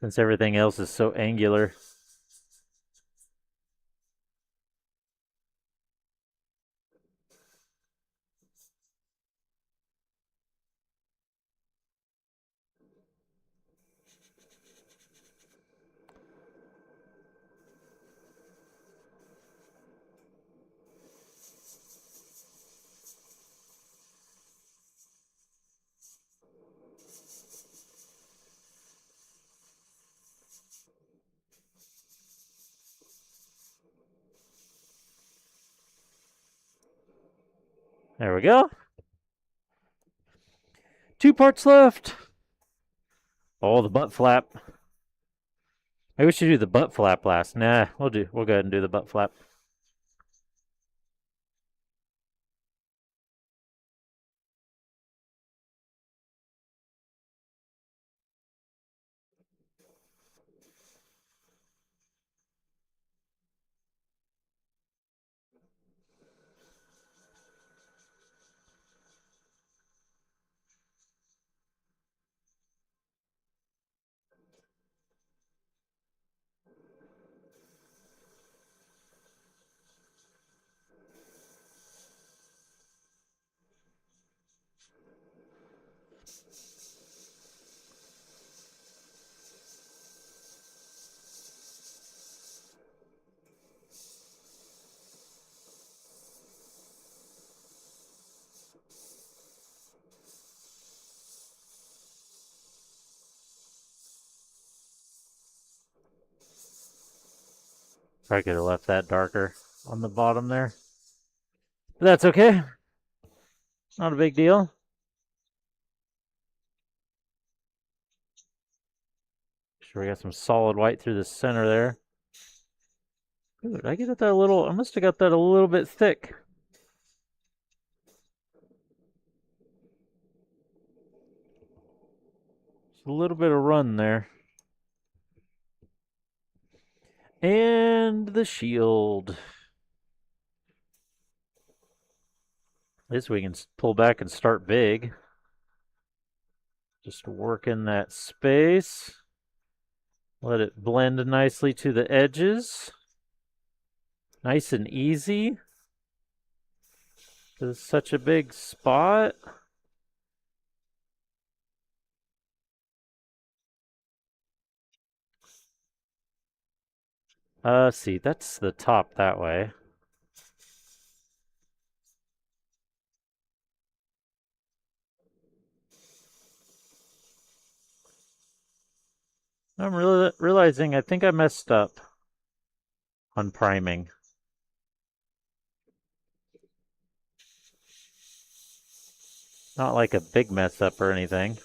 since everything else is so angular. There we go. 2 parts left. Oh, the butt flap. Maybe we should do the butt flap last. Nah, we'll go ahead and do the butt flap. Probably could have left that darker on the bottom there. But that's okay. Not a big deal. sure we got some solid white through the center there. Ooh, did I get it that a little? I must have got that a little bit thick. Just a little bit of run there. And the shield. At least we can pull back and start big. Just work in that space. Let it blend nicely to the edges. Nice and easy. This is such a big spot. See, that's the top that way. I'm really realizing I think I messed up on priming. Not like a big mess up or anything.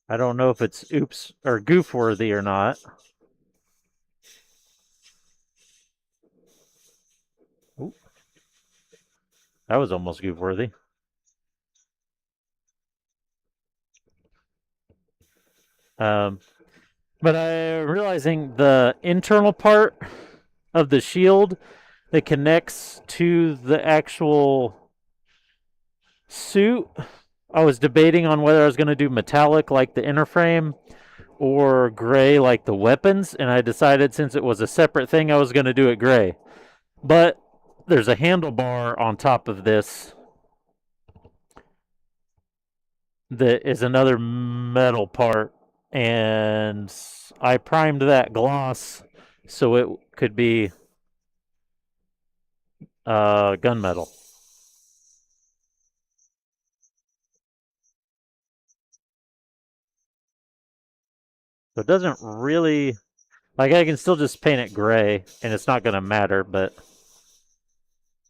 I don't know if it's oops or goof worthy or not. Ooh. That was almost goof worthy. But I'm realizing the internal part of the shield that connects to the actual suit, I was debating on whether I was going to do metallic like the inner frame or gray like the weapons, and I decided since it was a separate thing, I was going to do it gray. But there's a handlebar on top of this that is another metal part, and I primed that gloss so it could be gunmetal. So it doesn't really, like, I can still just paint it gray and it's not going to matter, but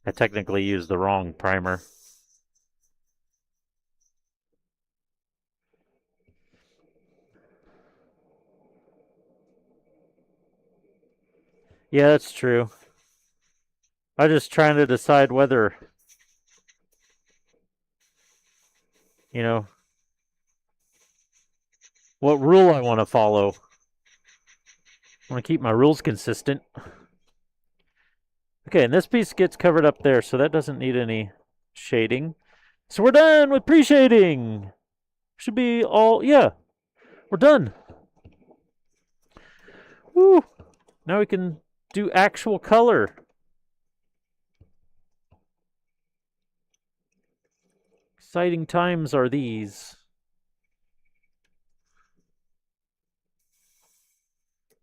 I technically used the wrong primer. Yeah, that's true. I'm just trying to decide whether, you know, what rule I want to follow. I want to keep my rules consistent. Okay, and this piece gets covered up there, so that doesn't need any shading. So we're done with pre-shading. Should be all, yeah, we're done. Woo! Now we can do actual color. Exciting times are these.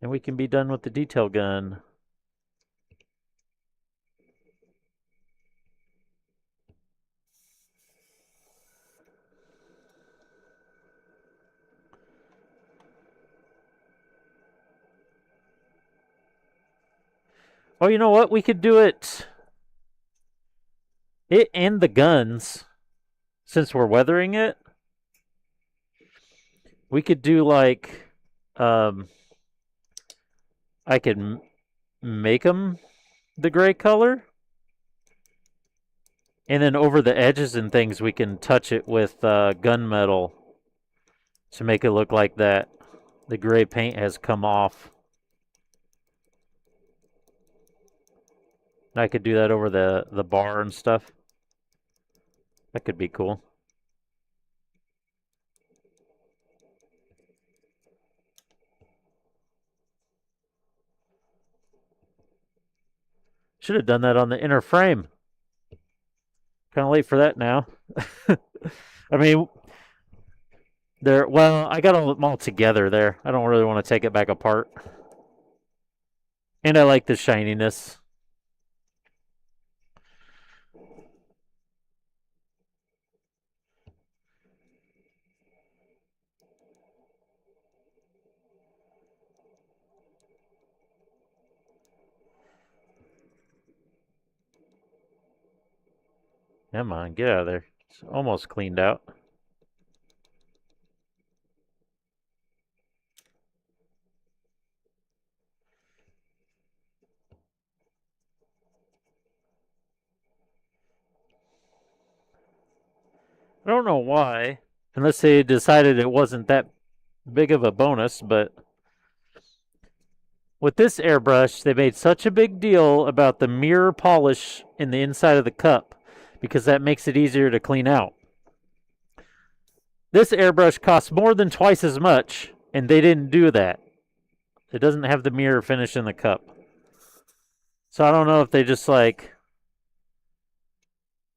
And we can be done with the detail gun. Oh, you know what? We could do it and the guns, since we're weathering it. We could do like, I could make them the gray color. And then over the edges and things, we can touch it with gunmetal to make it look like that the gray paint has come off. I could do that over the bar and stuff. That could be cool. Should have done that on the inner frame. Kind of late for that now. I mean, well, I got them all together there. I don't really want to take it back apart. And I like the shininess. Come on, get out of there. It's almost cleaned out. I don't know why, unless they decided it wasn't that big of a bonus, but with this airbrush, they made such a big deal about the mirror polish in the inside of the cup because that makes it easier to clean out. This airbrush costs more than twice as much, and they didn't do that. It doesn't have the mirror finish in the cup. So I don't know if they just like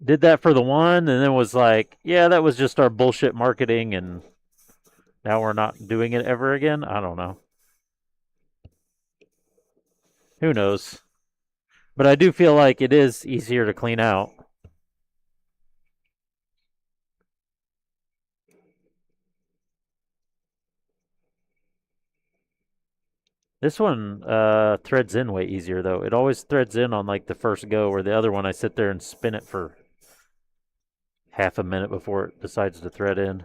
did that for the one and then was like, yeah, that was just our bullshit marketing and now we're not doing it ever again. I don't know. Who knows? But I do feel like it is easier to clean out. This one threads in way easier though. It always threads in on like the first go, where the other one I sit there and spin it for half a minute before it decides to thread in.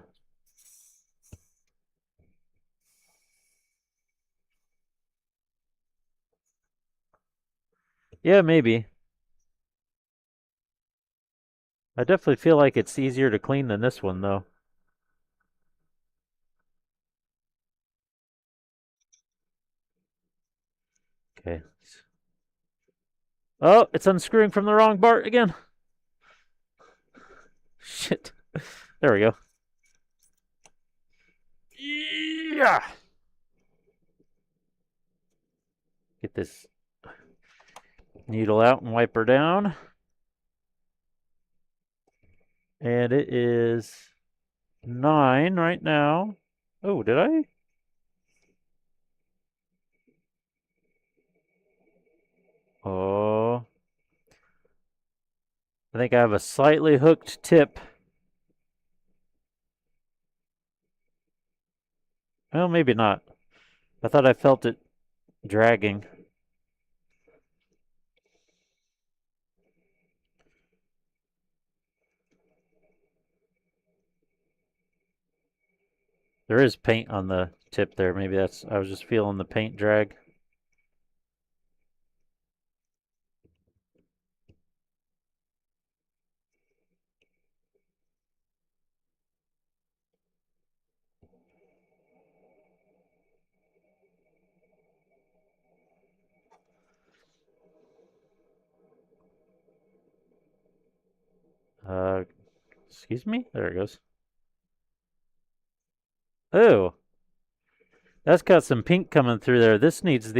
Yeah, maybe. I definitely feel like it's easier to clean than this one though. Okay. Oh, it's unscrewing from the wrong part again. Shit. There we go. Yeah. Get this needle out and wipe her down. And it is 9 right now. Oh, did I? Oh. I think I have a slightly hooked tip. Well, maybe not. I thought I felt it dragging. There is paint on the tip there. Maybe that's, I was just feeling the paint drag. Uh, Excuse me? There it goes. Oh, that's got some pink coming through there. This needs to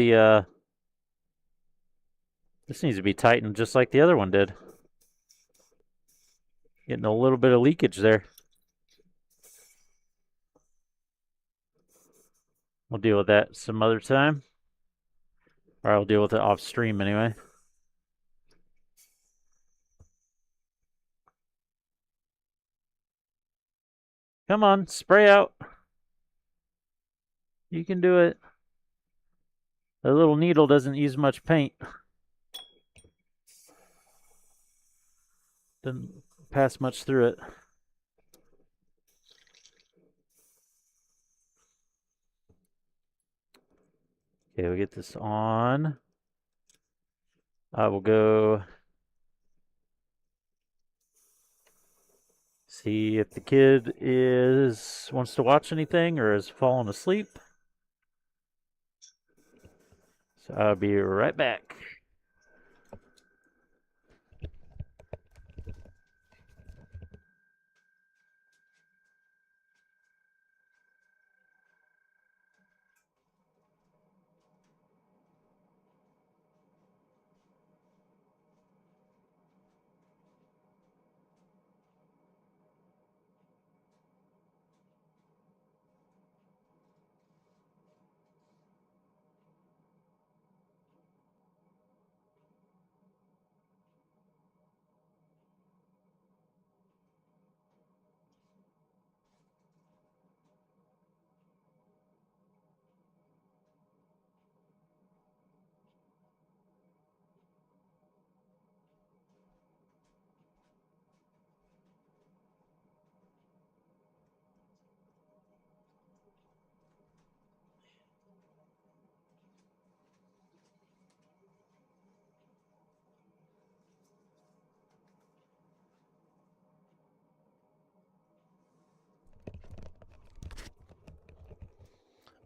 be tightened just like the other one did. Getting a little bit of leakage there. We'll deal with that some other time. Or I'll deal with it off stream anyway. Come on, spray out. You can do it. The little needle doesn't use much paint. Doesn't pass much through it. Okay, we get this on. I will go see if the kid wants to watch anything or has fallen asleep. So I'll be right back.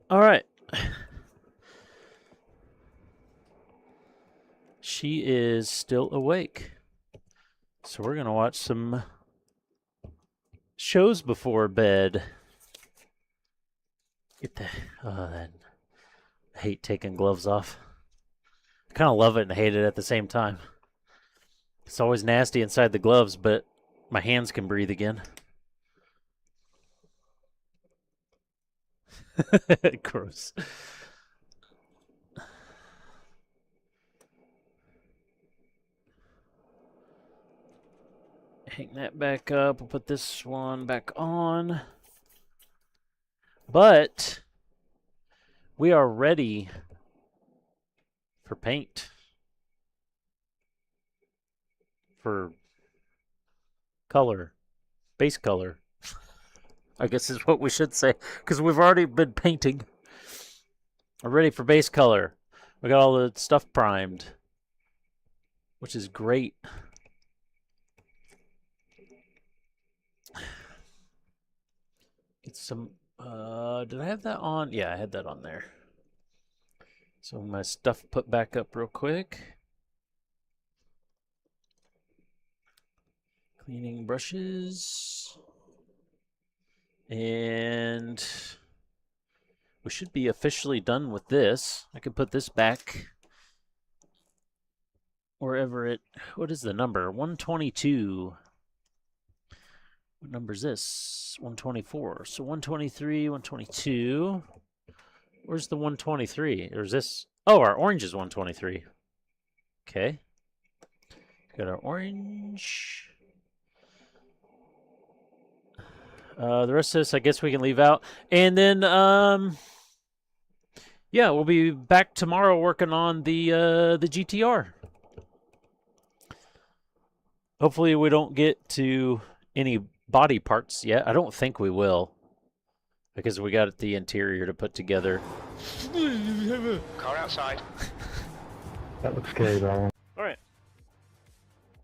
All right. She is still awake. So we're going to watch some shows before bed. Get the... I hate taking gloves off. I kind of love it and hate it at the same time. It's always nasty inside the gloves, but my hands can breathe again. Gross. Hang that back up. We'll put this one back on. But we are ready for paint. For color. Base color. I guess is what we should say. Because we've already been painting. We're ready for base color. We got all the stuff primed. Which is great. Get some... did I have that on? Yeah, I had that on there. So my stuff put back up real quick. Cleaning brushes. And we should be officially done with this. I can put this back wherever it... What is the number? 122. What number is this? 124. So 123, 122. Where's the 123? Or is this... Oh, our orange is 123. Okay. Got our orange. The rest of this, I guess we can leave out. And then, yeah, we'll be back tomorrow working on the GTR. Hopefully we don't get to any body parts yet. I don't think we will. Because we got the interior to put together. Car outside. That looks scary, that All right.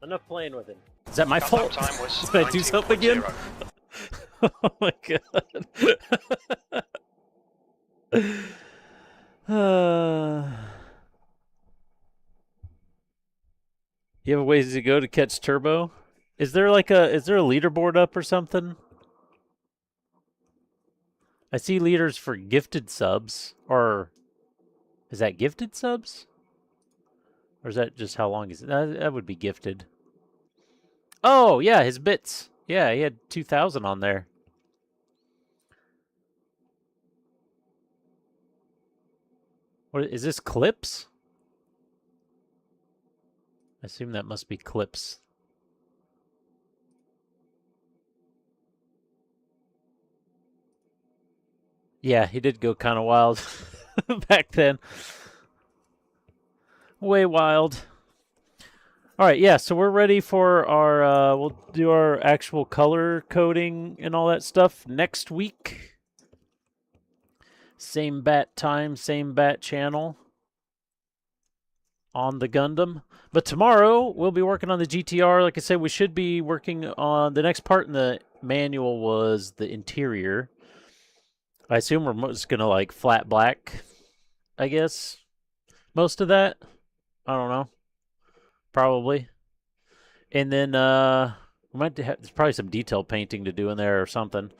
Enough playing with him. Is that my fault? Time was Did I do something again? Oh my god. You have a ways to go to catch Turbo? Is there a leaderboard up or something? I see leaders for gifted subs, or is that gifted subs? Or is that just how long is it? That would be gifted. Oh, yeah, his bits. Yeah, he had 2,000 on there. What is this, clips? I assume that must be clips. Yeah, he did go kind of wild back then. Way wild. All right, yeah, so we're ready for our, we'll do our actual color coding and all that stuff next week. Same bat time, same bat channel on the Gundam. But tomorrow, we'll be working on the GTR. Like I said, we should be working on the next part in the manual was the interior. I assume we're just going to, like, flat black, I guess. Most of that. I don't know. Probably. And then we might have, there's probably some detail painting to do in there or something.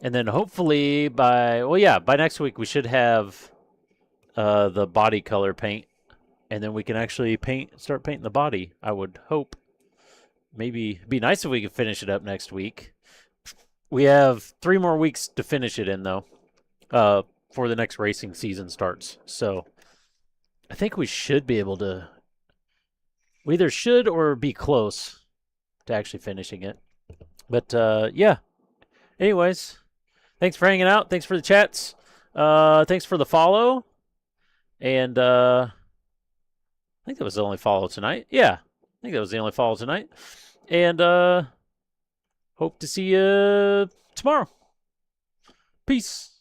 And then hopefully by next week we should have the body color paint. And then we can actually start painting the body, I would hope. Maybe it'd be nice if we could finish it up next week. We have 3 more weeks to finish it in, though, before the next racing season starts. So I think we should be able to... We either should or be close to actually finishing it. But, yeah. Anyways, thanks for hanging out. Thanks for the chats. Thanks for the follow. And, I think that was the only follow tonight. Yeah, I think that was the only follow tonight. And, hope to see you tomorrow. Peace.